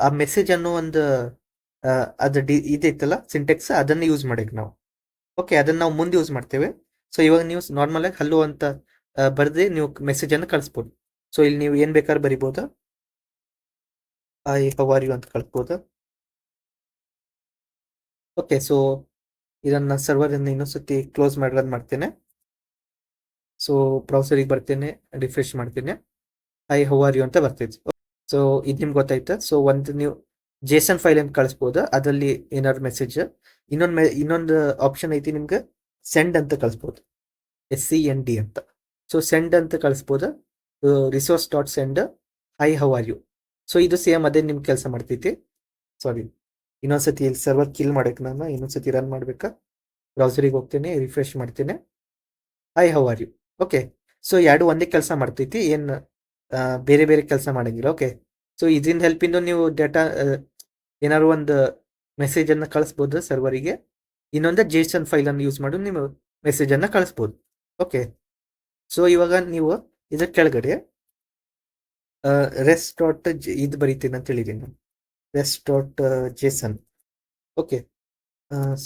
ಆ ಮೆಸೇಜ್ ಅನ್ನೋ ಒಂದು ಅದು ಇದೈತಲ್ಲ ಸಿಂಟೆಕ್ಸ್, ಅದನ್ನು ಯೂಸ್ ಮಾಡಬೇಕು ನಾವು. ಓಕೆ, ಅದನ್ನು ನಾವು ಮುಂದೆ ಯೂಸ್ ಮಾಡ್ತೇವೆ. ಸೊ ಇವಾಗ ನೀವು ನಾರ್ಮಲ್ ಆಗಿ ಹಲೋ ಅಂತ ಬರೆದು ನೀವು ಮೆಸೇಜನ್ನು ಕಳಿಸ್ಬೋದು. ಸೊ ಇಲ್ಲಿ ನೀವು ಏನು ಬೇಕಾದ್ರೂ ಬರಿಬೋದು, ಹೌ ಆರ್ ಯು ಅಂತ ಕಳಿಸ್ಬೋದು. ಓಕೆ, ಸೊ ಇದನ್ನು ಸರ್ವರನ್ನು ಇನ್ನೊಂದ್ಸತಿ ಕ್ಲೋಸ್ ಮಾಡಿ ರನ್ ಮಾಡ್ತೇನೆ. ಸೊ ಬ್ರೌಸರಿಗೆ ಬರ್ತೇನೆ, ರಿಫ್ರೆಶ್ ಮಾಡ್ತೇನೆ, ಹೌ ಆರ್ ಯು ಅಂತ ಬರ್ತೈತೆ. ಸೊ ಇದು ನಿಮ್ಗೆ ಗೊತ್ತಾಯ್ತಾ. ಸೊ ಒಂದು ನೀವು ಜೇಸನ್ ಫೈಲ್ ಅಂತ ಕಳಿಸ್ಬೋದು, ಅದರಲ್ಲಿ ಏನಾದ್ರು ಮೆಸೇಜ್. ಇನ್ನೊಂದು ಆಪ್ಷನ್ ಐತಿ ನಿಮ್ಗೆ, ಸೆಂಡ್ ಅಂತ ಕಳಿಸ್ಬೋದು, SEND ಅಂತ. ಸೊ ಸೆಂಡ್ ಅಂತ ಕಳಿಸ್ಬೋದು, resource dot send hi how are you. So ಇದು ಸೇಮ್ ಅದೇ ನಿಮ್ ಕೆಲಸ ಮಾಡ್ತೈತಿ. ಸಾರಿ, ಇನ್ನೊಂದ್ಸತಿ ಇಲ್ಲಿ ಸರ್ವರ್ ಕಿಲ್ ಮಾಡಕ್ಕೆ ನಾನು ಇನ್ನೊಂದ್ಸತಿ ರನ್ ಮಾಡ್ಬೇಕಾ, ಬ್ರೌಸರಿಗೆ ಹೋಗ್ತೇನೆ, ರಿಫ್ರೆಶ್ ಮಾಡ್ತೇನೆ, hi how are you. Okay, so ಎರಡು ಒಂದೇ ಕೆಲಸ ಮಾಡ್ತೈತಿ, ಏನು ಬೇರೆ ಬೇರೆ ಕೆಲಸ ಮಾಡಂಗಿಲ್ಲ. ಓಕೆ, ಸೊ ಇದರಿಂದ ಹೆಲ್ಪಿಂದ ನೀವು ಡೇಟಾ ಏನಾದ್ರು ಒಂದು ಮೆಸೇಜ್ ಅನ್ನ ಕಳಿಸ್ಬೋದು ಸರ್ವರಿಗೆ, ಇನ್ನೊಂದು ಜೇಸನ್ ಫೈಲ್ ಅನ್ನು ಯೂಸ್ ಮಾಡಿ ನೀವು ಮೆಸೇಜ್ ಅನ್ನ ಕಳಿಸ್ಬೋದು. ಓಕೆ, ಸೊ ಇವಾಗ ನೀವು ಇದ್ರ ಕೆಳಗಡೆ ರೆಸ್ಟ್ ಡಾಟ್ ಇದು ಬರೀತೀನಿ ಅಂತ ಹೇಳಿದ್ದೀನಿ ನಾನು, ರೆಸ್ಟ್ ಡಾಟ್ ಜೇಸನ್. ಓಕೆ,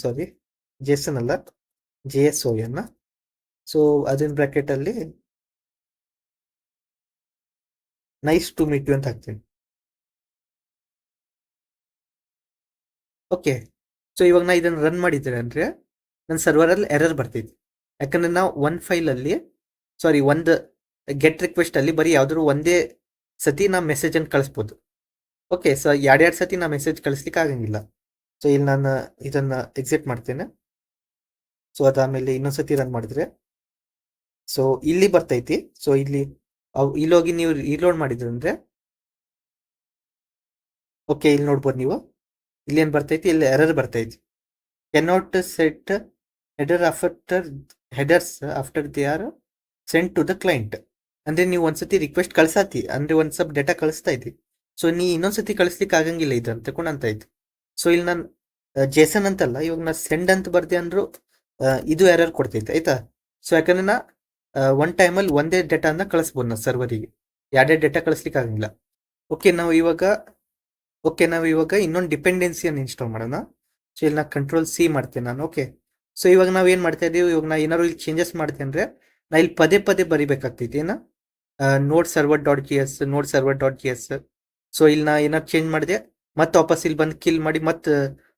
ಸಾರಿ, ಜೇಸನ್ ಅಲ್ಲ, JSON. ಸೊ ಅದನ್ನ ಬ್ರಾಕೆಟ್ ಅಲ್ಲಿ ನೈಸ್ ಟು ಮೀಟ್ ಯು ಅಂತ ಹಾಕ್ತೀನಿ. ಓಕೆ, ಸೊ ಇವಾಗ ನಾ ಇದನ್ನ ರನ್ ಮಾಡಿದ್ದೇನೆ ಅಂದ್ರೆ ನನ್ನ ಸರ್ವರಲ್ಲಿ ಎರರ್ ಬರ್ತೈತಿ. ಯಾಕಂದ್ರೆ ನಾವು ಒಂದು ಫೈಲಲ್ಲಿ, ಸಾರಿ, ಒಂದು ಗೆಟ್ ರಿಕ್ವೆಸ್ಟ್ ಅಲ್ಲಿ ಬರೀ ಯಾವ್ದಾದ್ರು ಒಂದೇ ಸತಿ ನಾ ಮೆಸೇಜ್ ಅನ್ನು ಕಳಿಸ್ಬೋದು. ಓಕೆ, ಸೊ ಎರಡೆರಡು ಸತಿ ನಾ ಮೆಸೇಜ್ ಕಳಿಸ್ಲಿಕ್ಕೆ ಆಗಂಗಿಲ್ಲ. ಸೊ ಇಲ್ಲಿ ನಾನು ಇದನ್ನ ಎಕ್ಸಿಟ್ ಮಾಡ್ತೇನೆ. ಸೊ ಅದಾದ್ಮೇಲೆ ಇನ್ನೊಂದ್ಸತಿ ರನ್ ಮಾಡಿದ್ರೆ ಸೊ ಇಲ್ಲಿ ಬರ್ತೈತಿ. ಸೊ ಇಲ್ಲಿ ಇಲ್ಲೋಗಿ ನೀವು ರೀಲೋಡ್ ಮಾಡಿದ್ರೆ ಅಂದ್ರೆ ಓಕೆ, ಇಲ್ಲಿ ನೋಡ್ಬೋದು ನೀವು, ಇಲ್ಲಿ ಏನ್ ಬರ್ತೈತಿ, ಇಲ್ಲಿ ಎರರ್ ಬರ್ತೈತಿ, cannot set headers after they are send to the client. ಅಂದ್ರೆ ನೀವು ಒಂದ್ಸತಿ ರಿಕ್ವೆಸ್ಟ್ ಕಳ್ಸಾತಿ ಅಂದ್ರೆ ಒಂದ್ ಸ್ವಲ್ಪ ಡೇಟಾ ಕಳಿಸ್ತಾ ಇದ್ದಿ, ಸೊ ನೀ ಇನ್ನೊಂದ್ಸತಿ ಕಳಿಸ್ಲಿಕ್ಕೆ ಆಗಂಗಿಲ್ಲ ಇದು ಅಂತ ಅಂತ ಐತಿ. ಸೊ ಇಲ್ಲಿ ನಾನು ಜೇಸನ್ ಅಂತಲ್ಲ, ಇವಾಗ ನಾ ಸೆಂಡ್ ಅಂತ ಬರ್ದೆ ಅಂದ್ರು ಇದು ಎರರ್ ಕೊಡ್ತೈತೆ, ಆಯ್ತಾ. ಸೊ ಯಾಕಂದ್ರೆ ನಾ ಒನ್ ಟೈಮಲ್ಲಿ ಒಂದೇ ಡೇಟಾನ ಕಳಿಸ್ಬೋದು ನಾ ಸರ್ವರಿಗೆ, ಎರಡೆರಡು ಡೇಟಾ ಕಳಿಸ್ಲಿಕ್ಕೆ ಆಗಂಗಿಲ್ಲ. ಓಕೆ, ನಾವು ಇವಾಗ ಇನ್ನೊಂದು ಡಿಪೆಂಡೆನ್ಸಿಯನ್ನು ಇನ್ಸ್ಟಾಲ್ ಮಾಡೋಣ. ಸೊ ಇಲ್ಲಿ ನಾ Ctrl+C ಮಾಡ್ತೇನೆ ನಾನು. ಓಕೆ, ಸೊ ಇವಾಗ ನಾವು ಏನು ಮಾಡ್ತಾ ಇದೀವಿ, ಇವಾಗ ನಾ ಏನಾದ್ರು ಇಲ್ಲಿ ಚೇಂಜಸ್ ಮಾಡ್ತೇನೆ ಅಂದ್ರೆ ನಾ ಇಲ್ಲಿ ಪದೇ ಪದೇ ಬರಿಬೇಕಾಗ್ತೈತಿ ಏನ, ನೋಡ್ ಸರ್ವರ್ ಡಾಟ್ GS. ಸೊ ಇಲ್ಲಿ ನಾ ಏನಾದ್ರು ಚೇಂಜ್ ಮಾಡಿದೆ ಮತ್ತೆ ವಾಪಸ್ ಇಲ್ಲಿ ಬಂದು ಕಿಲ್ ಮಾಡಿ ಮತ್ತೆ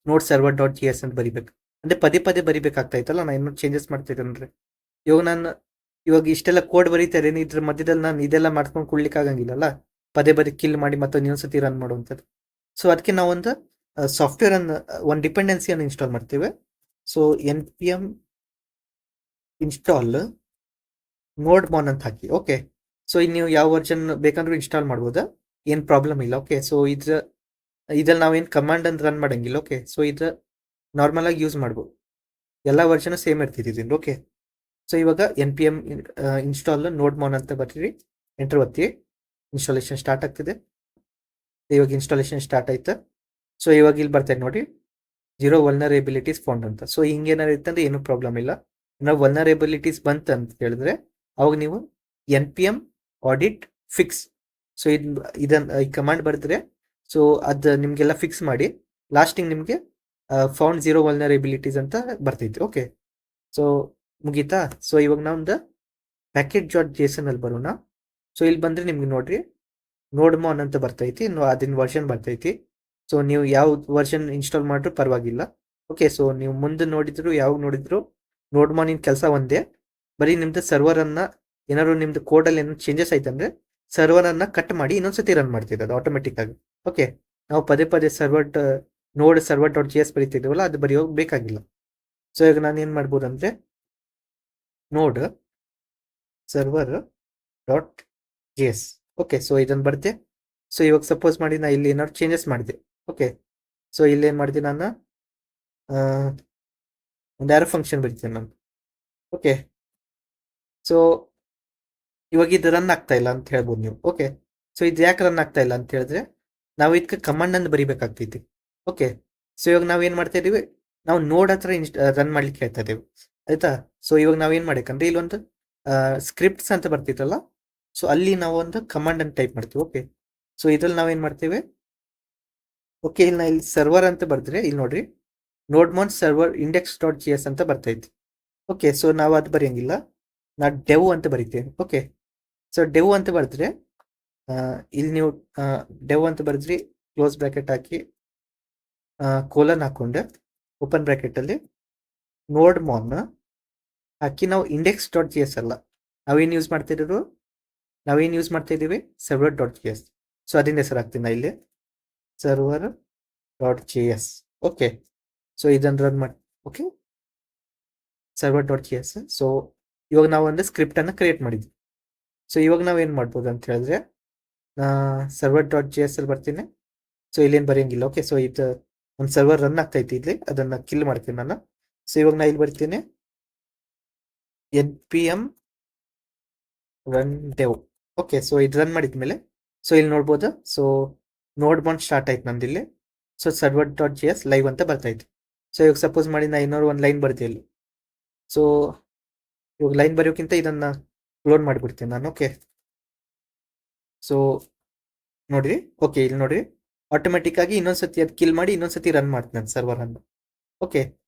ನೋಡ್ ಸರ್ವರ್ ಡಾಟ್ GS ಅಂತ ಬರಿಬೇಕು. ಅಂದ್ರೆ ಪದೇ ಪದೇ ಬರಿಬೇಕಾಗ್ತೈತಲ್ಲ, ನಾ ಇನ್ನೂ ಚೇಂಜಸ್ ಮಾಡ್ತಿದ್ದೆ ಅಂದ್ರೆ. ಇವಾಗ ಇಷ್ಟೆಲ್ಲ ಕೋಡ್ ಬರೀತಾರೆ, ಇದ್ರ ಮಧ್ಯದಲ್ಲಿ ನಾನು ಇದೆಲ್ಲ ಮಾಡ್ಕೊಂಡು ಕೊಡ್ಲಿಕ್ಕೆ ಆಗಂಗಿಲ್ಲಲ್ಲ, ಪದೇ ಪದೇ ಕಿಲ್ ಮಾಡಿ ಮತ್ತೆ ಇನ್ನೊಂದ್ಸತಿ ರನ್ ಮಾಡುವಂಥದ್ದು. ಸೊ ಅದಕ್ಕೆ ನಾವೊಂದು ಸಾಫ್ಟ್ವೇರ್ ಅನ್ನು, ಒಂದು ಡಿಪೆಂಡೆನ್ಸಿಯನ್ನು ಇನ್ಸ್ಟಾಲ್ ಮಾಡ್ತೇವೆ. ಸೊ npm ಇನ್ಸ್ಟಾಲ್ ನೋಡ್ಮಾನ್ ಅಂತ ಹಾಕಿ. ಓಕೆ, ಸೊ ಇಲ್ಲಿ ನೀವು ಯಾವ ವರ್ಷನ್ ಬೇಕಂದ್ರೂ ಇನ್ಸ್ಟಾಲ್ ಮಾಡ್ಬೋದಾ, ಏನು ಪ್ರಾಬ್ಲಮ್ ಇಲ್ಲ. ಓಕೆ, ಸೊ ಇದ್ರಲ್ಲಿ ನಾವೇನು ಕಮಾಂಡ್ ಅಂತ ರನ್ ಮಾಡಂಗಿಲ್ಲ. ಓಕೆ, ಸೊ ಇದು ನಾರ್ಮಲ್ ಆಗಿ ಯೂಸ್ ಮಾಡ್ಬೋದು, ಎಲ್ಲ ವರ್ಷನ್ ಸೇಮ್ ಇರ್ತಿದ್ದೀನಿ. ಓಕೆ, ಸೊ ಇವಾಗ npm ಇನ್ಸ್ಟಾಲ್ ನೋಡ್ಮಾನ್ ಅಂತ ಬರ್ತೀರಿ, ಎಂಟರ್ ಒತ್ತಿ, ಇನ್ಸ್ಟಾಲೇಷನ್ ಸ್ಟಾರ್ಟ್ ಆಗ್ತಿದೆ. ಇವಾಗ ಇನ್ಸ್ಟಾಲೇಷನ್ ಸ್ಟಾರ್ಟ್ ಆಯ್ತು. ಸೊ ಇವಾಗ ಇಲ್ಲಿ ಬರ್ತಾ ಇದೆ ನೋಡಿ, 0 ವಲ್ನರೇಬಿಲಿಟೀಸ್ ಫೌಂಡ್ ಅಂತ. ಸೊ ಹಿಂಗೇನಾರು ಇತ್ತಂದ್ರೆ ಏನು ಪ್ರಾಬ್ಲಮ್ ಇಲ್ಲ. ನಾವು ವಲ್ನರೇಬಿಲಿಟೀಸ್ ಬಂತ ಅಂತ ಹೇಳಿದ್ರೆ ಅವಾಗ ನೀವು npm audit fix, ಸೊ ಇದನ್ನ ಈ ಕಮಾಂಡ್ ಬರೆದ್ರೆ ಸೊ ಅದು ನಿಮ್ಗೆಲ್ಲ ಫಿಕ್ಸ್ ಮಾಡಿ ಲಾಸ್ಟಿಂಗ್ ನಿಮಗೆ ಫೌಂಡ್ 0 ವಲ್ನರೇಬಿಲಿಟೀಸ್ ಅಂತ ಬರ್ತೈತಿ. ಓಕೆ, ಸೊ ಮುಗೀತಾ. ಸೊ ಇವಾಗ ನಾವೊಂದು ಪ್ಯಾಕೆಟ್ ಡಾಟ್ JSON ಅಲ್ಲಿ ಬರೋಣ. ಸೊ ಇಲ್ಲಿ ಬಂದ್ರೆ ನಿಮ್ಗೆ ನೋಡ್ರಿ ನೋಡ್ಮಾನ್ ಅಂತ ಬರ್ತೈತಿ, ಅದಿನ ವರ್ಷನ್ ಬರ್ತೈತಿ. ಸೊ ನೀವು ಯಾವ ವರ್ಷನ್ ಇನ್ಸ್ಟಾಲ್ ಮಾಡಿದ್ರು ಪರವಾಗಿಲ್ಲ. ಓಕೆ, ಸೊ ನೀವು ಮುಂದೆ ನೋಡಿದ್ರು ಯಾವಾಗ ನೋಡಿದ್ರು ನೋಡ್ಮಾನಿನ ಕೆಲಸ ಒಂದೇ, ಬರೀ ನಿಮ್ದು ಸರ್ವರ್ ಅನ್ನ ಏನಾದ್ರು ನಿಮ್ದು ಕೋಡಲ್ಲಿ ಏನೋ ಚೇಂಜಸ್ ಆಯ್ತಂದ್ರೆ ಸರ್ವರ್ ಅನ್ನ ಕಟ್ ಮಾಡಿ ಇನ್ನೊಂದ್ಸತಿ ರನ್ ಮಾಡ್ತಿದ್ದೆ ಅದು ಆಟೋಮೆಟಿಕ್ ಆಗಿ. ಓಕೆ, ನಾವು ಪದೇ ಪದೇ ಸರ್ವರ್ ಡಾಟ್ JS ಬರೀತಿದ್ದೀವಲ್ಲ, ಅದು ಬರೆಯೋಕೆ ಬೇಕಾಗಿಲ್ಲ. ಸೊ ಈಗ ನಾನು ಏನು ಮಾಡ್ಬೋದು ಅಂದ್ರೆ ನೋಡ್ server dot JS. Okay, so ಇದನ್ನು ಬರ್ತೆ. ಸೊ ಇವಾಗ ಸಪೋಸ್ ಮಾಡಿ ನಾ ಇಲ್ಲಿ ಏನಾದ್ರು ಚೇಂಜಸ್ ಮಾಡಿದೆ. ಓಕೆ, ಸೊ ಇಲ್ಲಿ ಏನು ಮಾಡಿದೆ, ನಾನು ಒಂದು ಯಾರೋ ಫಂಕ್ಷನ್ ಬರೀತೇನೆ ನಾನು. ಓಕೆ, ಸೊ ಇವಾಗ ಇದು ರನ್ ಆಗ್ತಾ ಇಲ್ಲ ಅಂತ ಹೇಳ್ಬೋದು ನೀವು. ಓಕೆ, ಸೊ ಇದು ಯಾಕೆ ರನ್ ಆಗ್ತಾ ಇಲ್ಲ ಅಂತ ಹೇಳಿದ್ರೆ ನಾವು ಇದಕ್ಕೆ ಕಮಾಂಡ್ ಅನ್ನು ಬರಿಬೇಕಾಗ್ತೈತಿ. ಓಕೆ, ಸೊ ಇವಾಗ ನಾವು ಏನು ಮಾಡ್ತಾ ಇದೀವಿ, ನಾವು ನೋಡ್ ಹತ್ರ ರನ್ ಮಾಡ್ಲಿಕ್ಕೆ ಹೇಳ್ತಾ ಇದ್ದೇವೆ, ಆಯ್ತಾ. ಸೊ ಇವಾಗ ನಾವೇನು ಮಾಡ್ಬೇಕಂದ್ರೆ ಇಲ್ಲೊಂದು ಸ್ಕ್ರಿಪ್ಟ್ಸ್ ಅಂತ ಬರ್ತಿತ್ತಲ್ಲ, ಸೊ ಅಲ್ಲಿ ನಾವು ಒಂದು ಕಮಾಂಡ್ ಅನ್ನು ಟೈಪ್ ಮಾಡ್ತೀವಿ. ಓಕೆ, ಸೊ ಇದ್ರಲ್ಲಿ ನಾವೇನು ಮಾಡ್ತೇವೆ, ಓಕೆ, ಇಲ್ಲಿ ಸರ್ವರ್ ಅಂತ ಬರ್ದ್ರೆ ಇಲ್ಲಿ ನೋಡ್ರಿ ನೋಡ್ಮಾನ್ ಸರ್ವರ್ ಇಂಡೆಕ್ಸ್ ಡಾಟ್ JS ಅಂತ ಬರ್ತೈತಿ. ಓಕೆ, ಸೊ ನಾವು ಅದು ಬರೆಯಂಗಿಲ್ಲ, ನಾ ಡೆವ್ ಅಂತ ಬರಿತೇವೆ. ಓಕೆ, ಸೊ ಡೆವ್ ಅಂತ ಬರೆದ್ರೆ ಇಲ್ಲಿ ನೀವು ಡೆವ್ ಅಂತ ಬರೆದ್ರಿ, ಕ್ಲೋಸ್ ಬ್ರಾಕೆಟ್ ಹಾಕಿ ಕೋಲನ್ ಹಾಕೊಂಡೆ ಓಪನ್ ಬ್ರಾಕೆಟಲ್ಲಿ ನೋಡ್ಮಾನ್ ಹಾಕಿ ನಾವು ಇಂಡೆಕ್ಸ್ ಡಾಟ್ JS ಅಲ್ಲ, ನಾವೇನು ಯೂಸ್ ಮಾಡ್ತಾ ಇದ್ದೀವಿ ಸರ್ವರ್ ಡಾಟ್ JS. ಸೊ ಅದರಿಂದ ಹೆಸರು ಹಾಕ್ತೀನಿ ನಾ ಇಲ್ಲಿ server dot G S. Okay, so ಇದನ್ನು ರನ್ ಮಾಡಿ. Okay, server dot G S. So ಇವಾಗ ನಾವು ಒಂದು ಸ್ಕ್ರಿಪ್ಟನ್ನು ಕ್ರಿಯೇಟ್ ಮಾಡಿದ್ವಿ. ಸೊ ಇವಾಗ ನಾವು ಏನು ಮಾಡ್ಬೋದು ಅಂತ ಹೇಳಿದ್ರೆ, ಸರ್ವರ್ ಡಾಟ್ ಜಿ ಎಸ್ ಅಲ್ಲಿ ಬರ್ತೀನಿ. ಸೊ ಇಲ್ಲೇನು ಬರೆಯಂಗಿಲ್ಲ. ಓಕೆ, ಸೊ ಇದು ಒಂದು ಸರ್ವರ್ ರನ್ ಆಗ್ತೈತಿ ಇಲ್ಲಿ, ಅದನ್ನು ಕಿಲ್ ಮಾಡ್ತೀನಿ ನಾನು. ಸೊ ಇವಾಗ ನಾ ಇಲ್ಲಿ ಬರ್ತೀನಿ, npm run dev. Okay, so ಇದು ರನ್ ಮಾಡಿದ್ಮೇಲೆ ಸೊ ಇಲ್ಲಿ ನೋಡ್ಬೋದು. ಸೊ ನೋಡ್ ಬಂದು ಸ್ಟಾರ್ಟ್ ಆಯ್ತು ನಂದು ಇಲ್ಲಿ. So server dot G S live ಅಂತ ಬರ್ತೈತಿ. ಸೊ ಇವಾಗ ಸಪೋಸ್ ಮಾಡಿ ನಾ ಇನ್ನೊಂದು ಒಂದು ಲೈನ್ ಬರ್ತೀನಿ ಇಲ್ಲಿ. ಸೊ ಇವಾಗ ಲೈನ್ ಬರೆಯೋಕ್ಕಿಂತ ಇದನ್ನು ಕ್ಲೋನ್ ಮಾಡಿಬಿಡ್ತೀನಿ ನಾನು. ಓಕೆ, ಸೊ ನೋಡ್ರಿ. ಓಕೆ, ಇಲ್ಲಿ ನೋಡ್ರಿ, ಆಟೋಮೆಟಿಕ್ ಆಗಿ ಇನ್ನೊಂದ್ಸತಿ ಅದು ಕಿಲ್ ಮಾಡಿ ಇನ್ನೊಂದ್ಸತಿ ರನ್ ಮಾಡ್ತೀನಿ ನಾನು ಸರ್ವರ್ ಅನ್ನು. ಓಕೆ,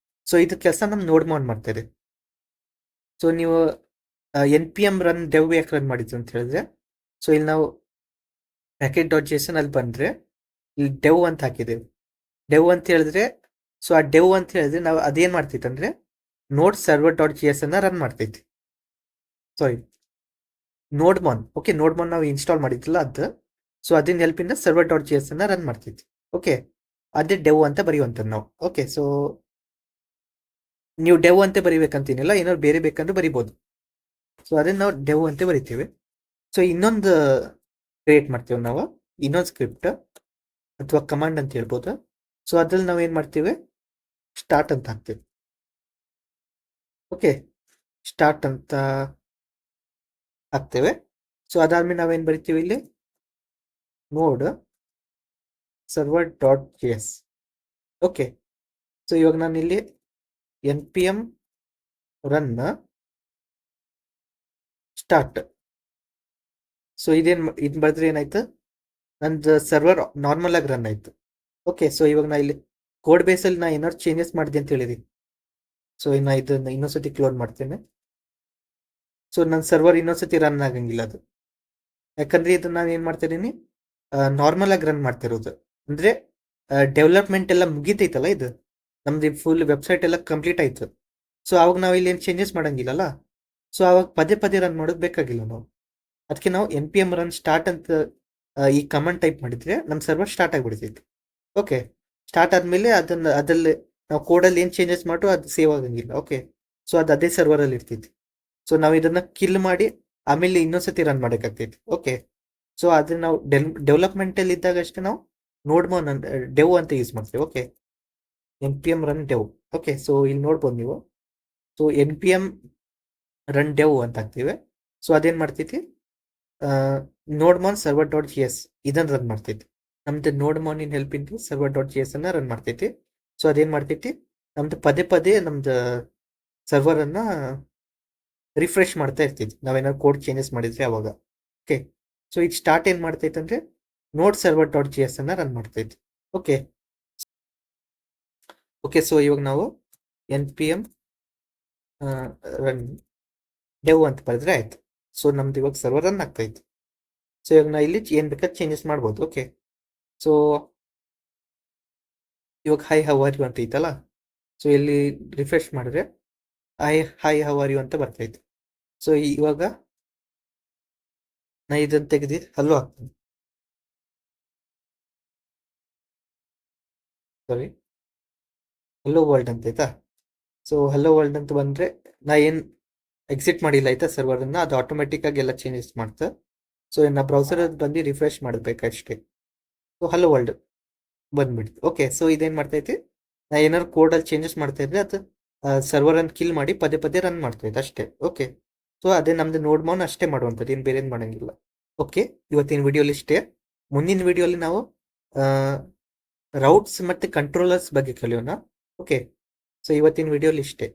ಸೊ ಇದು ಕೆಲಸ ನಮ್ಮ ನೋಡ್ ಮಾಡ್ತಾ ಇದೆ. ಸೊ ನೀವು npm ರನ್ ಡೆವ್ ಯಾಕೆ ರನ್ ಮಾಡಿದ್ದು ಅಂತ ಹೇಳಿದ್ರೆ, ಸೊ ಇಲ್ಲಿ ನಾವು ಪ್ಯಾಕೆಟ್ ಡಾಟ್ ಜಿ ಎಸ್ ಅಲ್ಲಿ ಬಂದರೆ ಇಲ್ಲಿ ಡೆವ್ ಅಂತ ಹಾಕಿದ್ದೇವೆ. ಡೆವ್ ಅಂತ ಹೇಳಿದ್ರೆ, ಸೊ ಆ ಡೆವ್ ಅಂತ ಹೇಳಿದ್ರೆ ನಾವು ಅದೇನು ಮಾಡ್ತೈತೆ ಅಂದರೆ ನೋಡ್ ಸರ್ವರ್ ಡಾಟ್ ಜಿ ಎಸ್ ಅನ್ನ ರನ್ ಮಾಡ್ತೈತಿ. ಸಾರಿ, ನೋಡ್ ಮಾನ್. ಓಕೆ, ನೋಡ್ ಮಾನ್ ನಾವು ಇನ್ಸ್ಟಾಲ್ ಮಾಡಿದ್ದಿಲ್ಲ ಅದು. ಸೊ ಅದಿನ ಹೆಲ್ಪಿಂದ ಸರ್ವರ್ ಡಾಟ್ ಜಿ ಎಸ್ ಅನ್ನ ರನ್ ಮಾಡ್ತೈತಿ. ಓಕೆ, ಅದೇ ಡೆವ್ ಅಂತ ಬರೆಯುವಂಥದ್ದು ನಾವು. ಓಕೆ, ಸೊ ನೀವು ಡೆವ್ ಅಂತ ಬರಿಬೇಕಂತೀನಿಲ್ಲ, ಏನಾದ್ರು ಬೇರೆ ಬೇಕಂದ್ರೆ ಬರಿಬೋದು. ಸೊ ಅದನ್ನ ನಾವು ಡೆವ್ ಅಂತ ಬರಿತೀವಿ. ಸೊ ಇನ್ನೊಂದು ಕ್ರಿಯೇಟ್ ಮಾಡ್ತೀವಿ ನಾವು, ಇನ್ನೊಂದು ಸ್ಕ್ರಿಪ್ಟ್ ಅಥವಾ ಕಮಾಂಡ್ ಅಂತ ಹೇಳ್ಬೋದು. ಸೊ ಅದ್ರಲ್ಲಿ ನಾವು ಏನು ಮಾಡ್ತೀವಿ, ಸ್ಟಾರ್ಟ್ ಅಂತ ಹಾಕ್ತೀವಿ. ಓಕೆ, ಸ್ಟಾರ್ಟ್ ಅಂತ ಹಾಕ್ತೇವೆ. ಸೊ ಅದಾದ್ಮೇಲೆ ನಾವೇನು ಬರಿತೀವಿ ಇಲ್ಲಿ, ನೋಡ್ server dot G S. Okay, so ಇವಾಗ ನಾನು ಇಲ್ಲಿ npm ರನ್ ಸ್ಟಾರ್ಟ್. ಸೊ ಇದು ಬರೆದ್ರೆ ಏನಾಯ್ತು, ನಂದು ಸರ್ವರ್ ನಾರ್ಮಲ್ ಆಗಿ ರನ್ ಆಯ್ತು. ಓಕೆ, ಸೊ ಇವಾಗ ನಾ ಇಲ್ಲಿ ಕೋಡ್ ಬೇಸಲ್ಲಿ ನಾ ಏನಾದ್ರು ಚೇಂಜಸ್ ಮಾಡಿದೆ ಅಂತ ಹೇಳಿದಿ. ಸೊ ಇನ್ನು ಇದನ್ನು ಇನ್ನೊಂದ್ಸತಿ ಕ್ಲೋನ್ ಮಾಡ್ತೇನೆ. ಸೊ ನನ್ನ ಸರ್ವರ್ ಇನ್ನೊಂದ್ಸತಿ ರನ್ ಆಗಂಗಿಲ್ಲ ಅದು, ಯಾಕಂದ್ರೆ ಇದು ನಾನು ಏನು ಮಾಡ್ತಾ ಇದೀನಿ, ನಾರ್ಮಲ್ ಆಗಿ ರನ್ ಮಾಡ್ತಿರೋದು. ಅಂದರೆ ಡೆವಲಪ್ಮೆಂಟ್ ಎಲ್ಲ ಮುಗಿತೈತಲ್ಲ, ಇದು ನಮ್ದು ಫುಲ್ ವೆಬ್ಸೈಟ್ ಎಲ್ಲ ಕಂಪ್ಲೀಟ್ ಆಯ್ತು. ಸೊ ಅವಾಗ ನಾವು ಇಲ್ಲಿ ಏನು ಚೇಂಜಸ್ ಮಾಡಂಗಿಲ್ಲಲ್ಲ. ಸೊ ಅವಾಗ ಪದೇ ಪದೇ ರನ್ ಮಾಡೋದು ಬೇಕಾಗಿಲ್ಲ ನಾವು. ಅದಕ್ಕೆ ನಾವು npm ರನ್ ಸ್ಟಾರ್ಟ್ ಅಂತ ಈ ಕಮಾಂಡ್ ಟೈಪ್ ಮಾಡಿದ್ರೆ ನಮ್ಮ ಸರ್ವರ್ ಸ್ಟಾರ್ಟ್ ಆಗಿಬಿಡ್ತೈತಿ. ಓಕೆ, ಸ್ಟಾರ್ಟ್ ಆದಮೇಲೆ ಅದರಲ್ಲಿ ನಾವು ಕೋಡಲ್ಲಿ ಏನು ಚೇಂಜಸ್ ಮಾಡ್ರು ಅದು ಸೇವ್ ಆಗಂಗಿಲ್ಲ. ಓಕೆ, ಸೊ ಅದು ಅದೇ ಸರ್ವರಲ್ಲಿ ಇರ್ತೈತಿ. ಸೊ ನಾವು ಇದನ್ನು ಕಿಲ್ ಮಾಡಿ ಆಮೇಲೆ ಇನ್ನೊಂದ್ಸತಿ ರನ್ ಮಾಡೋಕ್ಕಾಗ್ತೈತಿ. ಓಕೆ, ಸೊ ಅದನ್ನ ನಾವು ಡೆವಲಪ್ಮೆಂಟಲ್ಲಿ ಇದ್ದಾಗ ಅಷ್ಟೇ ನಾವು ನೋಡ್ ಡೆವ್ ಅಂತ ಯೂಸ್ ಮಾಡ್ತೇವೆ. Okay, npm run dev. Okay, so ಇಲ್ಲಿ ನೋಡ್ಬೋದು ನೀವು. ಸೊ npm ರನ್ ಡೆವ್ ಅಂತ ಹಾಕ್ತೀವಿ. ಸೊ ಅದೇನು ಮಾಡ್ತೈತಿ, ನೋಡ್ ಮಾನ್ ಸರ್ವರ್ ಡಾಟ್ ಜಿ ಎಸ್ ಇದನ್ನು ರನ್ ಮಾಡ್ತೈತಿ. ನಮ್ದು ನೋಡ್ ಮಾನಿನ ಹೆಲ್ಪಿಂದ ಸರ್ವರ್ ಡಾಟ್ ಜಿ ಎಸ್ ಅನ್ನ ರನ್ ಮಾಡ್ತೈತಿ. ಸೊ ಅದೇನು ಮಾಡ್ತೈತಿ, ನಮ್ದು ಪದೇ ಪದೇ ನಮ್ದು ಸರ್ವರನ್ನು ರಿಫ್ರೆಶ್ ಮಾಡ್ತಾ ಇರ್ತೈತಿ, ನಾವೇನಾದ್ರು ಕೋಡ್ ಚೇಂಜಸ್ ಮಾಡಿದ್ರೆ ಅವಾಗ. ಓಕೆ, ಸೊ ಇದು ಸ್ಟಾರ್ಟ್ ಏನು ಮಾಡ್ತೈತೆ ಅಂದರೆ ನೋಡ್ ಸರ್ವರ್ ಡಾಟ್ ಜಿ ಎಸ್ ಅನ್ನ ರನ್ ಮಾಡ್ತೈತಿ. ಓಕೆ, ಓಕೆ, ಸೊ ಇವಾಗ ನಾವು npm ರನ್ ಡೆವ್ ಅಂತ ಬರೆದ್ರೆ ಆಯ್ತು. ಸೊ ನಮ್ದು ಇವಾಗ ಸರ್ವರ್ ರನ್ ಆಗ್ತೈತಿ. ಸೊ ಇವಾಗ ನಾ ಇಲ್ಲಿ ಏನು ಬೇಕಾದ್ರೆ ಚೇಂಜಸ್ ಮಾಡ್ಬೋದು. ಓಕೆ, ಸೊ ಇವಾಗ ಹೈ ಹೌ ಆರ್ ಯು ಅಂತ ಐತಲ್ಲ. ಸೊ ಇಲ್ಲಿ ರಿಫ್ರೆಶ್ ಮಾಡಿದ್ರೆ ಹೈ ಹೌ ಆರ್ ಯು ಅಂತ ಬರ್ತೈತೆ. ಸೊ ಇವಾಗ ನಾ ಇದನ್ನು ತೆಗೆದು ಹಲೋ ಆಗ್ತೀನಿ. ಸಾರಿ, ಹಲೋ ವರ್ಲ್ಡ್ ಅಂತ ಆಯ್ತಾ. ಸೊ ಹಲೋ ವರ್ಲ್ಡ್ ಅಂತ ಬಂದರೆ ನಾ ಏನು ಎಕ್ಸಿಟ್ ಮಾಡಿಲ್ಲ ಆಯ್ತಾ ಸರ್ವರನ್ನು, ಅದು ಆಟೋಮೆಟಿಕ್ ಆಗಿ ಎಲ್ಲ ಚೇಂಜಸ್ ಮಾಡ್ತಾ. ಸೊ ನಾ ಬ್ರೌಸರ್ ಬಂದು ರಿಫ್ರೆಶ್ ಮಾಡಬೇಕಷ್ಟೇ. ಸೊ ಹಲೋ ವರ್ಲ್ಡ್ ಬಂದ್ಬಿಡ್ತು. ಓಕೆ, ಸೊ ಇದೇನು ಮಾಡ್ತೈತಿ, ನಾ ಏನಾದ್ರು ಕೋಡಲ್ಲಿ ಚೇಂಜಸ್ ಮಾಡ್ತಾ ಇದ್ರೆ ಅದು ಸರ್ವರನ್ನು ಕಿಲ್ ಮಾಡಿ ಪದೇ ಪದೇ ರನ್ ಮಾಡ್ತೈತೆ ಅಷ್ಟೇ. ಓಕೆ, ಸೊ ಅದೇ ನಮ್ದು ನೋಡ್ ಮಾನ್ ಅಷ್ಟೇ ಮಾಡುವಂಥದ್ದು, ಏನು ಬೇರೆ ಏನು ಮಾಡೋಂಗಿಲ್ಲ. ಓಕೆ, ಇವತ್ತಿನ ವಿಡಿಯೋಲಿ ಇಷ್ಟೇ. ಮುಂದಿನ ವಿಡಿಯೋಲಿ ನಾವು ರೌಟ್ಸ್ ಮತ್ತು ಕಂಟ್ರೋಲರ್ಸ್ ಬಗ್ಗೆ ಕಲಿಯೋಣ. ಓಕೆ, ಸೊ ಇವತ್ತಿನ ವಿಡಿಯೋಲಿ ಇಷ್ಟೇ.